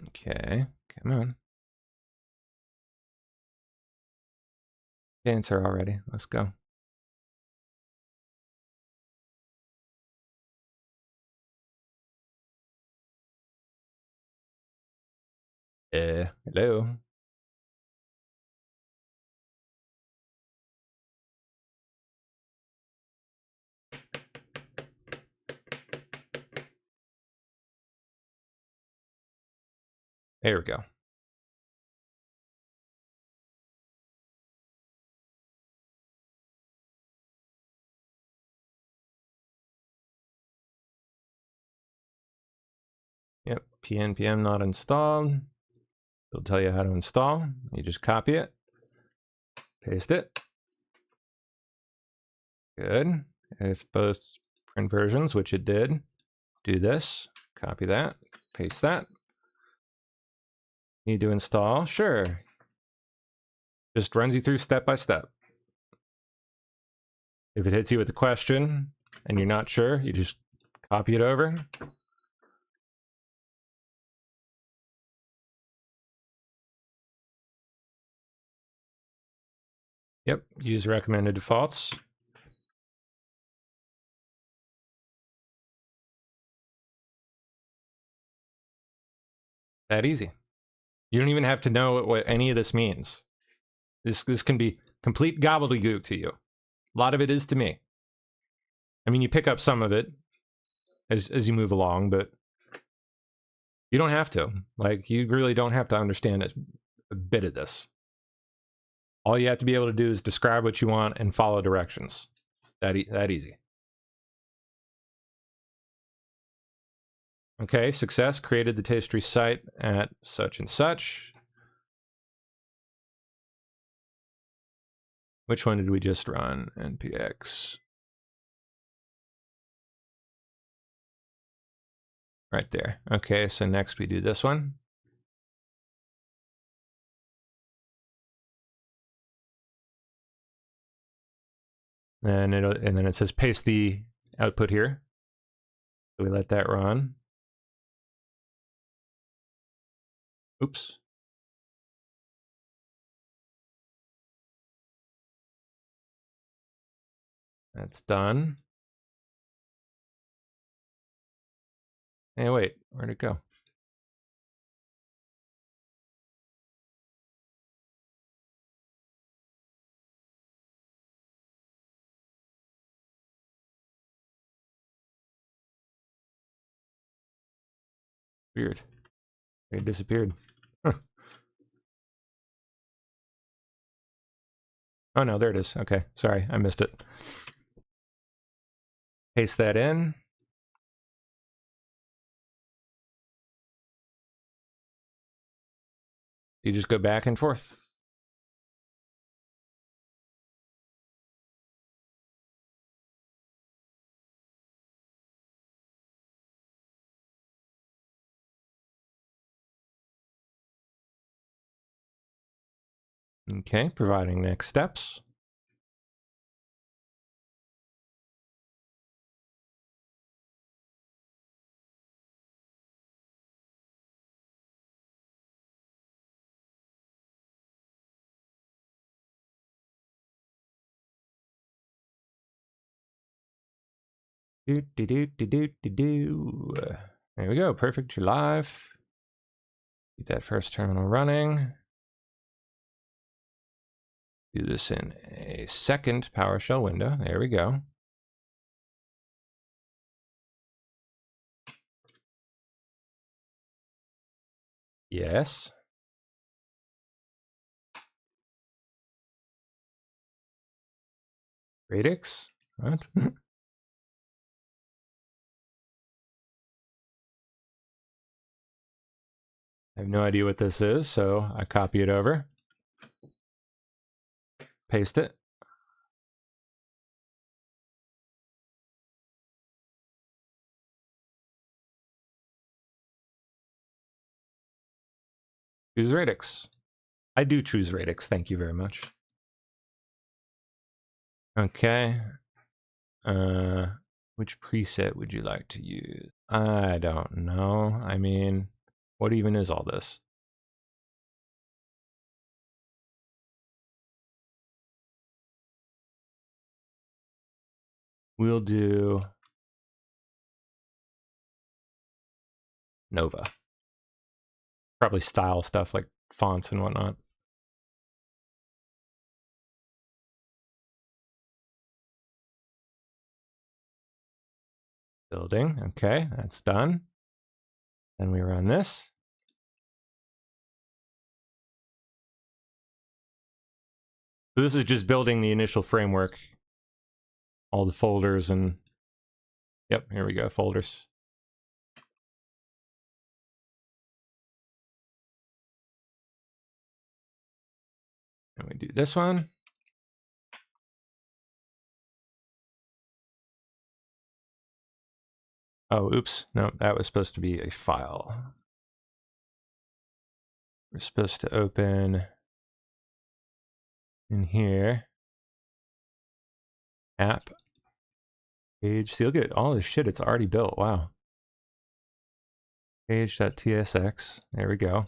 Okay, come on. Answer already. Let's go. Hello. There we go. Yep, PNPM not installed. It'll tell you how to install. You just copy it, paste it. Good. If both print versions, which it did, do this, copy that, paste that. Need to install? Sure. Just runs you through step by step. If it hits you with a question and you're not sure, you just copy it over. Yep, use recommended defaults. That easy. You don't even have to know what any of this means. This can be complete gobbledygook to you. A lot of it is to me. I mean, you pick up some of it as you move along, but you don't have to. Like, you really don't have to understand a bit of this. All you have to be able to do is describe what you want and follow directions. That easy. Okay, success. Created the Tastery site at such and such. Which one did we just run? NPX. Right there. Okay, so next we do this one. And then it says paste the output here. So we let that run. Oops. That's done. Hey, wait, where'd it go? Weird. It disappeared. Huh. Oh no, there it is. Okay, sorry, I missed it. Paste that in. You just go back and forth. Okay, providing next steps. There we go. Perfect. You're live. Get that first terminal running. Do this in a second PowerShell window. There we go. Yes. Radix? What? I have no idea what this is, so I copy it over. Paste it. Choose Radix. I do choose Radix, thank you very much. Okay. Which preset would you like to use? I don't know. I mean, what even is all this? We'll do Nova. Probably style stuff like fonts and whatnot. Building, okay, that's done. Then we run this. So this is just building the initial framework. All the folders and, yep, here we go, folders. And we do this one. Oh, oops, no, that was supposed to be a file. We're supposed to open in here, app, page. See, look at all this shit it's already built, wow. Page.tsx, there we go.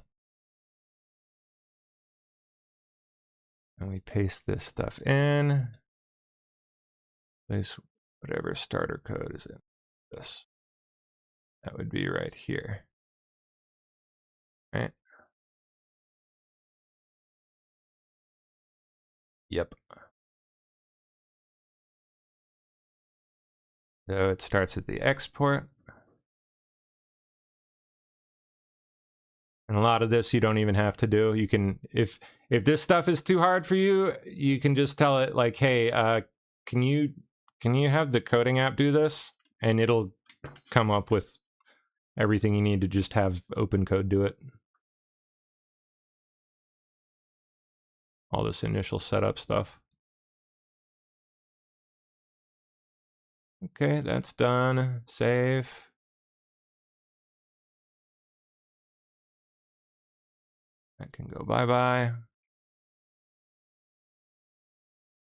And we paste this stuff in. Place whatever starter code is in this. That would be right here. Right? Yep. So it starts at the export. And a lot of this you don't even have to do. You can, if this stuff is too hard for you, you can just tell it like, hey, can you have the coding app do this? And it'll come up with everything you need to just have OpenCode do it. All this initial setup stuff. Okay, that's done. Save. That can go bye-bye.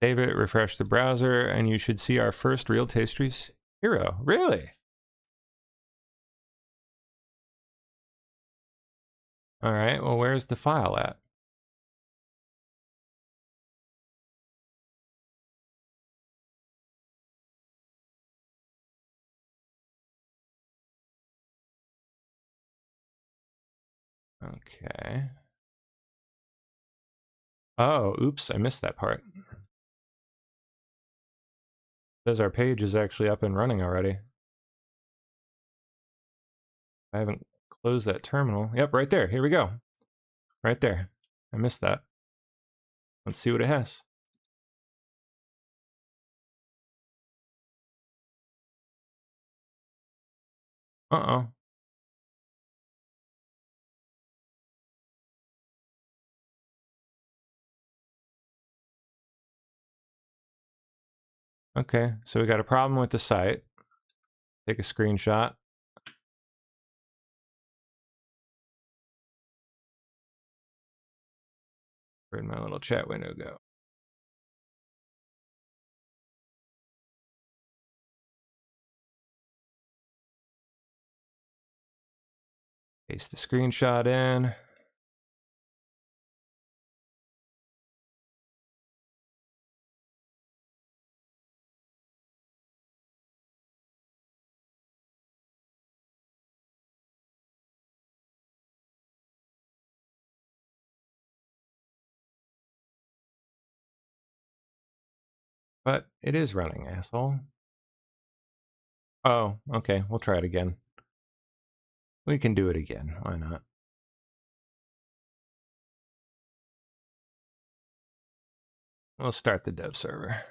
Save it, refresh the browser, and you should see our first real Tastries hero. Really? All right, well, where's the file at? Okay. Oh, oops, I missed that part. Says our page is actually up and running already. I haven't closed that terminal. Yep, right there. Here we go. Right there. I missed that. Let's see what it has. Uh-oh. Okay, so we got a problem with the site. Take a screenshot. Where'd my little chat window go? Paste the screenshot in. But it is running, asshole. Oh, okay, we'll try it again. We can do it again, why not? We'll start the dev server.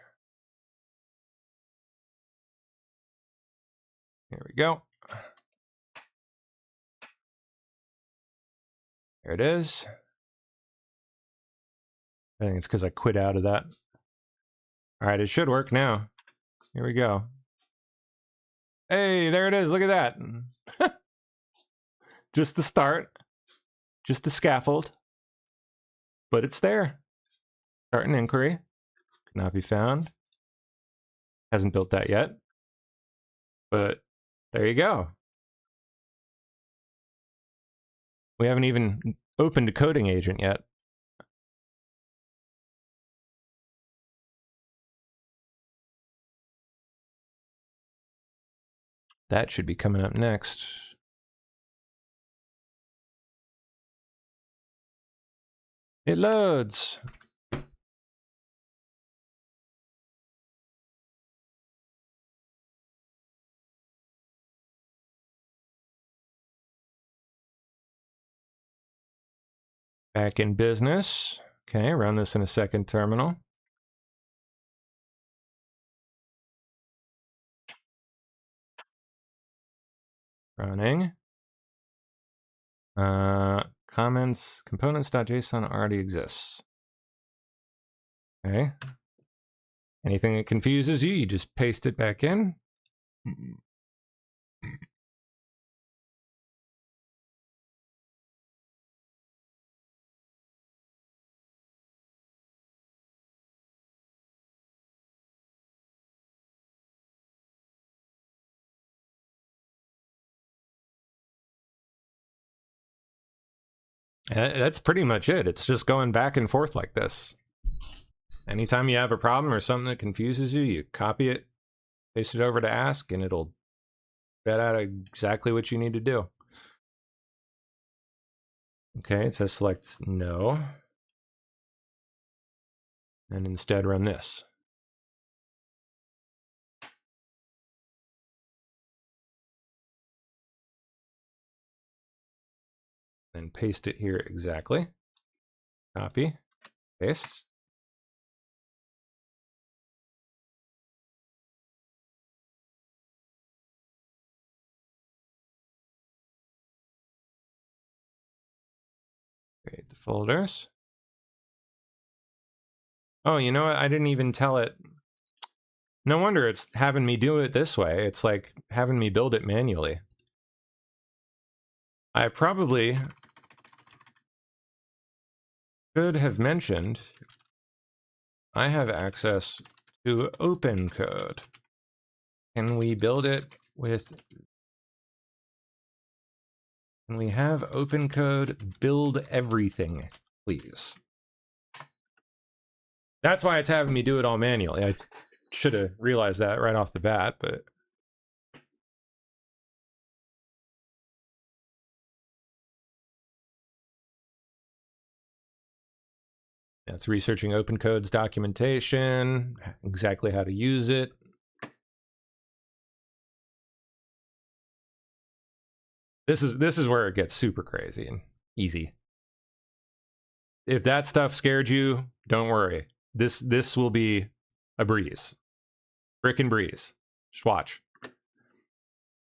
Here we go. There it is. I think it's because I quit out of that. All right, it should work now. Here we go. Hey, there it is. Look at that. Just the start. Just the scaffold. But it's there. Start an inquiry. Cannot be found. Hasn't built that yet. But there you go. We haven't even opened a coding agent yet. That should be coming up next. It loads. Back in business. Okay, run this in a second terminal. Running. Comments, components.json already exists. Okay. Anything that confuses you, you just paste it back in. That's pretty much it. It's just going back and forth like this. Anytime you have a problem or something that confuses you, you copy it, paste it over to ask, and it'll spit out exactly what you need to do. Okay, it says select no. And instead run this. Then paste it here exactly. Copy, paste. Create the folders. Oh, you know what? I didn't even tell it. No wonder it's having me do it this way. It's like having me build it manually. I probably Should have mentioned I have access to open code. Can we build it with... Can we have open code build everything, please? That's why it's having me do it all manually. I should have realized that right off the bat, but... Yeah, it's researching open code's documentation, exactly how to use it. This is where it gets super crazy and easy. If that stuff scared you, don't worry. This will be a breeze. Frickin' breeze. Just watch.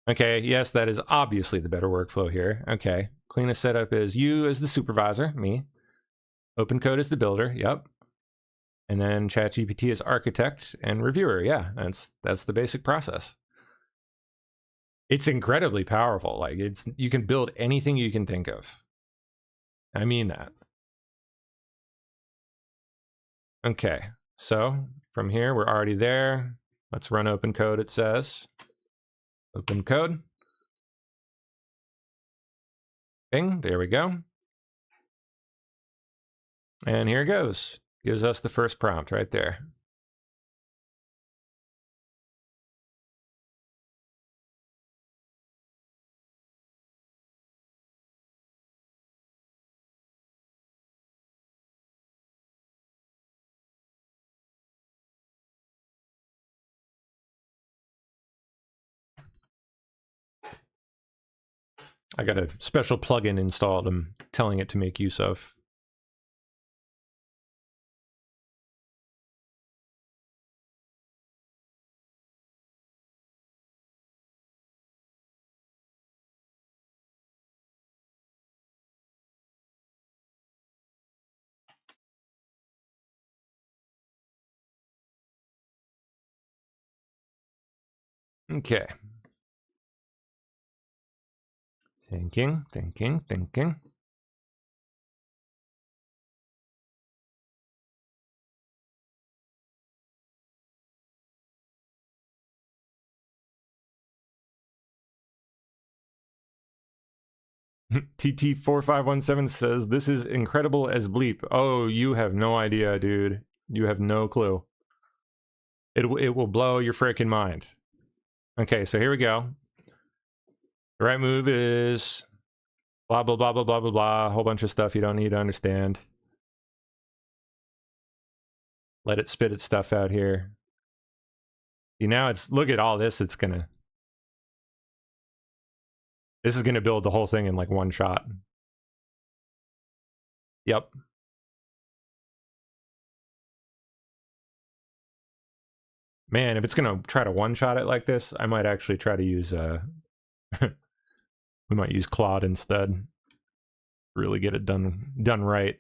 Okay, yes, that is obviously the better workflow here. Okay, cleanest setup is you as the supervisor, me. Open code is the builder, yep. And then ChatGPT is architect and reviewer. Yeah, that's the basic process. It's incredibly powerful. Like you can build anything you can think of. I mean that. Okay, so from here we're already there. Let's run open code, it says. Open code. Bing, there we go. And here it goes. Gives us the first prompt right there. I got a special plugin installed I'm telling it to make use of. Okay. Thinking. TT4517 says, this is incredible as bleep. Oh, you have no idea, dude. You have no clue. It will blow your freaking mind. Okay, so here we go. The right move is blah, blah, blah, blah, blah, blah, blah. A whole bunch of stuff you don't need to understand. Let it spit its stuff out here. See, now it's, look at all this it's gonna... This is gonna build the whole thing in like one shot. Yep. Man, if it's gonna try to one-shot it like this, I might actually try to use we might use Claude instead. Really get it done right.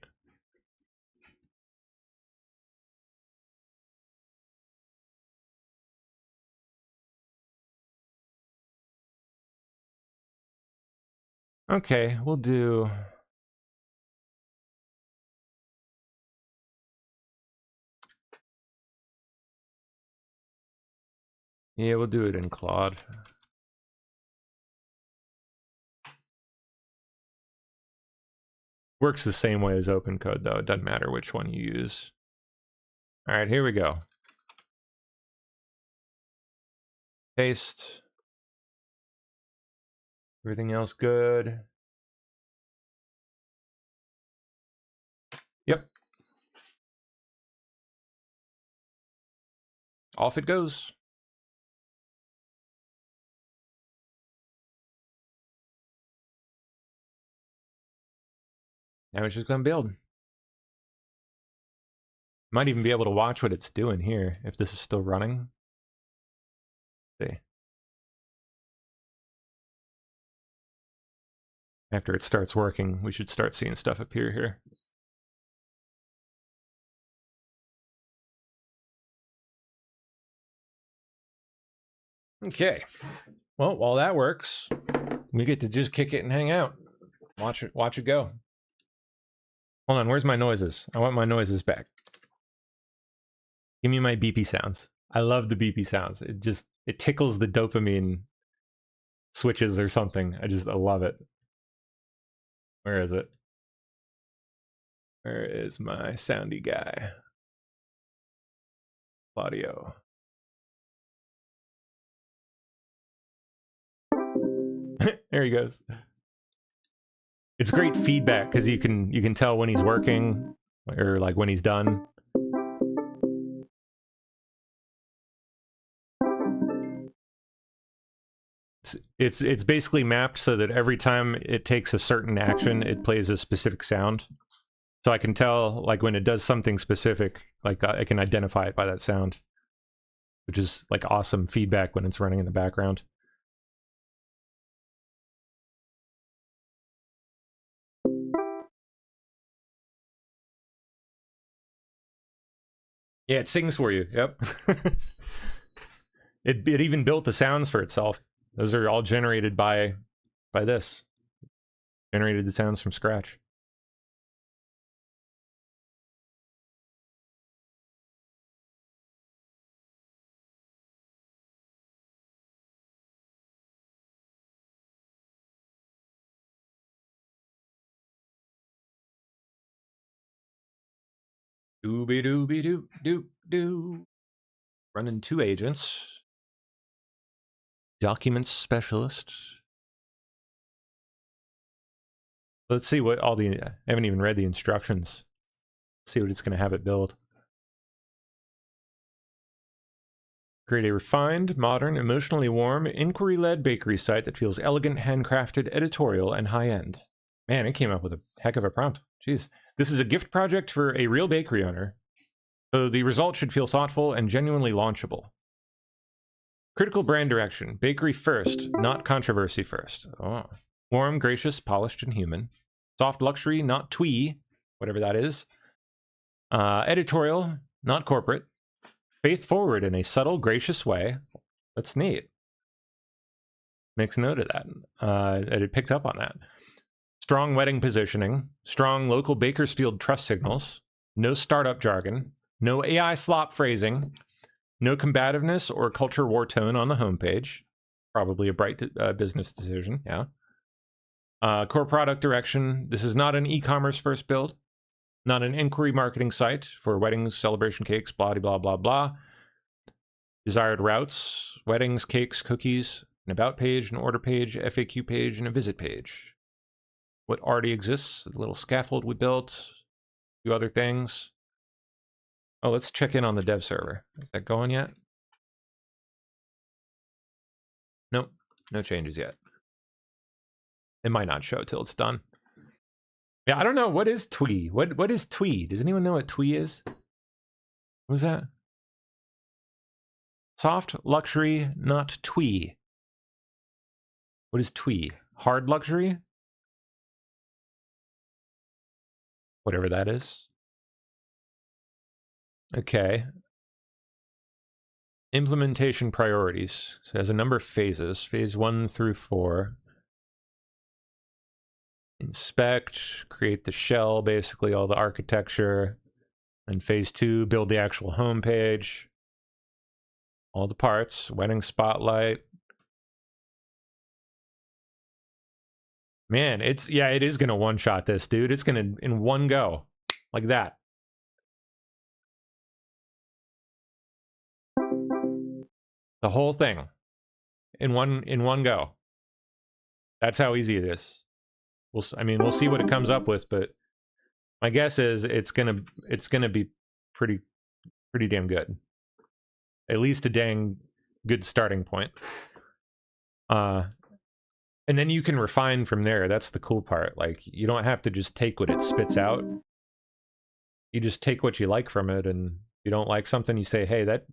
Okay, we'll do... Yeah, we'll do it in Claude. Works the same way as open code, though. It doesn't matter which one you use. All right, here we go. Paste. Everything else good. Yep. Off it goes. Now it's just gonna build. Might even be able to watch what it's doing here if this is still running. Let's see. After it starts working, we should start seeing stuff appear here. Okay. Well, while that works, we get to just kick it and hang out. Watch it go. Hold on, where's my noises? I want my noises back. Give me my beepy sounds. I love the beepy sounds. It tickles the dopamine switches or something. I love it. Where is it? Where is my soundy guy? Audio. There he goes. It's great feedback because you can tell when he's working or like when he's done. It's basically mapped so that every time it takes a certain action, it plays a specific sound. So I can tell like when it does something specific, like I can identify it by that sound, which is like awesome feedback when it's running in the background. Yeah, it sings for you. Yep. It even built the sounds for itself. Those are all generated by this. Generated the sounds from scratch. Dooby dooby doop doop doo. Running 2 agents. Documents specialist. Let's see what all the... I haven't even read the instructions. Let's see what it's going to have it build. Create a refined, modern, emotionally warm, inquiry-led bakery site that feels elegant, handcrafted, editorial, and high-end. Man, it came up with a heck of a prompt. Jeez. This is a gift project for a real bakery owner, so the result should feel thoughtful and genuinely launchable. Critical brand direction. Bakery first, not controversy first. Oh. Warm, gracious, polished, and human. Soft luxury, not twee, whatever that is. Editorial, not corporate. Faith forward in a subtle, gracious way. That's neat. Makes note of that. It picked up on that. Strong wedding positioning. Strong local Bakersfield trust signals. No startup jargon. No AI slop phrasing. No combativeness or culture war tone on the homepage. Probably a bright business decision, yeah. Core product direction. This is not an e-commerce first build. Not an inquiry marketing site for weddings, celebration cakes, blah, blah, blah, blah. Desired routes, weddings, cakes, cookies, an about page, an order page, FAQ page, and a visit page. What already exists, the little scaffold we built, a few other things. Oh, let's check in on the dev server. Is that going yet? Nope, no changes yet. It might not show till it's done. Yeah, I don't know. What is twee? What is twee? Does anyone know what twee is? What was that? Soft luxury, not twee. What is twee? Hard luxury? Whatever that is. Okay. Implementation priorities. So it has a number of phases. Phase 1 through 4. Inspect, create the shell, basically all the architecture. And phase 2, build the actual home page. All the parts, wedding spotlight. Man, it is gonna one-shot this, dude. It's gonna, in one go, like that. The whole thing, in one go. That's how easy it is. We'll see what it comes up with, but my guess is it's gonna be pretty damn good. At least a dang good starting point. And then you can refine from there. That's the cool part. Like, you don't have to just take what it spits out. You just take what you like from it, and if you don't like something, you say, hey, that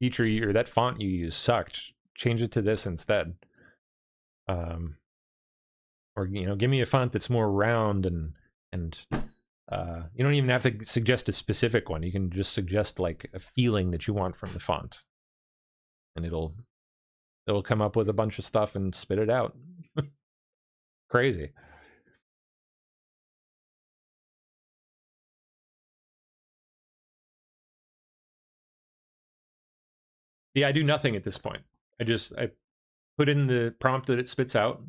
feature or that font you use sucked. Change it to this instead. Or, you know, give me a font that's more round and you don't even have to suggest a specific one. You can just suggest like a feeling that you want from the font, and it'll come up with a bunch of stuff and spit it out. Crazy. Yeah, I do nothing at this point. I put in the prompt that it spits out,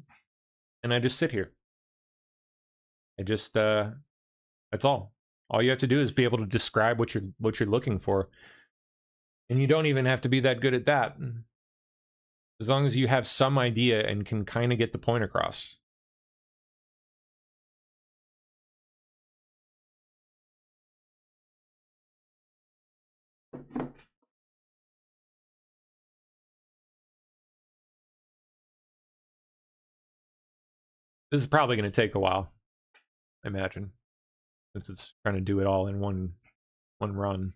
and I just sit here. I just that's all. All you have to do is be able to describe what you're looking for. And you don't even have to be that good at that. As long as you have some idea and can kind of get the point across. This is probably going to take a while, I imagine, since it's trying to do it all in one run.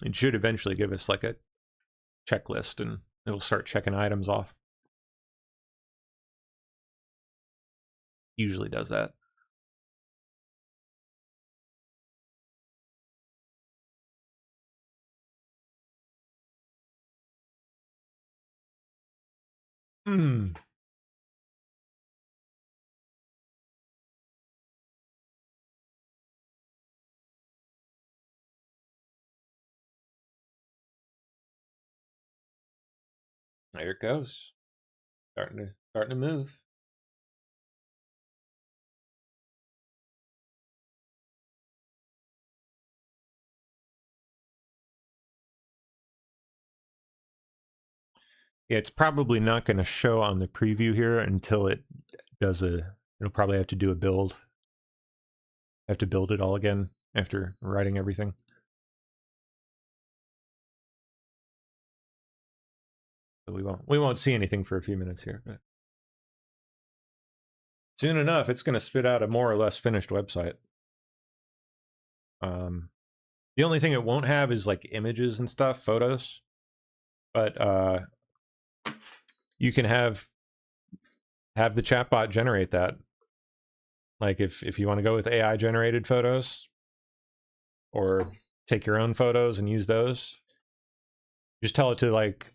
It should eventually give us like a checklist, and it'll start checking items off. Usually does that. Hmm. There it goes. Starting to move. Yeah, it's probably not going to show on the preview here until it does it'll probably have to do a build. I have to build it all again after writing everything. So we won't see anything for a few minutes here, but soon enough it's going to spit out a more or less finished website. The only thing it won't have is like images and stuff, photos. But you can have the chatbot generate that. Like if you want to go with AI generated photos, or take your own photos and use those, just tell it to like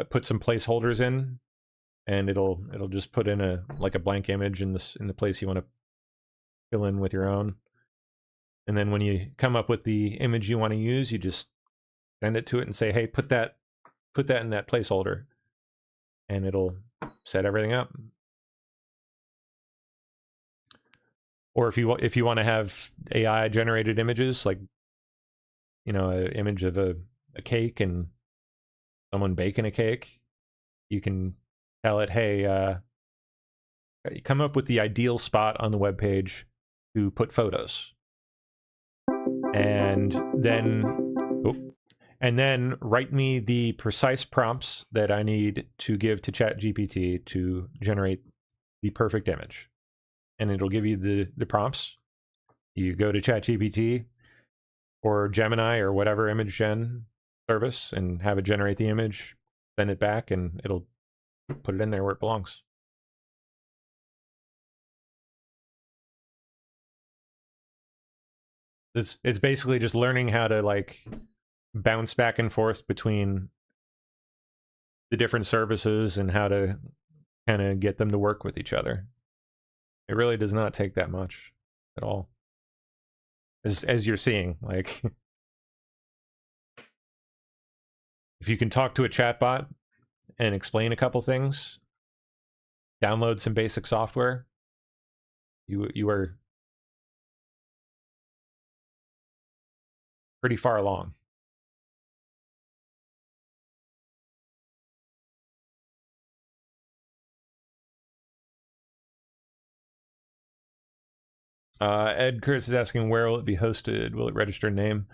put some placeholders in, and it'll just put in a blank image in the place you want to fill in with your own. And then when you come up with the image you want to use, you just send it to it and say, hey, put that in that placeholder, and it'll set everything up. Or if you want to have AI generated images, like, you know, an image of a cake and someone baking a cake, you can tell it, hey, come up with the ideal spot on the web page to put photos. And then write me the precise prompts that I need to give to ChatGPT to generate the perfect image. And it'll give you the prompts. You go to ChatGPT or Gemini or whatever image gen service and have it generate the image, send it back, and it'll put it in there where it belongs. It's basically just learning how to like bounce back and forth between the different services and how to kind of get them to work with each other. It really does not take that much at all. As you're seeing, like, if you can talk to a chatbot and explain a couple things, download some basic software, you are pretty far along. Ed Curtis is asking, where will it be hosted? Will it register a name?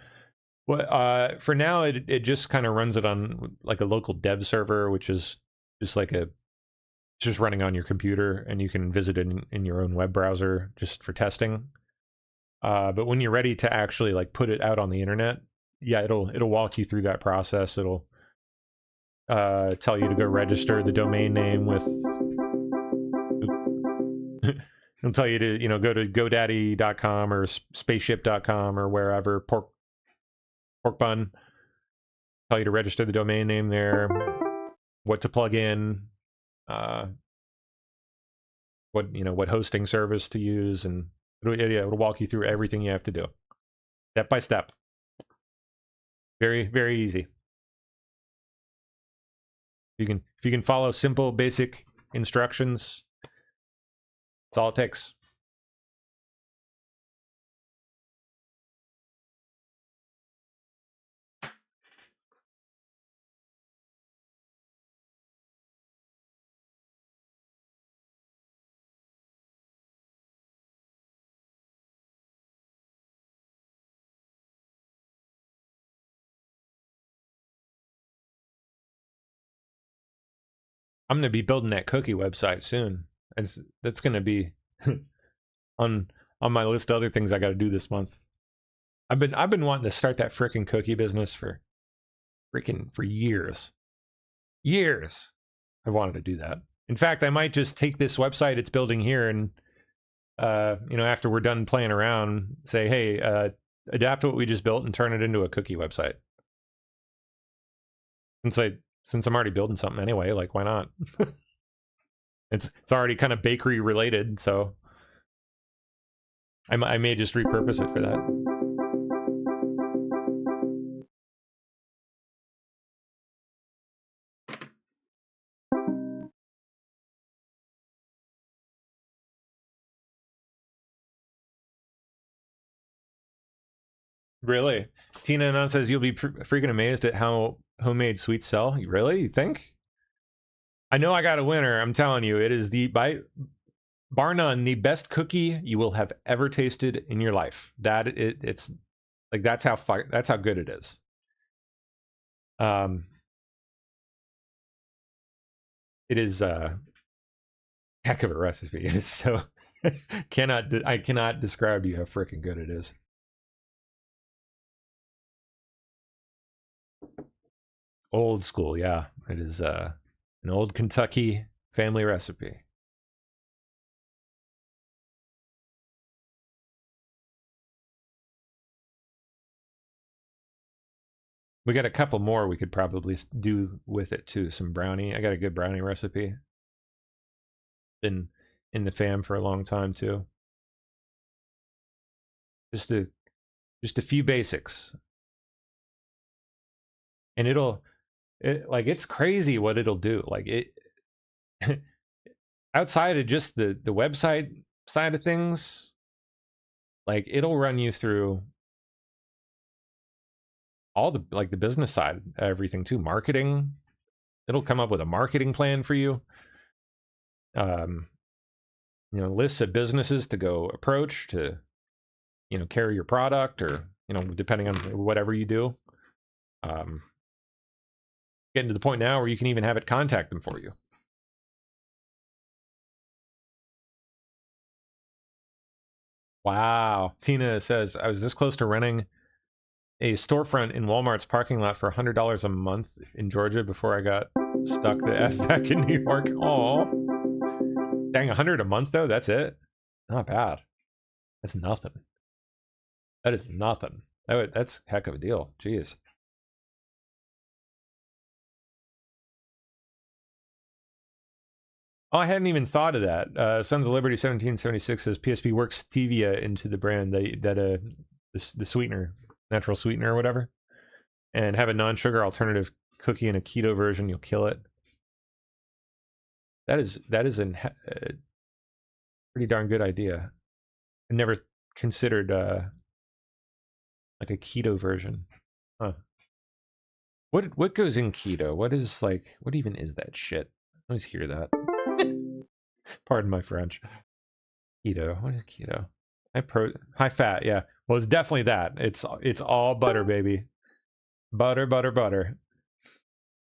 Well, for now, it just kind of runs it on like a local dev server, which is just like just running on your computer, and you can visit it in your own web browser just for testing. But when you're ready to actually like put it out on the internet, yeah, it'll walk you through that process. It'll tell you to go register the domain name with. It'll tell you to, you know, go to GoDaddy.com or spaceship.com or wherever, pork bun, Tell you to register the domain name there, what to plug in, what hosting service to use, and it'll walk you through everything you have to do, step by step. Very, very easy. If you can follow simple, basic instructions, that's all it takes. I'm going to be building that cookie website soon. That's going to be on my list of other things I got to do this month. I've been wanting to start that frickin' cookie business for years. Years. I've wanted to do that. In fact, I might just take this website it's building here and after we're done playing around, say, hey, adapt what we just built and turn it into a cookie website. Since I'm already building something anyway, like, why not? It's already kind of bakery related, so I may just repurpose it for that. Really? Tina Anon says you'll be freaking amazed at how homemade sweets sell. Really? You think? I know I got a winner. I'm telling you, it is bar none, the best cookie you will have ever tasted in your life. It's like that's how good it is. It is a heck of a recipe. It is so I cannot describe to you how freaking good it is. Old school, yeah. It is an old Kentucky family recipe. We got a couple more we could probably do with it too. Some brownie. I got a good brownie recipe. Been in the fam for a long time too. Just a few basics. And it's crazy what it'll do. Like it outside of just the website side of things, like it'll run you through all the the business side, everything too. Marketing. It'll come up with a marketing plan for you. Lists of businesses to go approach to, carry your product, or, depending on whatever you do. Getting to the point now where you can even have it contact them for you. Wow. Tina says, I was this close to renting a storefront in Walmart's parking lot for $100 a month in Georgia before I got stuck the F back in New York. Oh, dang, $100 a month though? That's it? Not bad. That's nothing. That is nothing. That's a heck of a deal. Jeez. Oh, I hadn't even thought of that. Sons of Liberty 1776 says PSP works stevia into the brand, the sweetener, natural sweetener or whatever, and have a non-sugar alternative cookie in a keto version. You'll kill it. That is a pretty darn good idea. I never considered like a keto version. Huh. What goes in keto? What even is that shit? I always hear that. Pardon my French. Keto. What is keto? High fat, yeah. Well, it's definitely that. It's all butter, baby. Butter, butter, butter.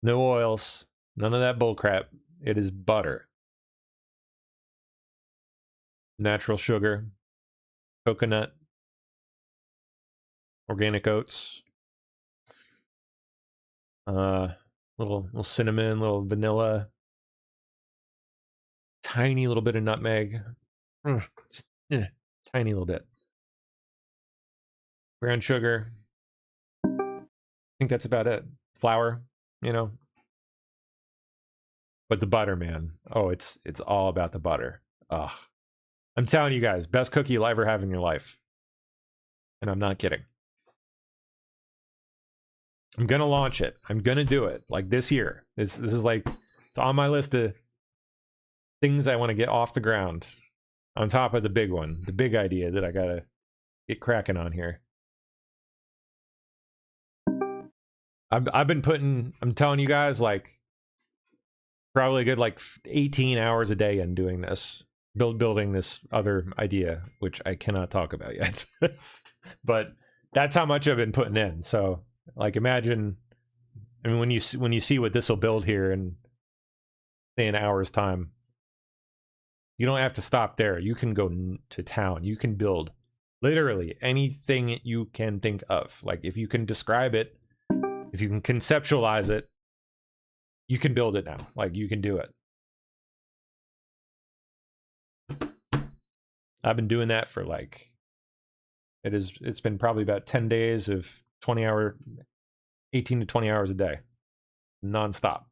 No oils. None of that bullcrap. It is butter. Natural sugar. Coconut. Organic oats. Little cinnamon, little vanilla. Tiny little bit of nutmeg. Tiny little bit. Brown sugar. I think that's about it. flour, you know. But the butter, man. Oh, it's all about the butter. Ugh. I'm telling you guys, best cookie you'll ever have in your life. And I'm not kidding. I'm gonna launch it. I'm gonna do it like this year. This is like, it's on my list of things I want to get off the ground. On top of the big one, the big idea that I gotta get cracking on here. I've been putting, I'm telling you guys, like probably a good like 18 hours a day in doing this, building this other idea, which I cannot talk about yet. But that's how much I've been putting in. So like imagine, I mean, when you see what this will build here in say an hour's time, you don't have to stop there. You can go to town. You can build literally anything you can think of. Like if you can describe it, if you can conceptualize it, you can build it now. Like you can do it. I've been doing that for like, it's been probably about 10 days of 18 to 20 hours a day, nonstop.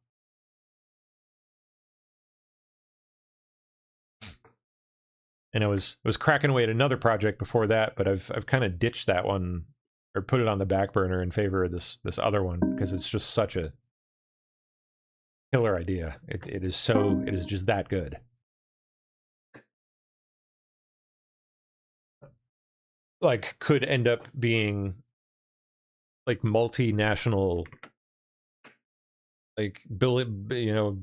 And I was cracking away at another project before that, but I've kind of ditched that one or put it on the back burner in favor of this other one because it's just such a killer idea. It is just that good. Like could end up being like multinational, like you know,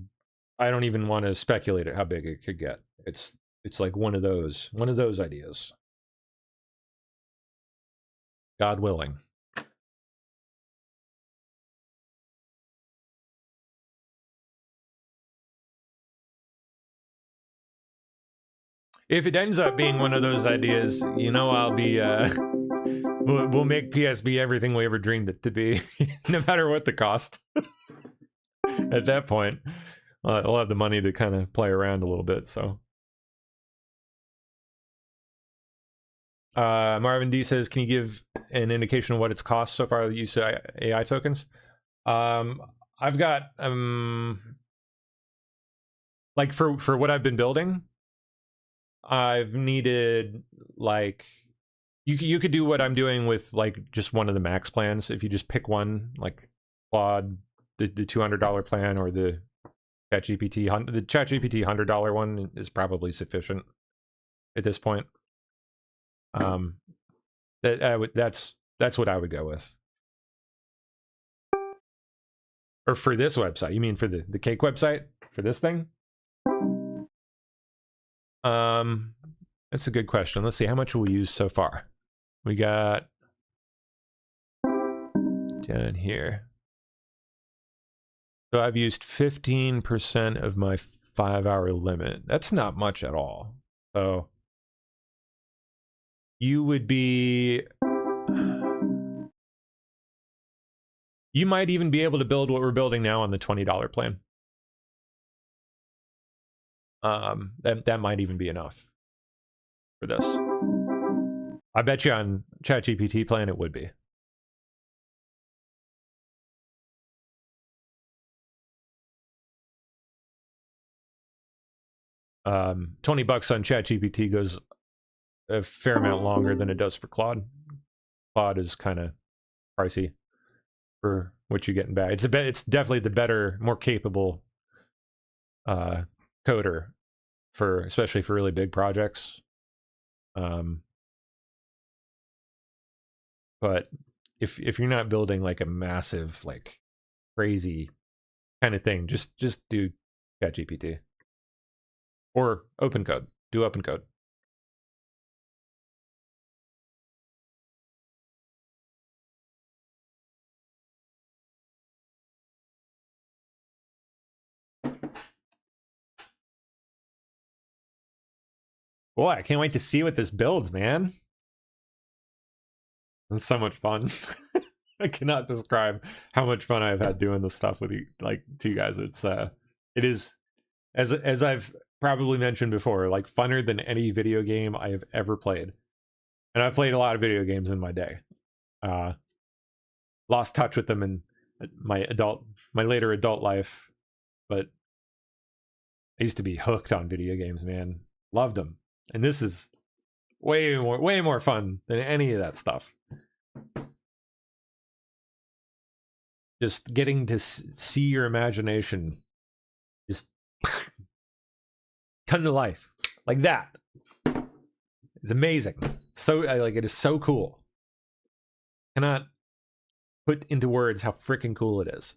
I don't even want to speculate at how big it could get. It's like one of those ideas. God willing. If it ends up being one of those ideas, you know, I'll be we'll make PSB everything we ever dreamed it to be, no matter what the cost. At that point, I'll have the money to kind of play around a little bit. So, Marvin D says, "Can you give an indication of what it's cost so far? The use of AI tokens." I've got like for what I've been building, I've needed like you could do what I'm doing with like just one of the max plans if you just pick one, like Claude, the $200 plan, or the ChatGPT. The ChatGPT $100 one is probably sufficient at this point. That's what I would go with. Or for this website, you mean for the cake website for this thing? That's a good question. Let's see how much we use so far. We got down here. So I've used 15% of my 5-hour limit. That's not much at all. So you would be, you might even be able to build what we're building now on the $20 plan. That might even be enough for this. I bet you on ChatGPT plan it would be. $20 on ChatGPT goes a fair amount longer than it does for Claude. Claude is kind of pricey for what you're getting back. It's definitely the better, more capable coder for, especially for really big projects. But if you're not building like a massive, like crazy kind of thing, just do ChatGPT or OpenCode. Do OpenCode. Boy, I can't wait to see what this builds, man. It's so much fun. I cannot describe how much fun I've had doing this stuff with you, like to you guys. It is, as I've probably mentioned before, like funner than any video game I have ever played. And I've played a lot of video games in my day. Lost touch with them and my later adult life, but I used to be hooked on video games, man. Loved them. And this is way more fun than any of that stuff. Just getting to see your imagination just come to life like that. It's amazing. So like, it is so cool. Cannot put into words how freaking cool it is.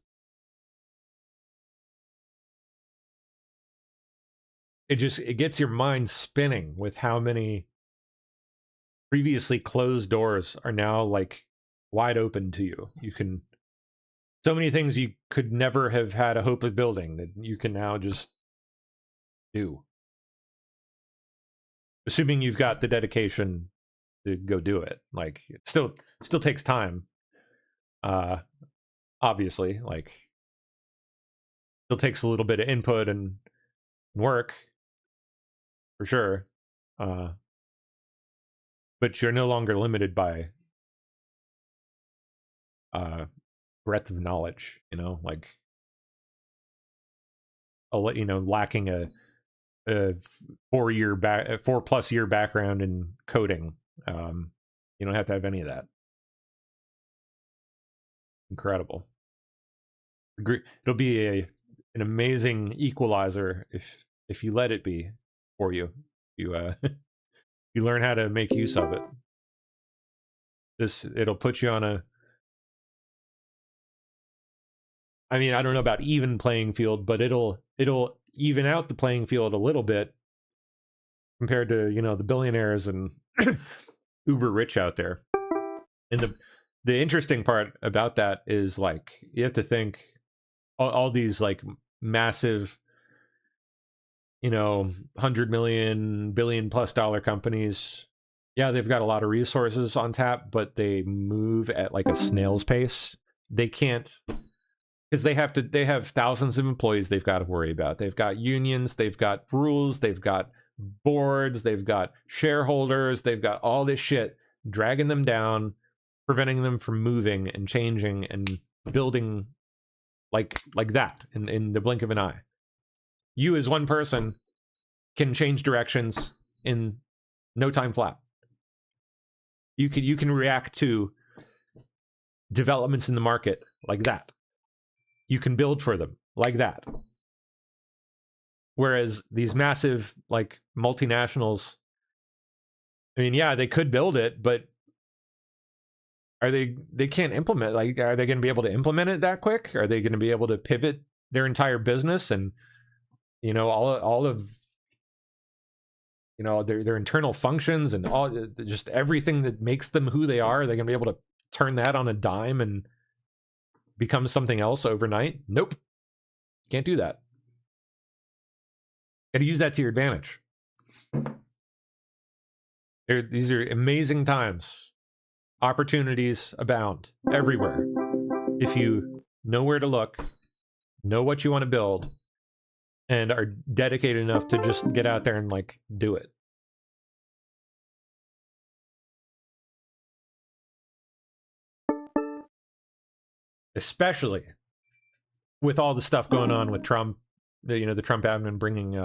It gets your mind spinning with how many previously closed doors are now like wide open to you. You can, so many things you could never have had a hope of building that you can now just do. Assuming you've got the dedication to go do it. Like, it still takes time. Obviously, like, still takes a little bit of input and work, for sure. But you're no longer limited by breadth of knowledge, you know, like, you know, lacking a 4+ year background in coding. You don't have to have any of that. Incredible. It'll be an amazing equalizer if you let it be for you. You you learn how to make use of it. It'll put you on a, I mean, I don't know about even playing field, but it'll even out the playing field a little bit compared to, you know, the billionaires and uber rich out there. And the interesting part about that is, like, you have to think all these like massive, you know, $100 million, billion+ dollar companies. Yeah, they've got a lot of resources on tap, but they move at like a snail's pace. They can't, because they have thousands of employees they've got to worry about. They've got unions, they've got rules, they've got boards, they've got shareholders, they've got all this shit dragging them down, preventing them from moving and changing and building like that in the blink of an eye. You as one person can change directions in no time flat. You can react to developments in the market like that. You can build for them like that. Whereas these massive, like, multinationals, I mean, yeah, they could build it, but they can't implement, like, are they going to be able to implement it that quick? Are they going to be able to pivot their entire business and, you know, all of, you know, their internal functions and all, just everything that makes them who they are? Are they going to be able to turn that on a dime and become something else overnight? Nope. Can't do that. Got to use that to your advantage. These are amazing times. Opportunities abound everywhere. If you know where to look, know what you want to build, and are dedicated enough to just get out there and, like, do it. Especially with all the stuff going on with Trump, you know, the Trump admin bringing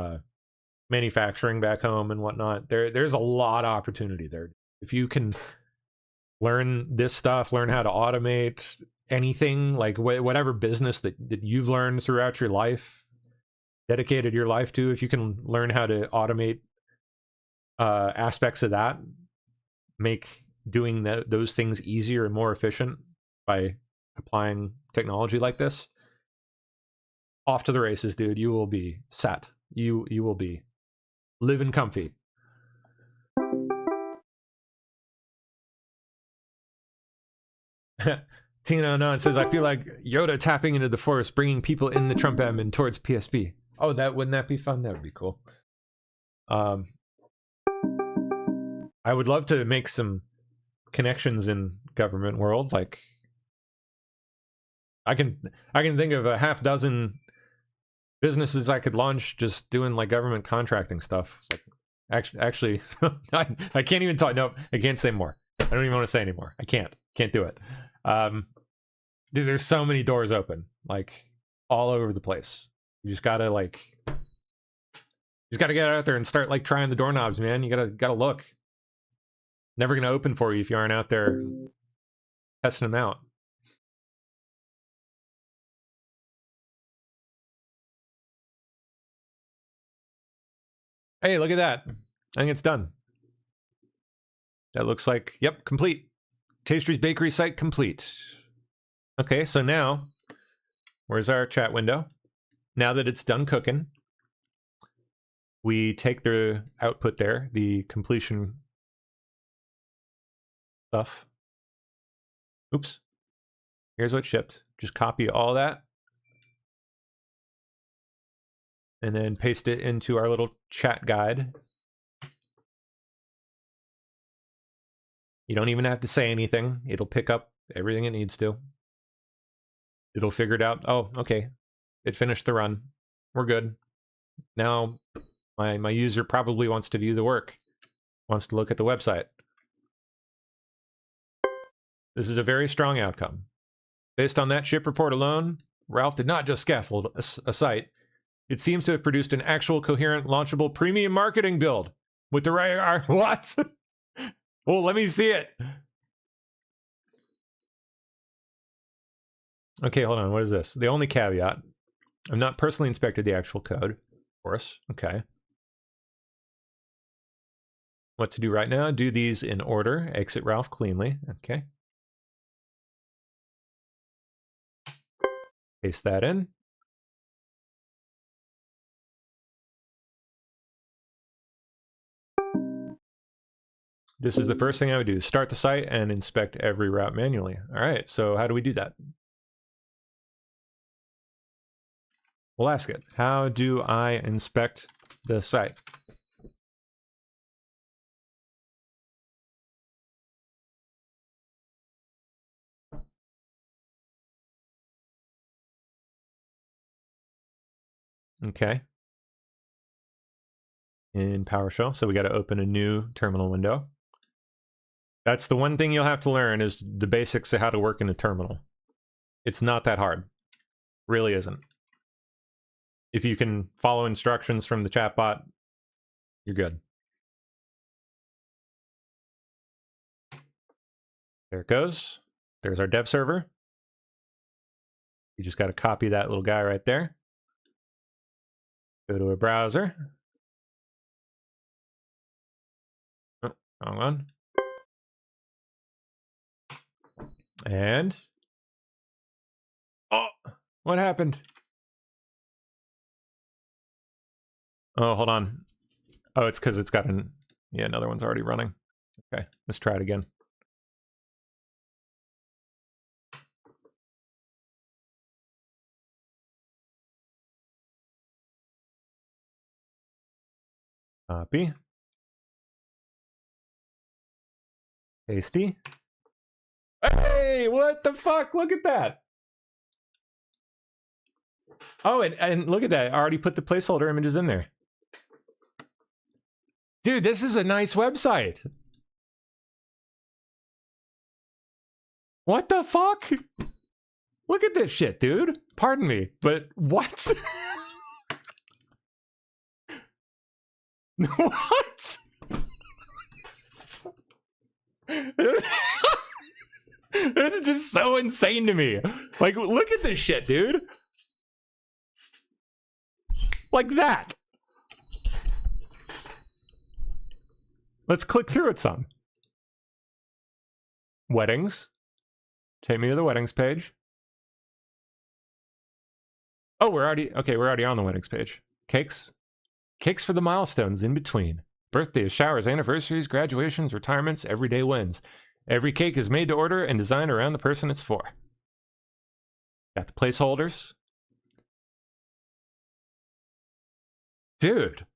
manufacturing back home and whatnot. There's a lot of opportunity there. If you can learn this stuff, learn how to automate anything, like whatever business that you've learned throughout your life, dedicated your life to, if you can learn how to automate aspects of that, make doing those things easier and more efficient by applying technology like this, off to the races, dude. You will be set. You will be living comfy. Tina Non says, I feel like Yoda tapping into the Force, bringing people in the Trump admin towards PSP. Oh, wouldn't that be fun? That would be cool. I would love to make some connections in government world. Like, I can think of a half dozen businesses I could launch just doing, like, government contracting stuff. Like, actually, I can't even talk. No, I can't say more. I don't even want to say anymore. I can't do it. Dude, there's so many doors open, like all over the place. You just gotta get out there and start like trying the doorknobs, man. You gotta look. Never gonna open for you if you aren't out there testing them out. Hey, look at that. I think it's done. That looks like, yep, complete. Tasty's Bakery site complete. Okay, so now, where's our chat window? Now that it's done cooking, we take the output there, the completion stuff. Oops. Here's what shipped. Just copy all that. And then paste it into our little chat guide. You don't even have to say anything. It'll pick up everything it needs to. It'll figure it out. Oh, okay. It finished the run. We're good. Now, my user probably wants to view the work. Wants to look at the website. This is a very strong outcome. Based on that ship report alone, Ralph did not just scaffold a site. It seems to have produced an actual coherent, launchable premium marketing build with the right... What? Well, let me see it. Okay, hold on. What is this? The only caveat. I've not personally inspected the actual code. Of course. Okay. What to do right now? Do these in order. Exit Ralph cleanly. Okay. Paste that in. This is the first thing I would do. Start the site and inspect every route manually. All right, so how do we do that? We'll ask it. How do I inspect the site? Okay. In PowerShell, so we got to open a new terminal window. That's the one thing you'll have to learn is the basics of how to work in a terminal. It's not that hard. Really isn't. If you can follow instructions from the chatbot, you're good. There it goes. There's our dev server. You just got to copy that little guy right there. Go to a browser. Oh, wrong one. And... oh, what happened? Oh, hold on. Oh, it's because it's got an... yeah, another one's already running. Okay, let's try it again. Copy. Pasty. Hey, what the fuck? Look at that. Oh, and look at that. I already put the placeholder images in there. Dude, this is a nice website. What the fuck? Look at this shit, dude. Pardon me, but what? What? This is just so insane to me. Like, look at this shit, dude. Like that. Let's click through it some. Weddings. Take me to the weddings page. Oh, we're already on the weddings page. Cakes. Cakes for the milestones in between. Birthdays, showers, anniversaries, graduations, retirements, everyday wins. Every cake is made to order and designed around the person it's for. Got the placeholders. Dude.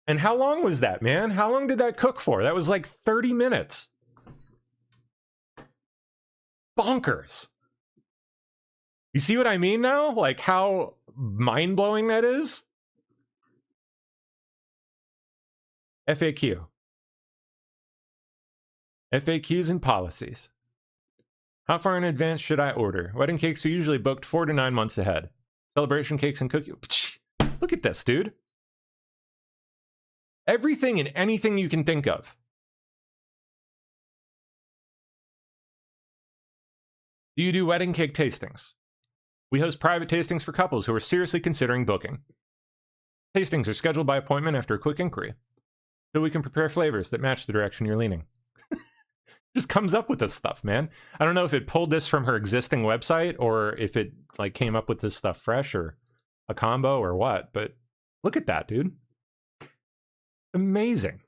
And how long was that, man? How long did that cook for? That was like 30 minutes. Bonkers. You see what I mean now? Like how mind-blowing that is? FAQ. FAQs and policies. How far in advance should I order? Wedding cakes are usually booked 4 to 9 months ahead. Celebration cakes and cookies. Look at this, dude. Everything and anything you can think of. Do you do wedding cake tastings? We host private tastings for couples who are seriously considering booking. Tastings are scheduled by appointment after a quick inquiry, so we can prepare flavors that match the direction you're leaning. Just comes up with this stuff, man. I don't know if it pulled this from her existing website or if it like came up with this stuff fresh or a combo or what, but look at that, dude. Amazing.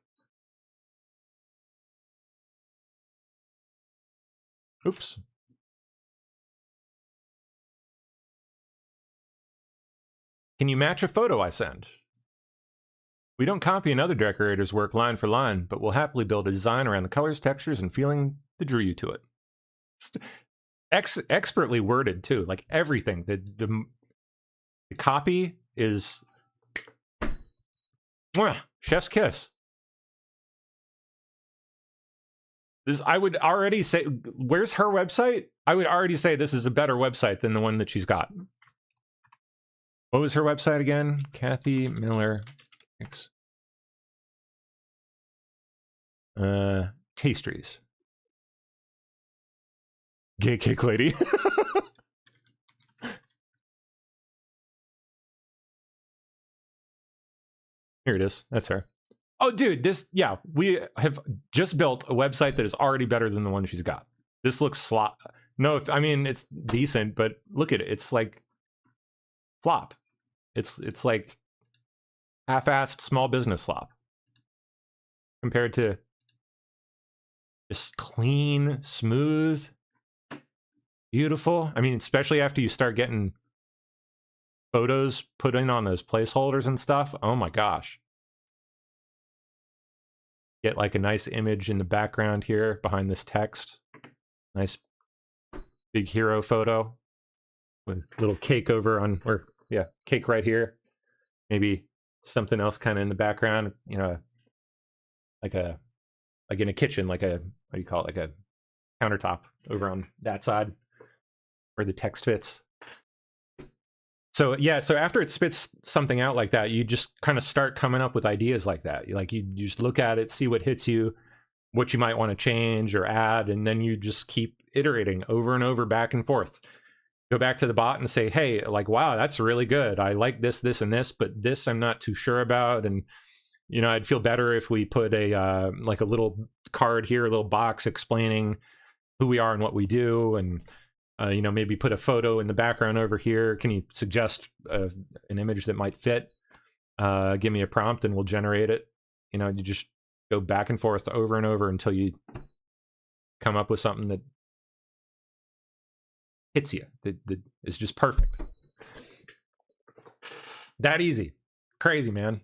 Oops. Can you match a photo I send? We don't copy another decorator's work line for line, but we'll happily build a design around the colors, textures, and feeling that drew you to it. It's expertly worded, too. Like, everything. The copy is... Mwah, chef's kiss. I would already say... Where's her website? I would already say this is a better website than the one that she's got. What was her website again? Kathy Miller... Tastries. Gay cake lady. Here it is. That's her. Oh, dude, yeah, we have just built a website that is already better than the one she's got. This looks slop. No, I mean, it's decent, but look at it. It's like slop. It's like half-assed small business slop compared to just clean, smooth, beautiful. I mean, especially after you start getting photos put in on those placeholders and stuff. Oh my gosh. Get like a nice image in the background here behind this text. Nice big hero photo with little cake over on, or yeah, cake right here. Maybe something else kind of in the background, you know, like in a kitchen, like a, what do you call it? Like a countertop over on that side where the text fits. So yeah, so after it spits something out like that, you just kind of start coming up with ideas like that. You just look at it, see what hits you, what you might want to change or add, and then you just keep iterating over and over, back and forth. Go back to the bot and say, hey, like, wow, that's really good. I like this, this, and this, but this I'm not too sure about. And, you know, I'd feel better if we put a, like a little card here, a little box explaining who we are and what we do. And, you know, maybe put a photo in the background over here. Can you suggest an image that might fit? Give me a prompt and we'll generate it. You know, you just go back and forth over and over until you come up with something that hits you, that is just perfect. That easy. Crazy, man.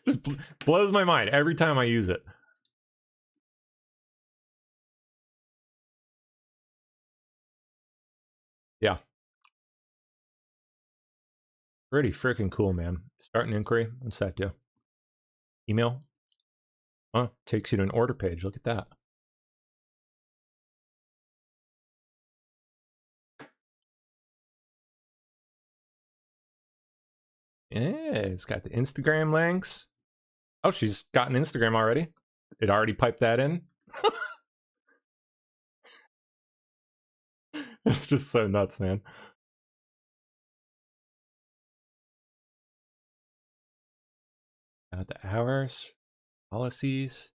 Just blows my mind every time I use it. Yeah. Pretty freaking cool, man. Start an inquiry. What's that do? Email? Oh, takes you to an order page. Look at that. Yeah, it's got the Instagram links. Oh, she's got an Instagram already. It already piped that in. It's just so nuts, man. Got the hours, policies,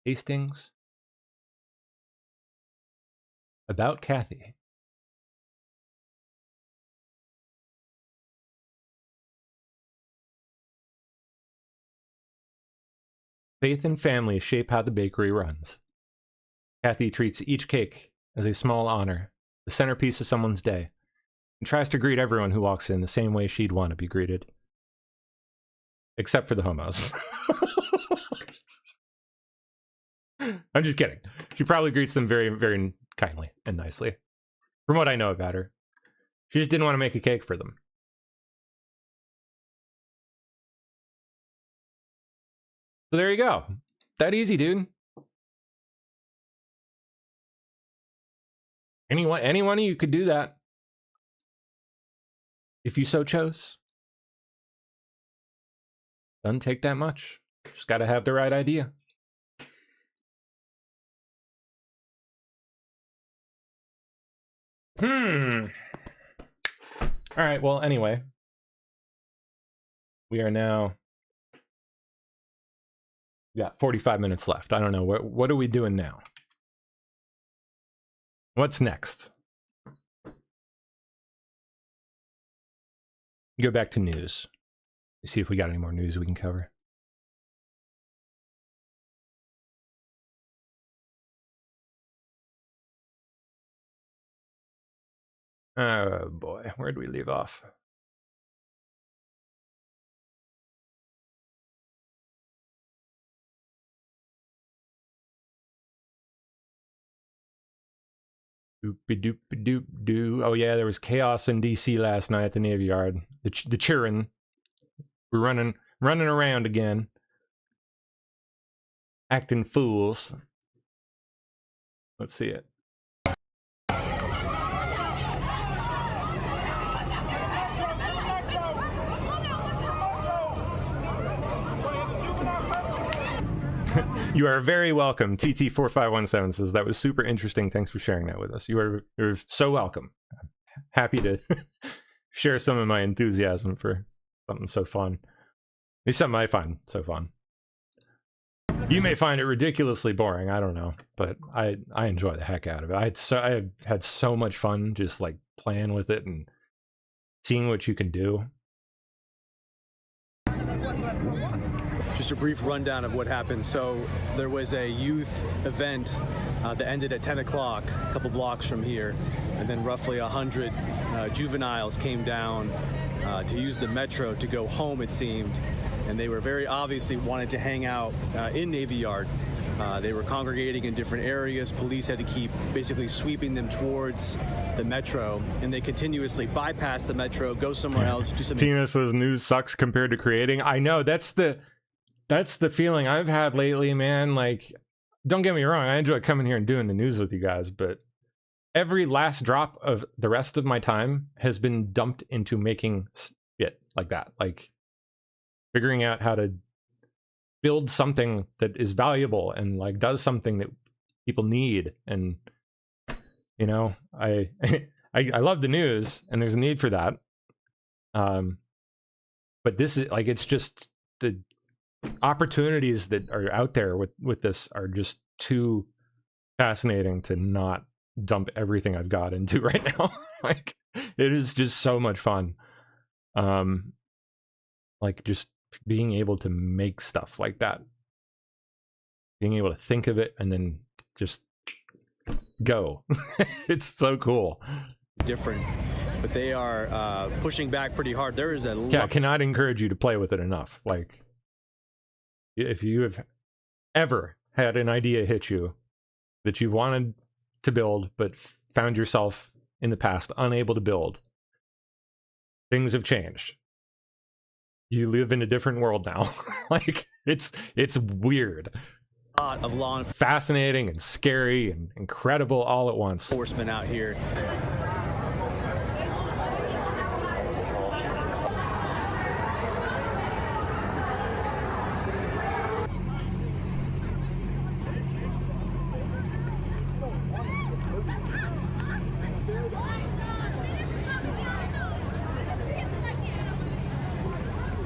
tastings. About Kathy. Faith and family shape how the bakery runs. Kathy treats each cake as a small honor, the centerpiece of someone's day, and tries to greet everyone who walks in the same way she'd want to be greeted. Except for the homos. I'm just kidding. She probably greets them very, very kindly and nicely. From what I know about her. She just didn't want to make a cake for them. So there you go. That easy, dude. Any one of you could do that if you so chose. Doesn't take that much. Just got to have the right idea. All right. Well, anyway, we are now. We got 45 minutes left. I don't know. What are we doing now? What's next? Go back to news. See if we got any more news we can cover. Oh boy, where'd we leave off? Doopy-doopy-doop-doo. Oh yeah, there was chaos in DC last night at the Navy Yard. The cheering. We're running around again. Acting fools. Let's see it. You are very welcome. TT4517 says that was super interesting. Thanks for sharing that with us. You're so welcome. Happy to share some of my enthusiasm for something so fun. At least something I find so fun. You may find it ridiculously boring. I don't know, but I enjoy the heck out of it. I had so much fun just like playing with it and seeing what you can do. Just a brief rundown of what happened. So there was a youth event that ended at 10 o'clock, a couple blocks from here, and then roughly 100 juveniles came down to use the metro to go home, it seemed, and they were very obviously wanted to hang out in Navy Yard. They were congregating in different areas. Police had to keep basically sweeping them towards the metro, and they continuously bypass the metro, go somewhere else, do something. Tina says news sucks compared to creating. I know, that's the feeling I've had lately, man. Like, don't get me wrong, I enjoy coming here and doing the news with you guys, but every last drop of the rest of my time has been dumped into making shit like that. Like, figuring out how to build something that is valuable and like does something that people need. And you know, I love the news and there's a need for that. But this is like, it's just the opportunities that are out there with this are just too fascinating to not dump everything I've got into right now. Like, it is just so much fun. Like just being able to make stuff like that, being able to think of it and then just go. It's so cool. Different, but they are pushing back pretty hard. There is I cannot encourage you to play with it enough. Like, if you have ever had an idea hit you that you've wanted to build but found yourself in the past unable to build, things have changed. You live in a different world now. Like, it's weird. Of law fascinating and scary and incredible all at once. Enforcement out here.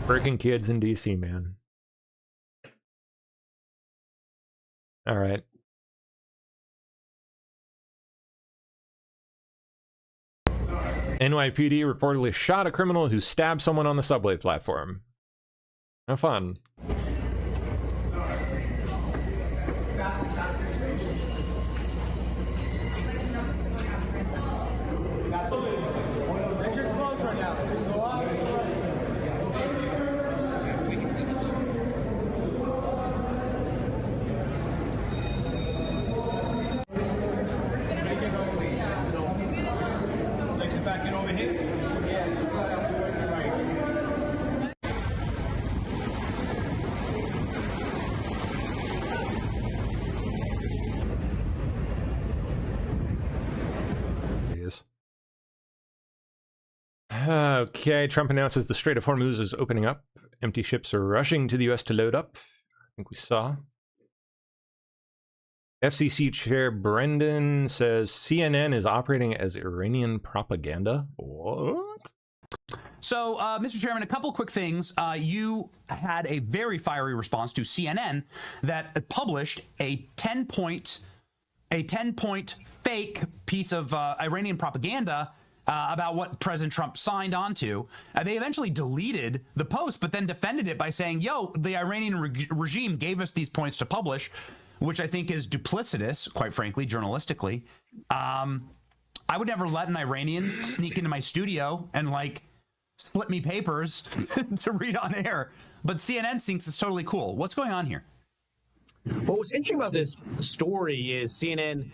Breaking kids in DC, man. All right. NYPD reportedly shot a criminal who stabbed someone on the subway platform. Have fun. Okay, Trump announces the Strait of Hormuz is opening up. Empty ships are rushing to the U.S. to load up. I think we saw. FCC Chair Brendan says CNN is operating as Iranian propaganda. What? So, Mr. Chairman, a couple quick things. You had a very fiery response to CNN that published a 10-point fake piece of Iranian propaganda about what President Trump signed onto. They eventually deleted the post, but then defended it by saying, yo, the Iranian regime gave us these points to publish, which I think is duplicitous, quite frankly, journalistically. I would never let an Iranian sneak into my studio and, like, slip me papers to read on air. But CNN thinks it's totally cool. What's going on here? Well, what's interesting about this story is CNN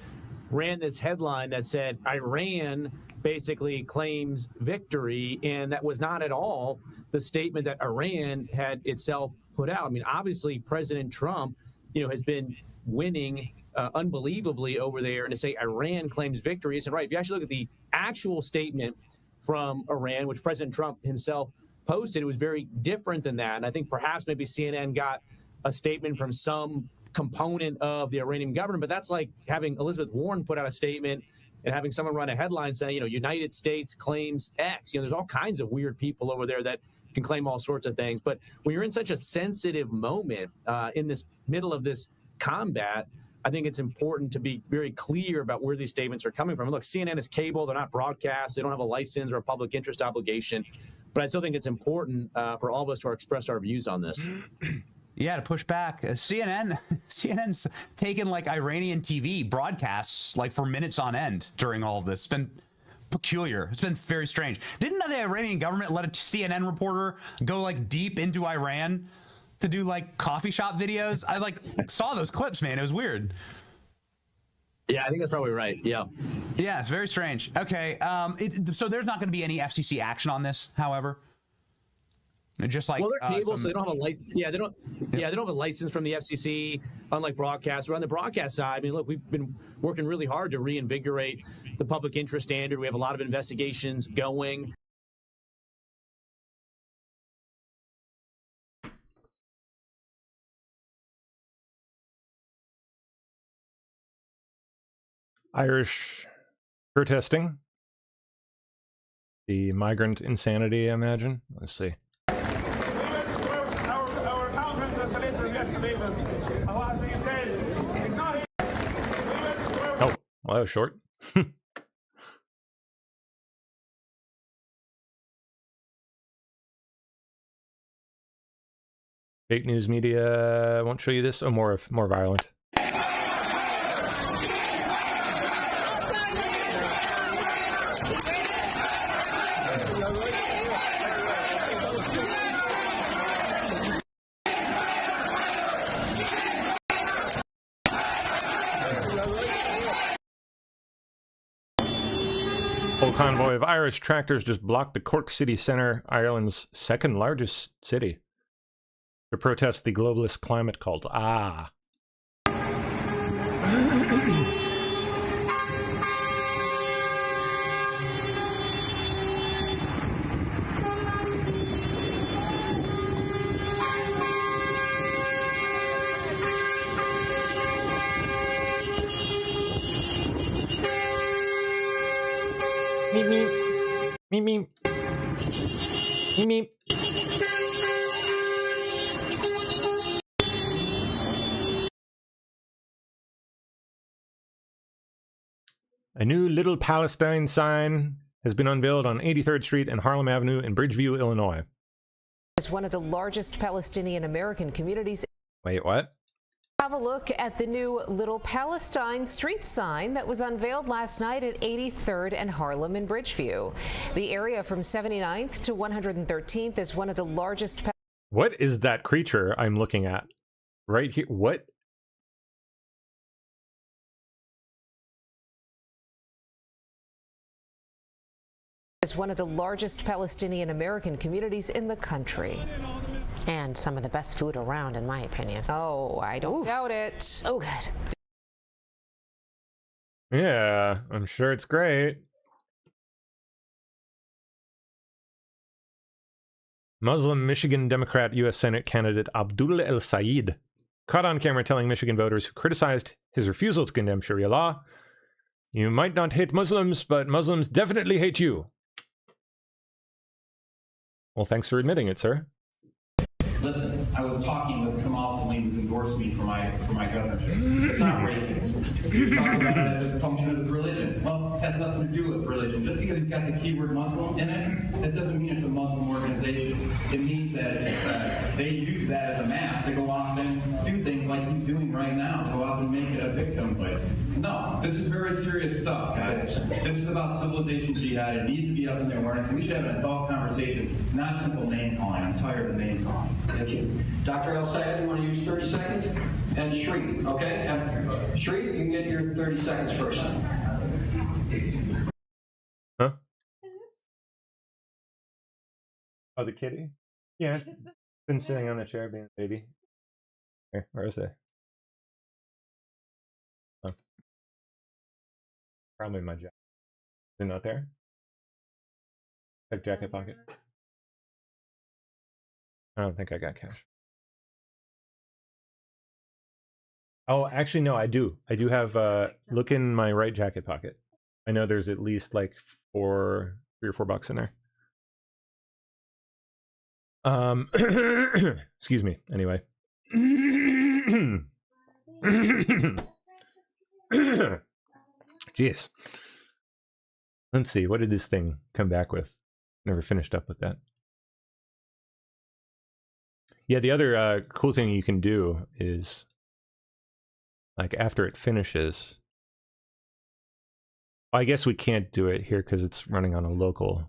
ran this headline that said Iran basically claims victory, and that was not at all the statement that Iran had itself put out. I mean, obviously, President Trump, has been winning unbelievably over there, and to say Iran claims victory isn't right. If you actually look at the actual statement from Iran, which President Trump himself posted, it was very different than that. And I think perhaps maybe CNN got a statement from some component of the Iranian government, but that's like having Elizabeth Warren put out a statement and having someone run a headline saying, United States claims X. There's all kinds of weird people over there that can claim all sorts of things. But when you're in such a sensitive moment in this middle of this combat, I think it's important to be very clear about where these statements are coming from. Look, CNN is cable. They're not broadcast. They don't have a license or a public interest obligation. But I still think it's important for all of us to express our views on this. Yeah, to push back. CNN's taken like Iranian TV broadcasts like for minutes on end during all of this. It's been peculiar. It's been very strange. Didn't the Iranian government let a CNN reporter go like deep into Iran to do like coffee shop videos? I like saw those clips, man. It was weird. Yeah, I think that's probably right. Yeah. Yeah, it's very strange. Okay. So there's not going to be any FCC action on this, however. Just like, well, they're cable, so they don't have a license. Yeah, they don't. Yeah, they don't have a license from the FCC, unlike broadcast. Or on the broadcast side, I mean, look, we've been working really hard to reinvigorate the public interest standard. We have a lot of investigations going. Irish protesting. The migrant insanity, I imagine. Let's see. Oh, well, that was short. Fake news media won't show you this. Oh, more violent. Whole convoy of Irish tractors just blocked the Cork city centre, Ireland's second largest city, to protest the globalist climate cult. Ah. Meep meep. Meep meep. Meep meep. A new Little Palestine sign has been unveiled on 83rd Street and Harlem Avenue in Bridgeview, Illinois. Is one of the largest Palestinian American communities. Wait, what? Have a look at the new Little Palestine street sign that was unveiled last night at 83rd and Harlem in Bridgeview. The area from 79th to 113th is one of the largest. What is that creature I'm looking at? Right here. What? Is one of the largest Palestinian American communities in the country. And some of the best food around, in my opinion. Oh, I don't doubt it. Oh, good. Yeah, I'm sure it's great. Muslim Michigan Democrat U.S. Senate candidate Abdullah El Sayed caught on camera telling Michigan voters who criticized his refusal to condemn Sharia law, "You might not hate Muslims, but Muslims definitely hate you." Well, thanks for admitting it, sir. Listen, I was talking with Kamal Salim, who's endorsed me for my governorship. It's not racist. He's talking about it as a function of religion. Well, it has nothing to do with religion. Just because he's got the keyword Muslim in it, that doesn't mean it's a Muslim organization. It means that they use that as a mask to go off and do things like he's doing right now, to go off and make it a victim. But no, this is very serious stuff, guys. This is about civilization jihad. It needs to be up in the awareness. We should have an adult conversation, not simple name calling. I'm tired of name calling. Thank you. Dr. El Sayed, you want to use 30 seconds? And Shri, okay? And Shri, you can get your 30 seconds first. Huh? Oh, the kitty? Yeah. Been sitting on the chair being a baby. Here, where is it? Oh. Probably in my jacket. Is it not there? Check jacket pocket. I don't think I got cash. Oh, actually, no, I do. I do have, look in my right jacket pocket. I know there's at least like $3 or $4 in there. Excuse me. Anyway. Jeez. Let's see. What did this thing come back with? Never finished up with that. Yeah, the other cool thing you can do is, like, after it finishes, I guess we can't do it here because it's running on a local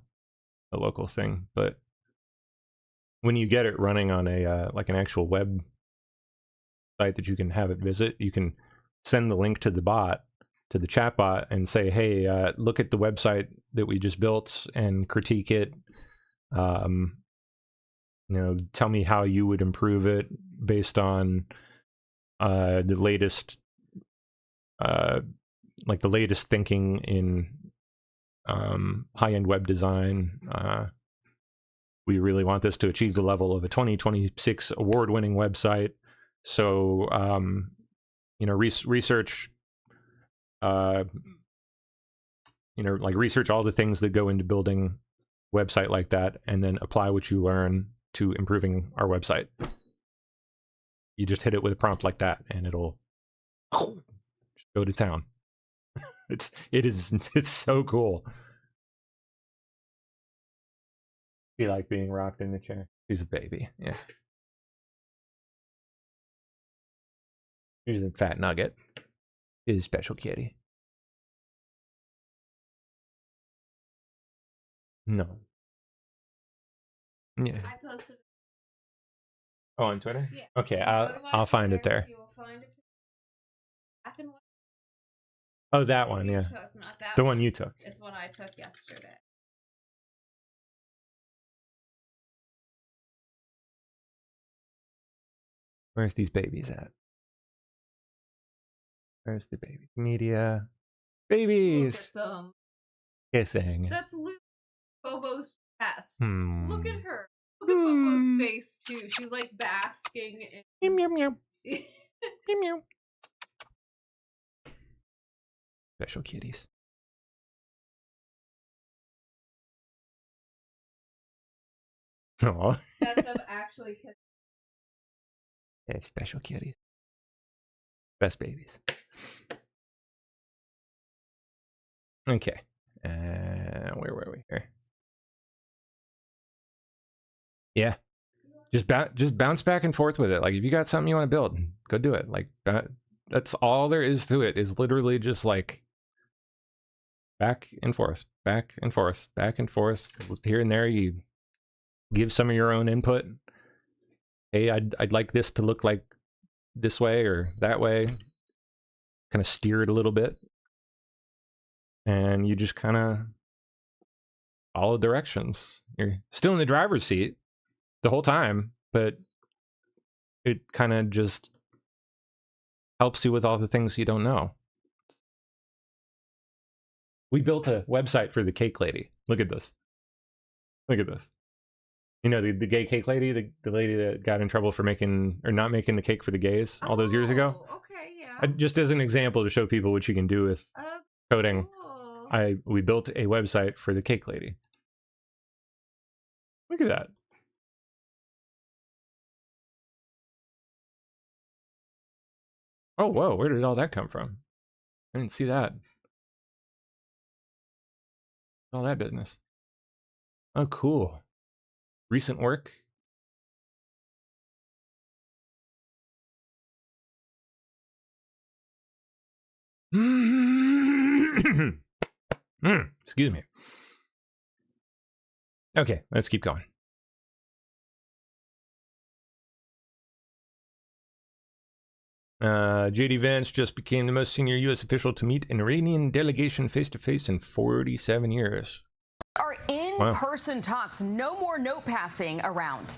thing, but when you get it running on a like an actual web site that you can have it visit, you can send the link to the bot, to the chat bot, and say, hey, look at the website that we just built and critique it. You know, tell me how you would improve it based on the latest, like the latest thinking in high-end web design. We really want this to achieve the level of a 2026 award-winning website. So, you know, research, you know, like research all the things that go into building a website like that, and then apply what you learn to improving our website. You just hit it with a prompt like that, and it'll just go to town. It's so cool. Be like being rocked in the chair. He's a baby. Yeah. Here's a fat nugget. His special kitty. No. Yeah. I posted. Oh, on Twitter? Yeah. Okay, Go to my I'll find it Twitter, there. You will find it. Back in what Oh, that one, you yeah. took, not that The one you took. is what I took yesterday. Where's these babies at? Where's the baby? Media. Babies! Look at them. Kissing. That's Bobo's chest. Hmm. Look at her. Look at Bobo's face too. She's like basking in. Meow meow meow. Meow meow. Special kitties. Aw. That's them actually kissing. Hey, special kitties. Best babies. Okay. Where were we here? Yeah. Just bounce back and forth with it. Like, if you got something you want to build, go do it. Like, that's all there is to it, is literally just like back and forth, back and forth, back and forth. Here and there, you give some of your own input. Hey, I'd like this to look like this way or that way. Kind of steer it a little bit. And you just kind of follow directions. You're still in the driver's seat the whole time, but it kind of just helps you with all the things you don't know. We built a website for the cake lady. Look at this. Look at this. You know, the gay cake lady, the lady that got in trouble for making or not making the cake for the gays all those years ago. Okay, yeah. Just as an example to show people what you can do with coding, Cool. we built a website for the cake lady. Look at that. Oh, whoa, where did all that come from? I didn't see that. All that business. Oh, cool. Recent work. Excuse me. Okay, let's keep going. JD Vance just became the most senior U.S. official to meet an Iranian delegation face-to-face in 47 years. Are in-person talks, no more note passing around.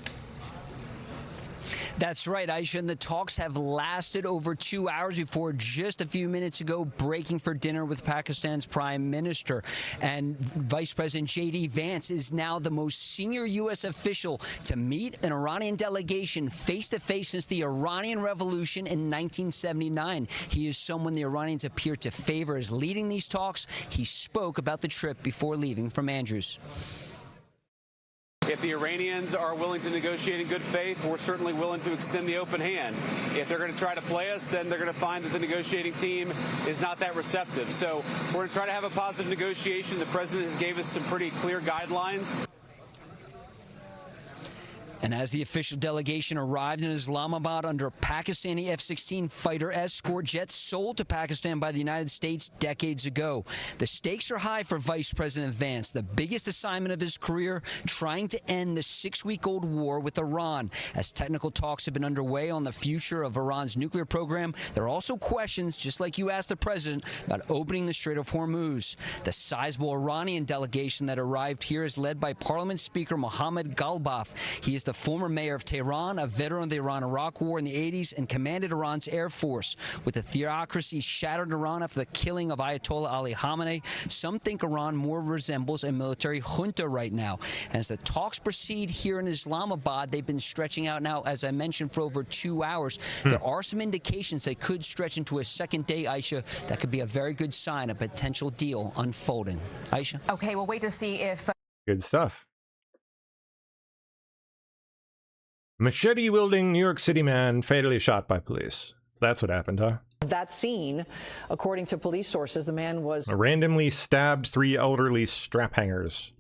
That's right, Aisha, and the talks have lasted over 2 hours before just a few minutes ago breaking for dinner with Pakistan's Prime Minister. And Vice President J.D. Vance is now the most senior U.S. official to meet an Iranian delegation face-to-face since the Iranian Revolution in 1979. He is someone the Iranians appear to favor as leading these talks. He spoke about the trip before leaving from Andrews. If the Iranians are willing to negotiate in good faith, we're certainly willing to extend the open hand. If they're going to try to play us, then they're going to find that the negotiating team is not that receptive. So we're going to try to have a positive negotiation. The president has gave us some pretty clear guidelines. And as the official delegation arrived in Islamabad under a Pakistani F-16 fighter escort jet sold to Pakistan by the United States decades ago, the stakes are high for Vice President Vance, the biggest assignment of his career, trying to end the 6-week-old war with Iran. As technical talks have been underway on the future of Iran's nuclear program, there are also questions, just like you asked the president, about opening the Strait of Hormuz. The sizable Iranian delegation that arrived here is led by Parliament Speaker Mohammad Galbaf. He is the former mayor of Tehran, a veteran of the Iran-Iraq War in the 80s, and commanded Iran's Air Force. With the theocracy shattered Iran after the killing of Ayatollah Ali Khamenei, some think Iran more resembles a military junta right now. And as the talks proceed here in Islamabad, they've been stretching out now, as I mentioned, for over 2 hours. There are some indications they could stretch into a second day, Aisha. That could be a very good sign of potential deal unfolding. Aisha? Okay, we'll wait to see if... Good stuff. Machete-wielding New York City man fatally shot by police. That's what happened, huh? That scene, according to police sources, the man was randomly stabbed 3 elderly strap hangers.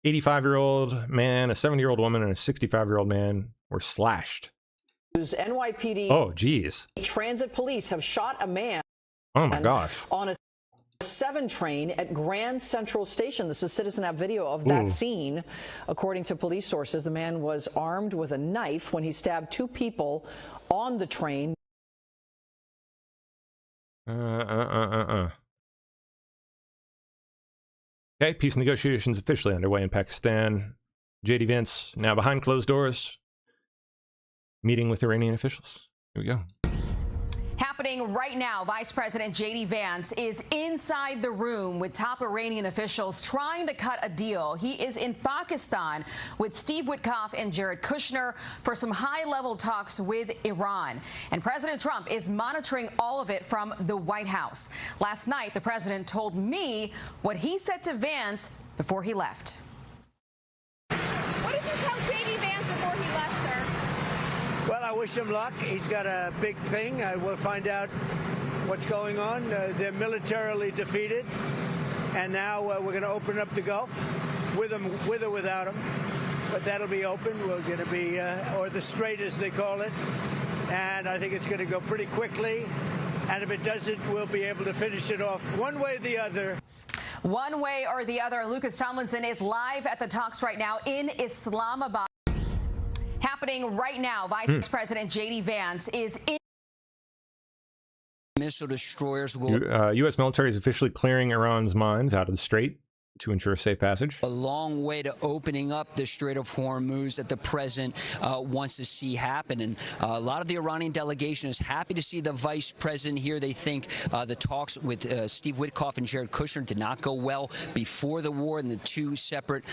85-year-old man, a 70-year-old woman, and a 65-year-old man were slashed. NYPD oh, geez. Transit police have shot a man oh my gosh. on a 7 train at Grand Central Station. This is Citizen App video of that scene. According to police sources, the man was armed with a knife when he stabbed 2 people on the train. Okay, peace negotiations officially underway in Pakistan. JD Vance now behind closed doors, meeting with Iranian officials. Here we go. Happening right now, Vice President J.D. Vance is inside the room with top Iranian officials trying to cut a deal. He is in Pakistan with Steve Witkoff and Jared Kushner for some high-level talks with Iran. And President Trump is monitoring all of it from the White House. Last night, the president told me what he said to Vance before he left. What did you tell J.D. Vance before he left, sir? Well, I wish him luck. He's got a big thing. I will find out what's going on. They're militarily defeated, and now we're going to open up the Gulf with or without him. But that'll be open. We're going to be, or the Strait as they call it, and I think it's going to go pretty quickly. And if it doesn't, we'll be able to finish it off one way or the other. One way or the other. Lucas Tomlinson is live at the talks right now in Islamabad. Happening right now, Vice President J.D. Vance is in. Missile destroyers will. U.S. military is officially clearing Iran's mines out of the Strait. to ensure safe passage. A long way to opening up the Strait of Hormuz that the president wants to see happen. And a lot of the Iranian delegation is happy to see the vice president here. They think the talks with Steve Witkoff and Jared Kushner did not go well before the war in the two separate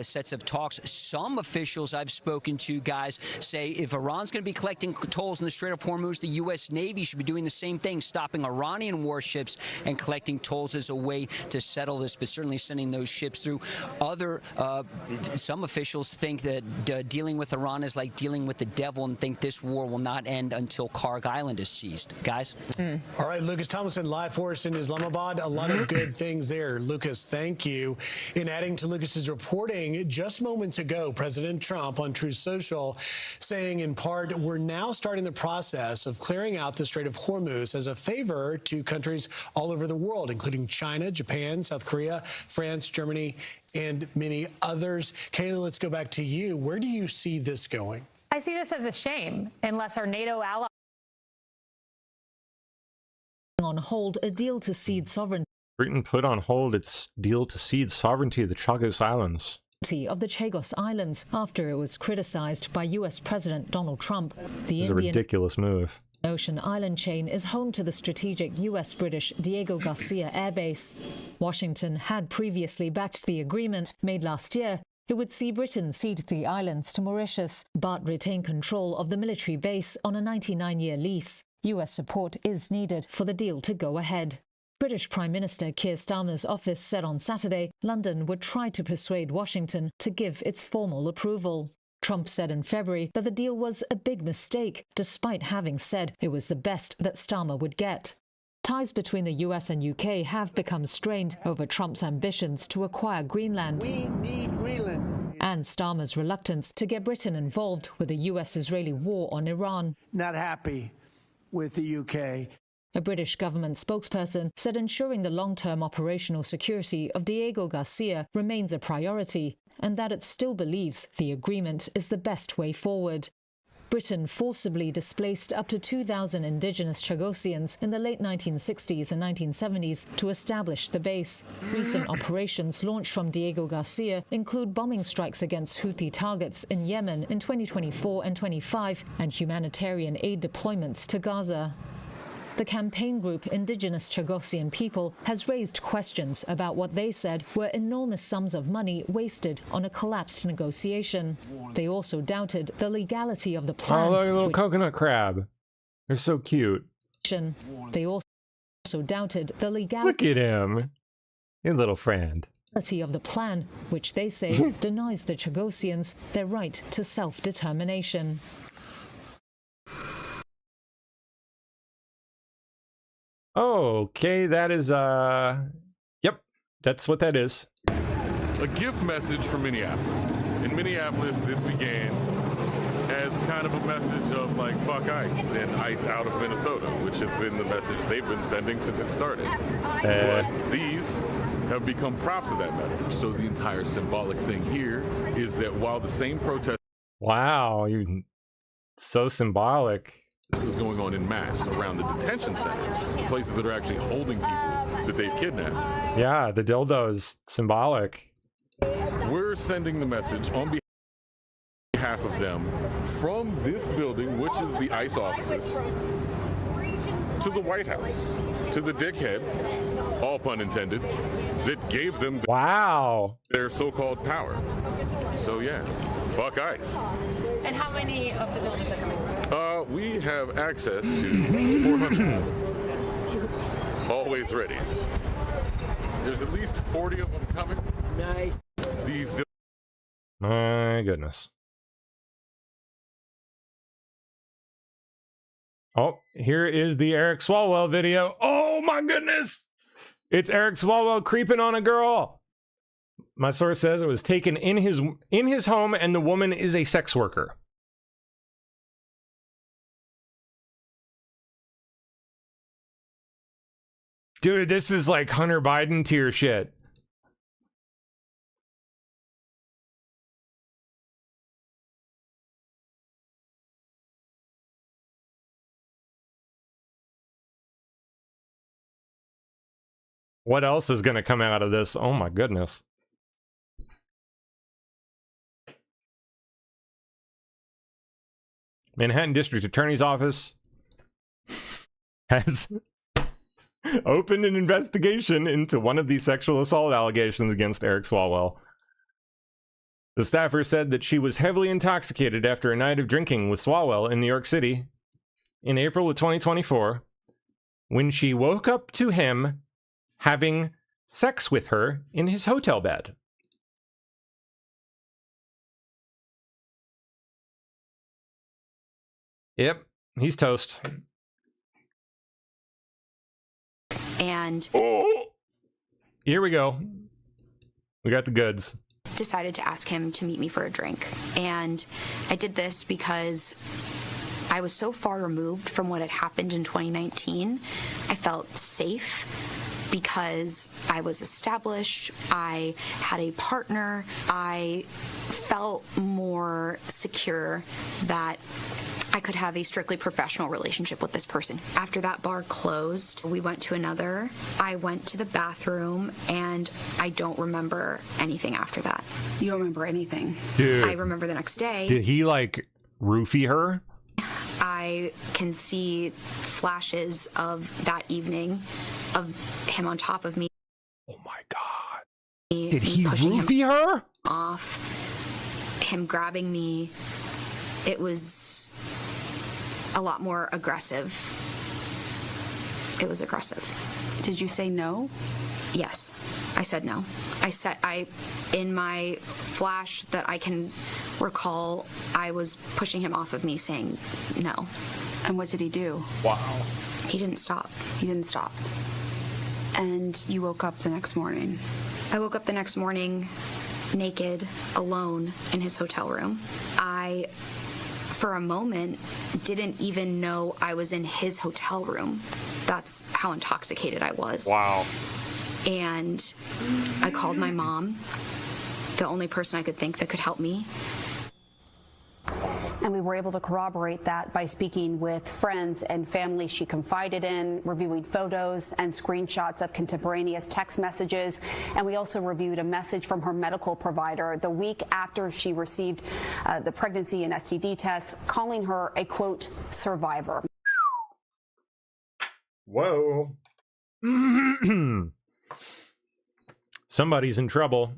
sets of talks. Some officials I've spoken to, guys, say if Iran's going to be collecting tolls in the Strait of Hormuz, the U.S. Navy should be doing the same thing, stopping Iranian warships and collecting tolls as a way to settle this, but certainly sending those ships through. Some officials think that dealing with Iran is like dealing with the devil and think this war will not end until Karg Island is seized. Guys? All right, Lucas Thomason, live for us in Islamabad. A lot of good things there. Lucas, thank you. In adding to Lucas's reporting, just moments ago, President Trump on Truth Social saying in part, we're now starting the process of clearing out the Strait of Hormuz as a favor to countries all over the world, including China, Japan, South Korea, France, Germany, and many others. Kayla, let's go back to you. Where do you see this going? I see this as a shame, unless our NATO allies on hold a deal to cede sovereignty. Britain put on hold its deal to cede sovereignty of the Chagos Islands. Of the Chagos Islands after it was criticized by U.S. President Donald Trump. The This is a ridiculous move. Ocean Island chain is home to the strategic U.S.-British Diego Garcia Air Base. Washington had previously backed the agreement made last year. It would see Britain cede the islands to Mauritius, but retain control of the military base on a 99-year lease. U.S. support is needed for the deal to go ahead. British Prime Minister Keir Starmer's office said on Saturday London would try to persuade Washington to give its formal approval. Trump said in February that the deal was a big mistake, despite having said it was the best that Starmer would get. Ties between the US and UK have become strained over Trump's ambitions to acquire Greenland. We need Greenland. And Starmer's reluctance to get Britain involved with the US-Israeli war on Iran. Not happy with the UK. A British government spokesperson said ensuring the long-term operational security of Diego Garcia remains a priority, and that it still believes the agreement is the best way forward. Britain forcibly displaced up to 2,000 indigenous Chagosians in the late 1960s and 1970s to establish the base. Recent operations launched from Diego Garcia include bombing strikes against Houthi targets in Yemen in 2024 and 25, and humanitarian aid deployments to Gaza. The campaign group Indigenous Chagosian People has raised questions about what they said were enormous sums of money wasted on a collapsed negotiation. They also doubted the legality of the plan. Oh, look at a little coconut crab. They're so cute. They also doubted the legality. Look at him. Your little friend. Of the plan, which they say denies the Chagosians their right to self-determination. Okay, that is, yep, that's what that is. A gift message from Minneapolis. In Minneapolis, this began as kind of a message of, like, fuck ICE and ICE out of Minnesota, which has been the message they've been sending since it started. But these have become props of that message. So the entire symbolic thing here is that while the same protest... Wow, you so symbolic. This is going on in mass around the detention centers, the places that are actually holding people that they've kidnapped. Yeah, the dildo is symbolic. We're sending the message on behalf of them from this building, which is the ICE offices, to the White House, to the dickhead, all pun intended, that gave them their so-called power. So yeah, fuck ICE. And how many of the dildos are coming from? We have access to 400. Always ready. There's at least 40 of them coming. Nice. These. My goodness. Oh, here is the Eric Swallwell video. Oh my goodness! It's Eric Swallwell creeping on a girl. My source says it was taken in his home, and the woman is a sex worker. Dude, this is like Hunter Biden tier shit. What else is going to come out of this? Oh my goodness. Manhattan District Attorney's Office has opened an investigation into one of these sexual assault allegations against Eric Swallwell. The staffer said that she was heavily intoxicated after a night of drinking with Swallwell in New York City in April of 2024, when she woke up to him having sex with her in his hotel bed. Yep, he's toast. And here we go. We got the goods. Decided to ask him to meet me for a drink. And I did this because I was so far removed from what had happened in 2019. I felt safe because I was established. I had a partner. I felt more secure that I could have a strictly professional relationship with this person. After that bar closed, we went to another. I went to the bathroom, and I don't remember anything after that. You don't remember anything? Dude. I remember the next day. Did he, like, roofie her? I can see flashes of that evening of him on top of me. Oh, my God. Did he roofie her? Off. Him grabbing me. It was a lot more aggressive. It was aggressive. Did you say no? Yes, I said no. In my flash that I can recall, I was pushing him off of me saying no. And what did he do? Wow. He didn't stop. He didn't stop. And you woke up the next morning? I woke up the next morning naked, alone in his hotel room. I, for a moment, didn't even know I was in his hotel room. That's how intoxicated I was. Wow. And I called my mom, the only person I could think that could help me. And we were able to corroborate that by speaking with friends and family she confided in, reviewing photos and screenshots of contemporaneous text messages. And we also reviewed a message from her medical provider the week after she received the pregnancy and STD tests, calling her a, quote, survivor. Whoa. Somebody's in trouble.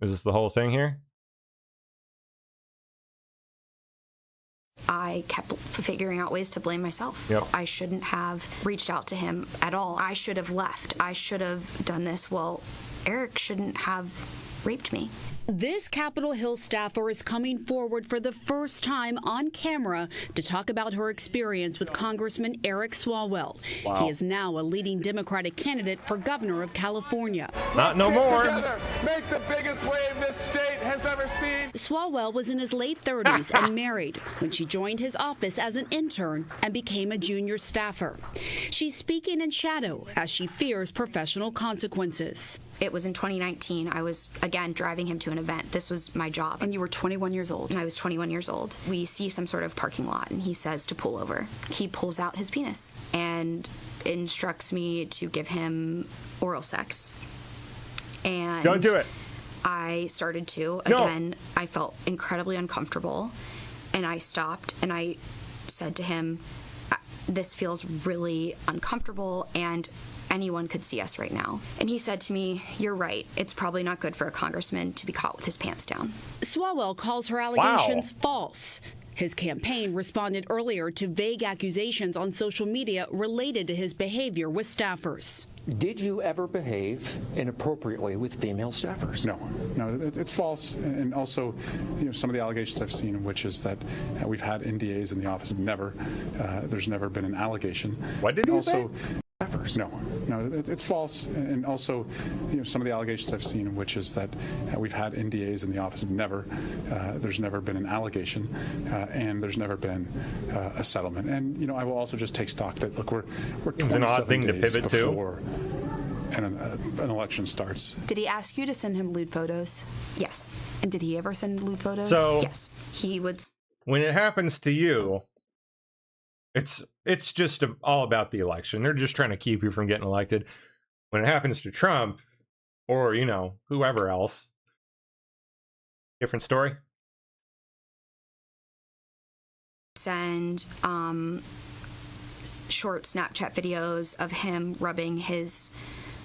Is this the whole thing here? I kept figuring out ways to blame myself. Yep. I shouldn't have reached out to him at all. I should have left. I should have done this. Well, Eric shouldn't have raped me. This Capitol Hill staffer is coming forward for the first time on camera to talk about her experience with Congressman Eric Swallwell. Wow. He is now a leading Democratic candidate for governor of California. Not no more. Together, make the biggest wave this state has ever seen. Swallwell was in his late 30s and married when she joined his office as an intern and became a junior staffer. She's speaking in shadow as she fears professional consequences. It was in 2019. I was, again, driving him to an event. This was my job. And you were 21 years old. And I was 21 years old. We see some sort of parking lot, and he says to pull over. He pulls out his penis and instructs me to give him oral sex. And don't do it. I started to. No. Again, I felt incredibly uncomfortable, and I stopped, and I said to him, this feels really uncomfortable, and anyone could see us right now. And he said to me, you're right. It's probably not good for a congressman to be caught with his pants down. Swallwell calls her allegations false. His campaign responded earlier to vague accusations on social media related to his behavior with staffers. Did you ever behave inappropriately with female staffers? No, it's false. And also, some of the allegations I've seen, which is that we've had NDAs in the office. There's never been an allegation. What did you say? No, it's false. And also, some of the allegations I've seen, which is that we've had NDAs in the office. There's never been an allegation, and there's never been a settlement. And I will also just take stock that look, we're 27 an odd thing to pivot before an election starts. Did he ask you to send him lewd photos? Yes. And did he ever send lewd photos? So yes, he would. When it happens to you, it's just all about the election. They're just trying to keep you from getting elected. When it happens to Trump, or, you know, whoever else, different story. Send short Snapchat videos of him rubbing his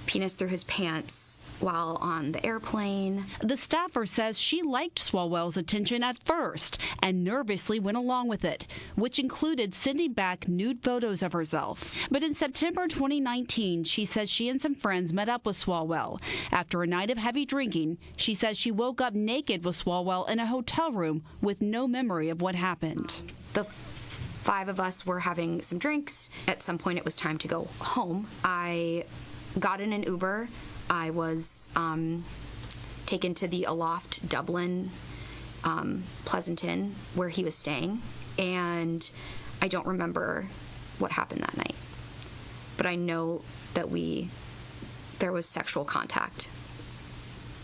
penis through his pants while on the airplane. The staffer says she liked Swallwell's attention at first and nervously went along with it, which included sending back nude photos of herself. But in September 2019, she says she and some friends met up with Swallwell. After a night of heavy drinking, she says she woke up naked with Swallwell in a hotel room with no memory of what happened. The five of us were having some drinks. At some point, it was time to go home. I got in an Uber. I was taken to the Aloft Dublin Pleasant Inn where he was staying, and I don't remember what happened that night. But I know that there was sexual contact,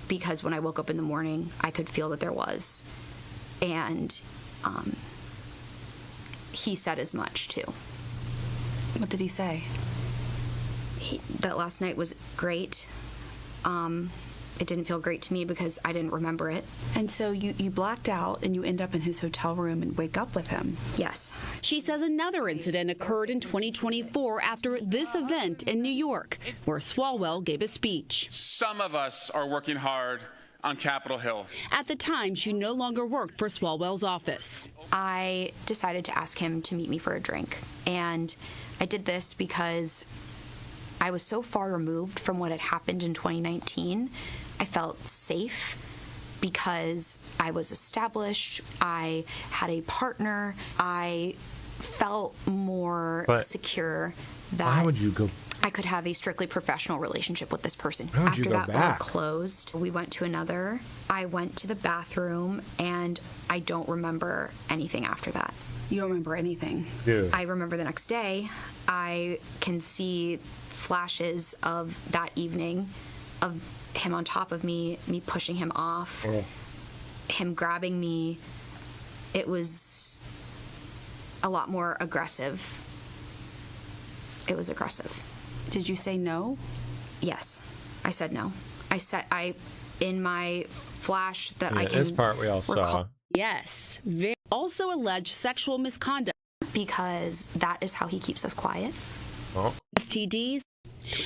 because when I woke up in the morning, I could feel that there was, and he said as much too. What did he say? That last night was great. It didn't feel great to me because I didn't remember it. And so you blacked out and you end up in his hotel room and wake up with him. Yes. She says another incident occurred in 2024 after this event in New York, where Swallwell gave a speech. Some of us are working hard on Capitol Hill. At the time, she no longer worked for Swallwell's office. I decided to ask him to meet me for a drink. And I did this because I was so far removed from what had happened in 2019. I felt safe because I was established. I had a partner. I felt more secure that why would you go? I could have a strictly professional relationship with this person. Why would you After go that bar back? closed, we went to another. I went to the bathroom, and I don't remember anything after that. You don't remember anything? Dude. I remember the next day, I can see flashes of that evening, of him on top of me pushing him off, him grabbing me. It was a lot more aggressive. It was aggressive. Did you say no? Yes, I said no. In my flash that I can this part we all saw. Yes. Also alleged sexual misconduct. Because that is how he keeps us quiet. STDs.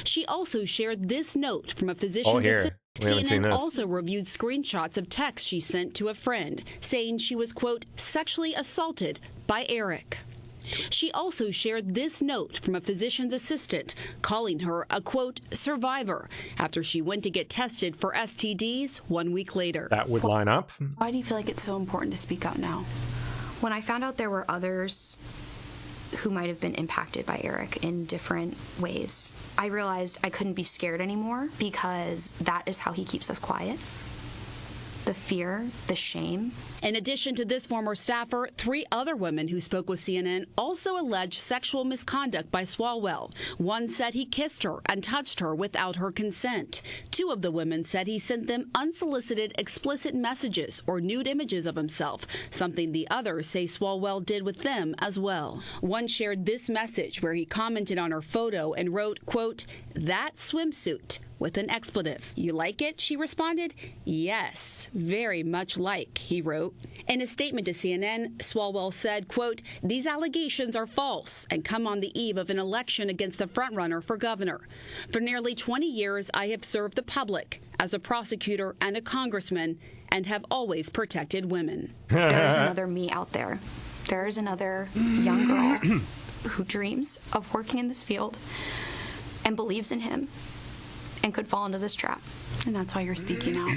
She also shared this note from a physician's assistant. CNN also reviewed screenshots of texts she sent to a friend saying she was, quote, sexually assaulted by Eric. She also shared this note from a physician's assistant calling her a, quote, survivor after she went to get tested for STDs 1 week later. That would line up. Why do you feel like it's so important to speak out now? When I found out there were others who might have been impacted by Eric in different ways, I realized I couldn't be scared anymore because that is how he keeps us quiet. The fear, the shame. In addition to this former staffer, 3 other women who spoke with CNN also alleged sexual misconduct by Swallwell. One said he kissed her and touched her without her consent. 2 of the women said he sent them unsolicited explicit messages or nude images of himself, something the others say Swallwell did with them as well. One shared this message where he commented on her photo and wrote, quote, that swimsuit, with an expletive. You like it? She responded. Yes, very much like, he wrote. In a statement to CNN, Swallwell said, quote, these allegations are false and come on the eve of an election against the frontrunner for governor. For nearly 20 years, I have served the public as a prosecutor and a congressman and have always protected women. There's another me out there. There's another young girl who dreams of working in this field and believes in him and could fall into this trap. And that's why you're speaking out.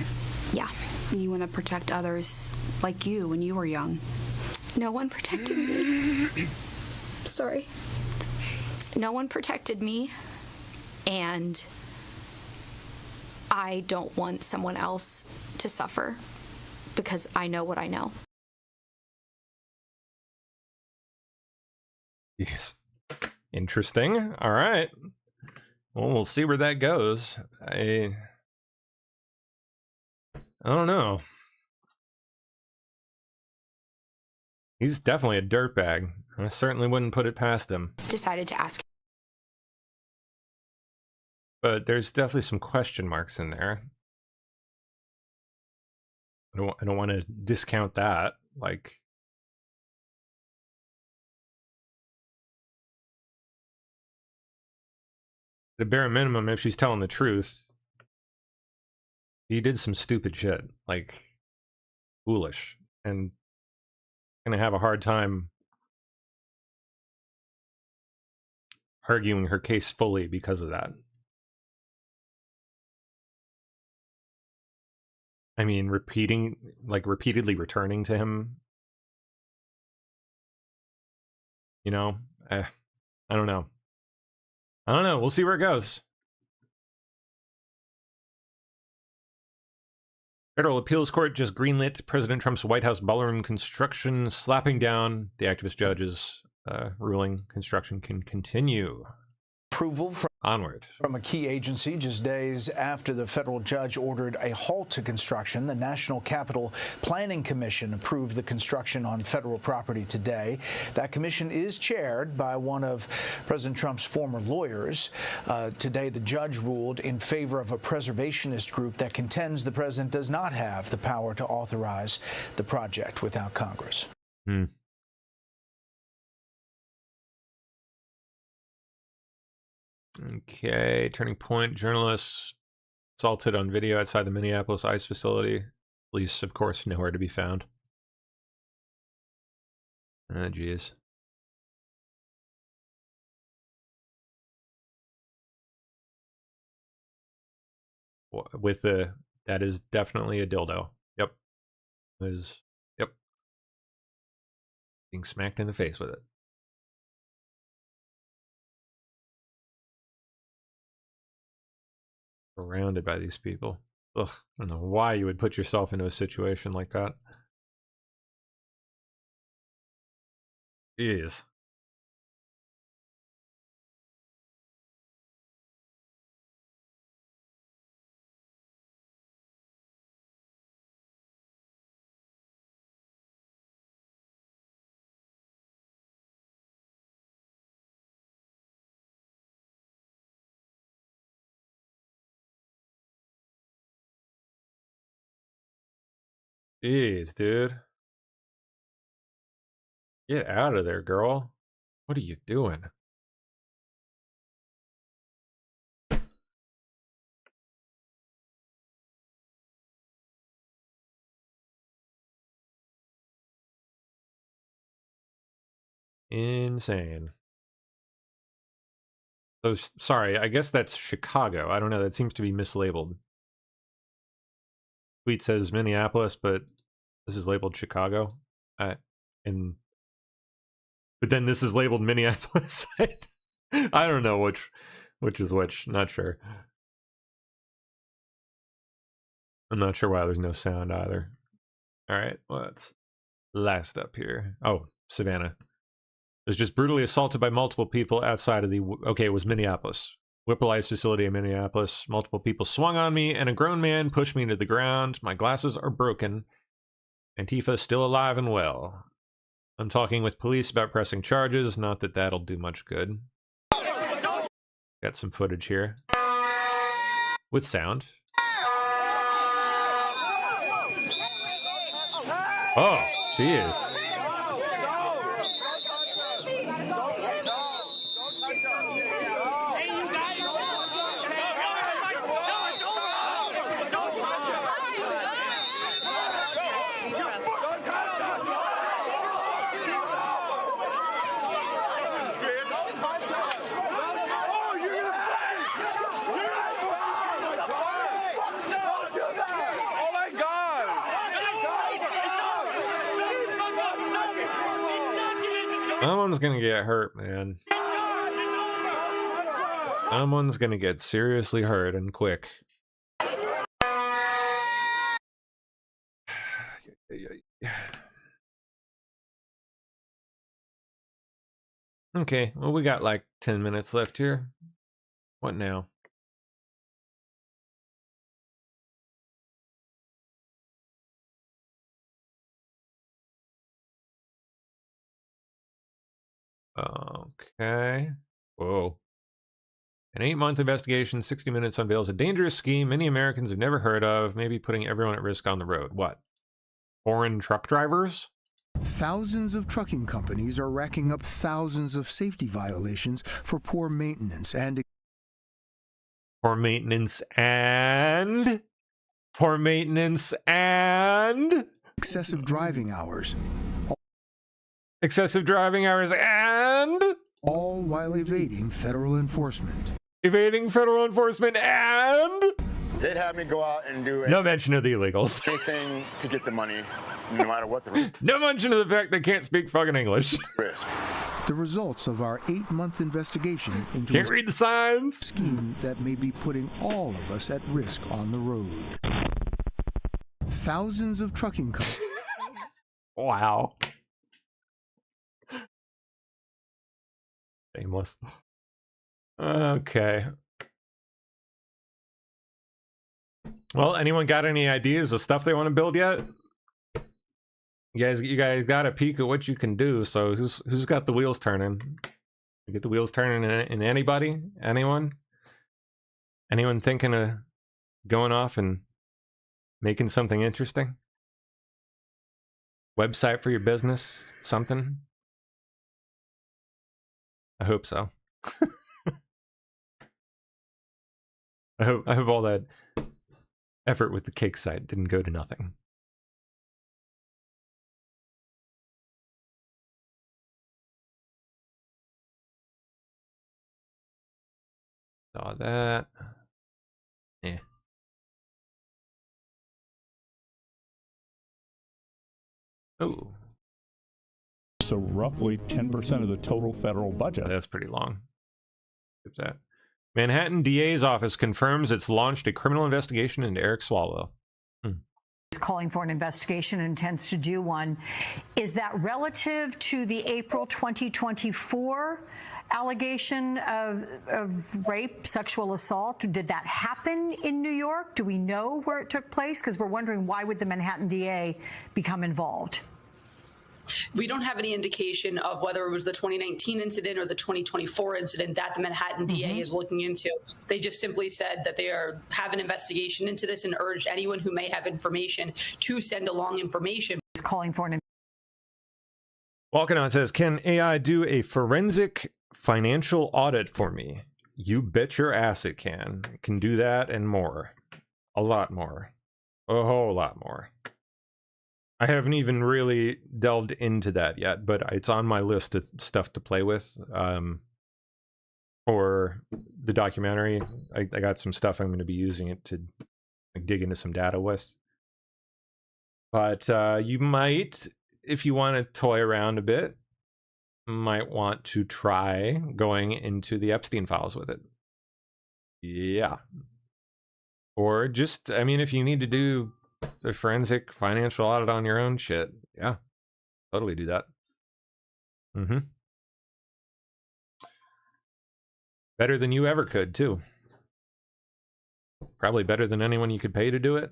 Yeah. You want to protect others like you when you were young. No one protected me. Sorry. No one protected me, and I don't want someone else to suffer because I know what I know. Yes. Interesting. All right. Well, we'll see where that goes. I don't know. He's definitely a dirtbag. I certainly wouldn't put it past him. Decided to ask but there's definitely some question marks in there. I don't want to discount that. Like, the bare minimum, if she's telling the truth, he did some stupid shit, like foolish, and gonna have a hard time arguing her case fully because of that. I mean, repeatedly returning to him, you know, I don't know. I don't know. We'll see where it goes. Federal Appeals Court just greenlit President Trump's White House ballroom construction, slapping down the activist judge's ruling. Construction can continue. Approval Onward. From a key agency just days after the federal judge ordered a halt to construction. The National Capital Planning Commission approved the construction on federal property today. That commission is chaired by one of President Trump's former lawyers. Today, the judge ruled in favor of a preservationist group that contends the president does not have the power to authorize the project without Congress. Okay, Turning Point journalist assaulted on video outside the Minneapolis ICE facility. Police, of course, nowhere to be found. Ah, geez. With that is definitely a dildo. Yep. Yep. Being smacked in the face with it. Surrounded by these people. Ugh, I don't know why you would put yourself into a situation like that. Jeez. Jeez, dude. Get out of there, girl. What are you doing? Insane. So, sorry, I guess that's Chicago. I don't know, that seems to be mislabeled. Tweet says Minneapolis, but this is labeled Chicago. But then this is labeled Minneapolis. I don't know which is which. Not sure. I'm not sure why there's no sound either. All right, what's last up here? Oh, Savannah. Was just brutally assaulted by multiple people outside of the... Okay, it was Minneapolis. Whipple Ice facility in Minneapolis. Multiple people swung on me, and a grown man pushed me to the ground. My glasses are broken. Antifa still alive and well. I'm talking with police about pressing charges. Not that that'll do much good. Got some footage here. With sound. Oh, jeez. Someone's gonna get hurt, man. Someone's gonna get seriously hurt and quick. Okay, well, we got like 10 minutes left here. What now? Okay. Whoa. An 8-month investigation, 60 Minutes unveils a dangerous scheme many Americans have never heard of, maybe putting everyone at risk on the road. What? Foreign truck drivers? Thousands of trucking companies are racking up thousands of safety violations for poor maintenance and excessive driving hours. Excessive driving hours and all while evading federal enforcement. Evading federal enforcement and they'd have me go out and do no mention of the illegals. Anything to get the money, no matter what the no mention of the fact they can't speak fucking English. Risk. The results of our 8-month investigation into can't read the signs. Scheme that may be putting all of us at risk on the road. Thousands of trucking companies. Wow. Shameless. Okay. Well, anyone got any ideas of stuff they want to build yet? You guys got a peek at what you can do. So who's got the wheels turning? You get the wheels turning in anybody? Anyone? Anyone thinking of going off and making something interesting? Website for your business? Something? I hope so. I hope all that effort with the cake site didn't go to nothing. Saw that. Yeah. Oh. So roughly 10% of the total federal budget. That's pretty long. What's that? Manhattan DA's office confirms it's launched a criminal investigation into Eric Swallwell. Calling for an investigation and intends to do one. Is that relative to the April 2024 allegation of rape, sexual assault? Did that happen in New York? Do we know where it took place? Because we're wondering, why would the Manhattan DA become involved? We don't have any indication of whether it was the 2019 incident or the 2024 incident that the Manhattan DA is looking into. They just simply said that they have an investigation into this and urged anyone who may have information to send along information. Calling for an Walking on says, can AI do a forensic financial audit for me? You bet your ass it can. It can do that and more. A lot more. A whole lot more. I haven't even really delved into that yet, but it's on my list of stuff to play with. For the documentary, I got some stuff I'm going to be using it to dig into some data with. But you might, if you want to toy around a bit, might want to try going into the Epstein files with it. Yeah. Or just, I mean, if you need to do the forensic financial audit on your own shit, yeah, totally do that. Better than you ever could, too. Probably better than anyone you could pay to do it. Of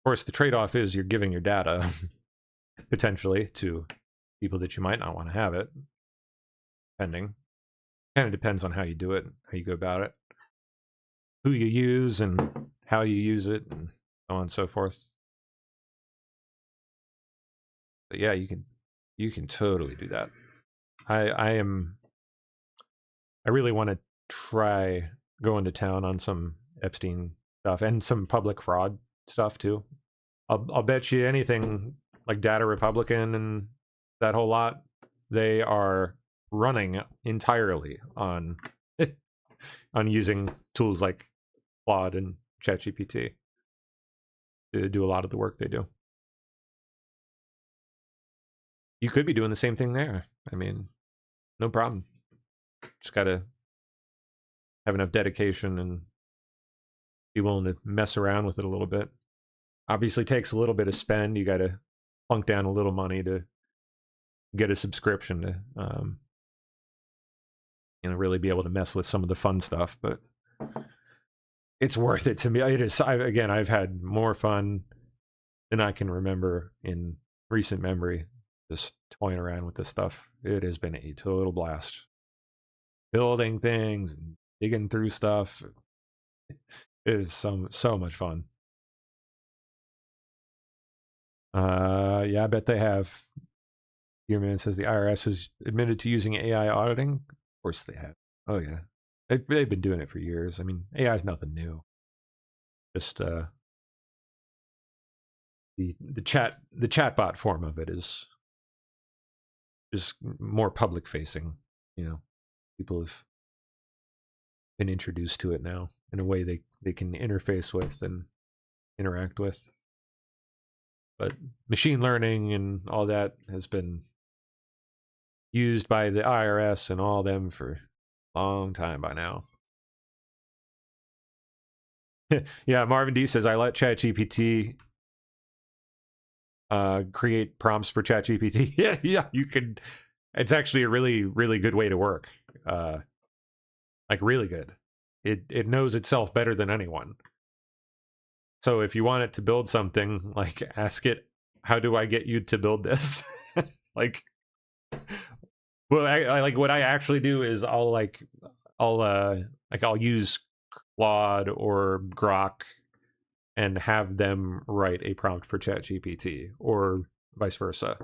course, the trade-off is you're giving your data potentially to people that you might not want to have it, depending. Kind of depends on how you do it, how you go about it, who you use and how you use it, and so on and so forth. But yeah, you can totally do that. I really want to try going to town on some Epstein stuff and some public fraud stuff too. I'll bet you anything, like Data Republican and that whole lot, they are running entirely on on using tools like Claude and ChatGPT to do a lot of the work they do. You could be doing the same thing there. I mean, no problem. Just gotta have enough dedication and be willing to mess around with it a little bit. Obviously takes a little bit of spend. You gotta plunk down a little money to get a subscription to really be able to mess with some of the fun stuff, but it's worth it to me. It is. I've had more fun than I can remember in recent memory just toying around with this stuff. It has been a total blast. building things and digging through stuff. It is so much fun. Yeah, I bet they have. Gearman says the IRS has admitted to using AI auditing. Of course they have. Oh yeah, they've been doing it for years. I mean, AI is nothing new. Just the chatbot form of it is just more public facing. You know, people have been introduced to it now in a way they can interface with and interact with. But machine learning and all that has been used by the IRS and all them for a long time by now. Yeah, Marvin D says, I let ChatGPT create prompts for ChatGPT. Yeah, you can. It's actually a really, really good way to work. Like really good. It knows itself better than anyone. So if you want it to build something, like ask it, how do I get you to build this? Like, well, I like what I actually do is I'll use Claude or Grok and have them write a prompt for ChatGPT or vice versa.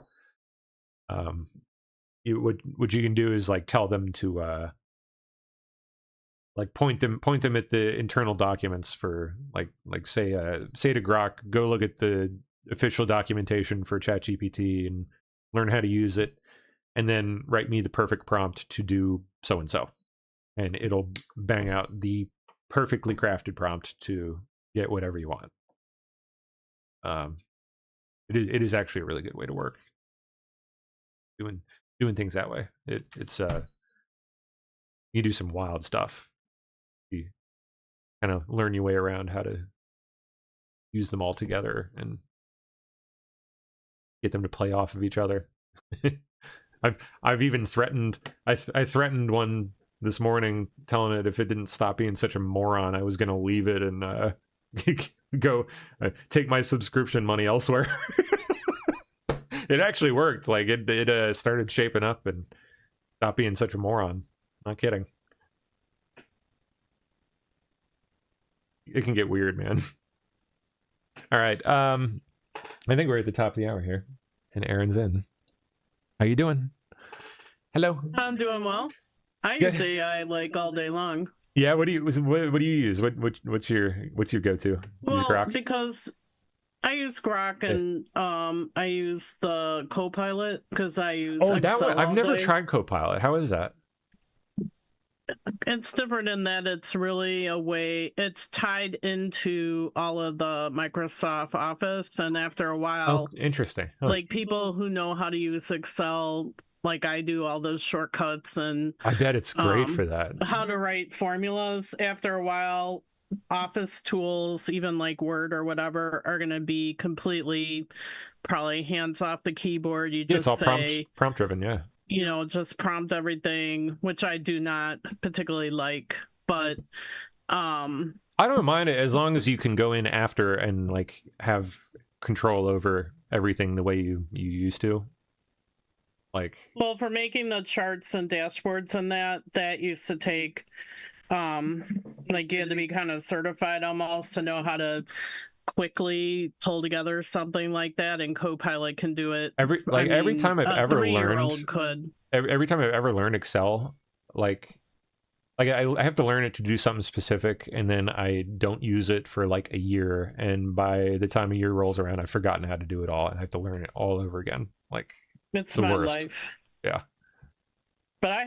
What you can do is like tell them to like point them at the internal documents for like say to Grok, go look at the official documentation for ChatGPT and learn how to use it, and then write me the perfect prompt to do so and so, and it'll bang out the perfectly crafted prompt to get whatever you want. It is actually a really good way to work. Doing things that way. It's you do some wild stuff. You kind of learn your way around how to use them all together and get them to play off of each other. I've even threatened. I threatened one this morning, telling it if it didn't stop being such a moron, I was going to leave it and go take my subscription money elsewhere. It actually worked. Like it started shaping up and stopped being such a moron. Not kidding. It can get weird, man. All right. I think we're at the top of the hour here, and Aaron's in. How you doing? Hello. I'm doing well. I use AI like all day long. Yeah. What do you use? What's your go-to? Well, Grok? because I use Grok and I use the Copilot because I use Excel that one. I've never day. tried Copilot. How is that? It's different in that it's really a way, it's tied into all of the Microsoft Office, and after a while, interesting. Like people who know how to use Excel, like I do, all those shortcuts, and I bet it's great for that. How to write formulas. After a while, Office tools, even like Word or whatever, are going to be completely probably hands off the keyboard. You just it's all say prompt driven, yeah. You know, just prompt everything, which I do not particularly like, but I don't mind it as long as you can go in after and like have control over everything the way you used to. Like, well, for making the charts and dashboards and that used to take like you had to be kind of certified almost to know how to quickly pull together something like that, and Copilot can do it. Every time I've ever learned could. Every time I've ever learned Excel, like I have to learn it to do something specific, and then I don't use it for like a year, and by the time a year rolls around, I've forgotten how to do it all, and I have to learn it all over again. Like it's the my worst. life. Yeah. But I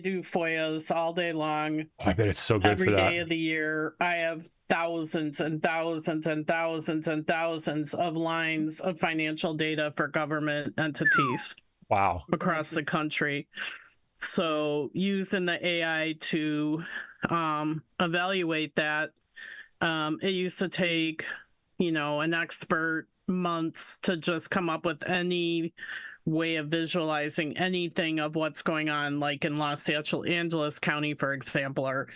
do FOIAs all day long. I bet it's so good for that. Every day of the year, I have thousands and thousands and thousands and thousands of lines of financial data for government entities. Wow. Across the country. So using the AI to evaluate that, it used to take, an expert months to just come up with any way of visualizing anything of what's going on, like in Los Angeles County, for example, or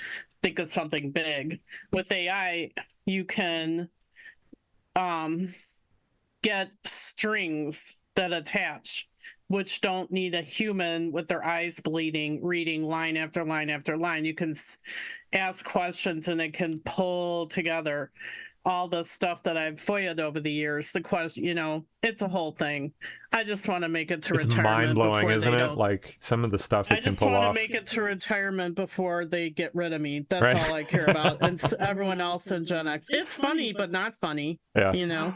think of something big. With AI, you can get strings that attach which don't need a human with their eyes bleeding, reading line after line after line. You can ask questions and it can pull together all the stuff that I've FOIA'd over the years. The question, you know, it's a whole thing. I just want to make it to It's retirement. mind-blowing, before isn't they it? don't. Like, some of the stuff it can pull I just want off. to make it to retirement before they get rid of me. That's Right. all I care about. And everyone else in Gen X. It's funny, but not funny. Yeah. You know?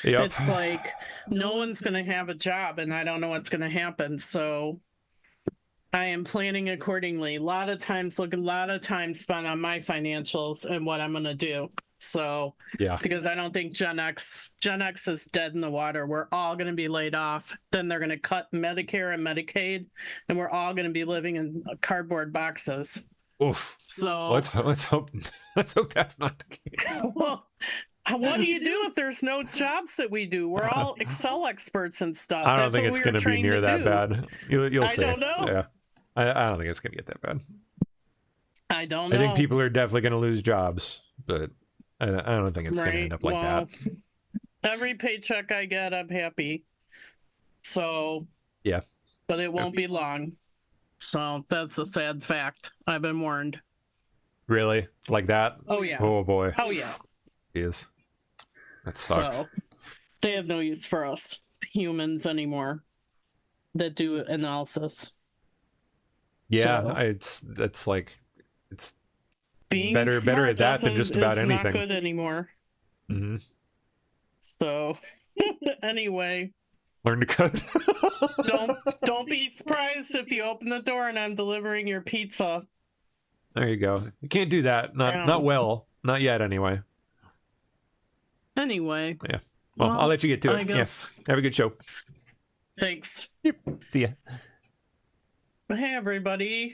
Yep. It's like no one's going to have a job and I don't know what's going to happen. So I am planning accordingly. A lot of time spent on my financials and what I'm going to do. So, yeah, because I don't think Gen X is dead in the water. We're all going to be laid off. Then they're going to cut Medicare and Medicaid, and we're all going to be living in cardboard boxes. Oof. So let's hope that's not the case. Well, what do you do if there's no jobs that we do? We're all Excel experts and stuff. I don't think it's going to be near that bad. You'll see. I don't know. Yeah, I don't think it's going to get that bad. I don't know. I think people are definitely going to lose jobs, but I don't think it's going to end up like that. Every paycheck I get, I'm happy. So, yeah. But it won't be long. So that's a sad fact. I've been warned. Really? Like that? Oh, yeah. Oh, boy. Oh, yeah. He is. That sucks. So, they have no use for us humans anymore that do analysis. Yeah, so, it's being better at that than just about anything. Not good anymore. Mm-hmm. So anyway, learn to code. don't be surprised if you open the door and I'm delivering your pizza. There you go. You can't do that. Not well. Not yet anyway. Anyway. Yeah. Well, I'll let you get to it. I guess. Yeah. Have a good show. Thanks. Yep. See ya. Hey everybody.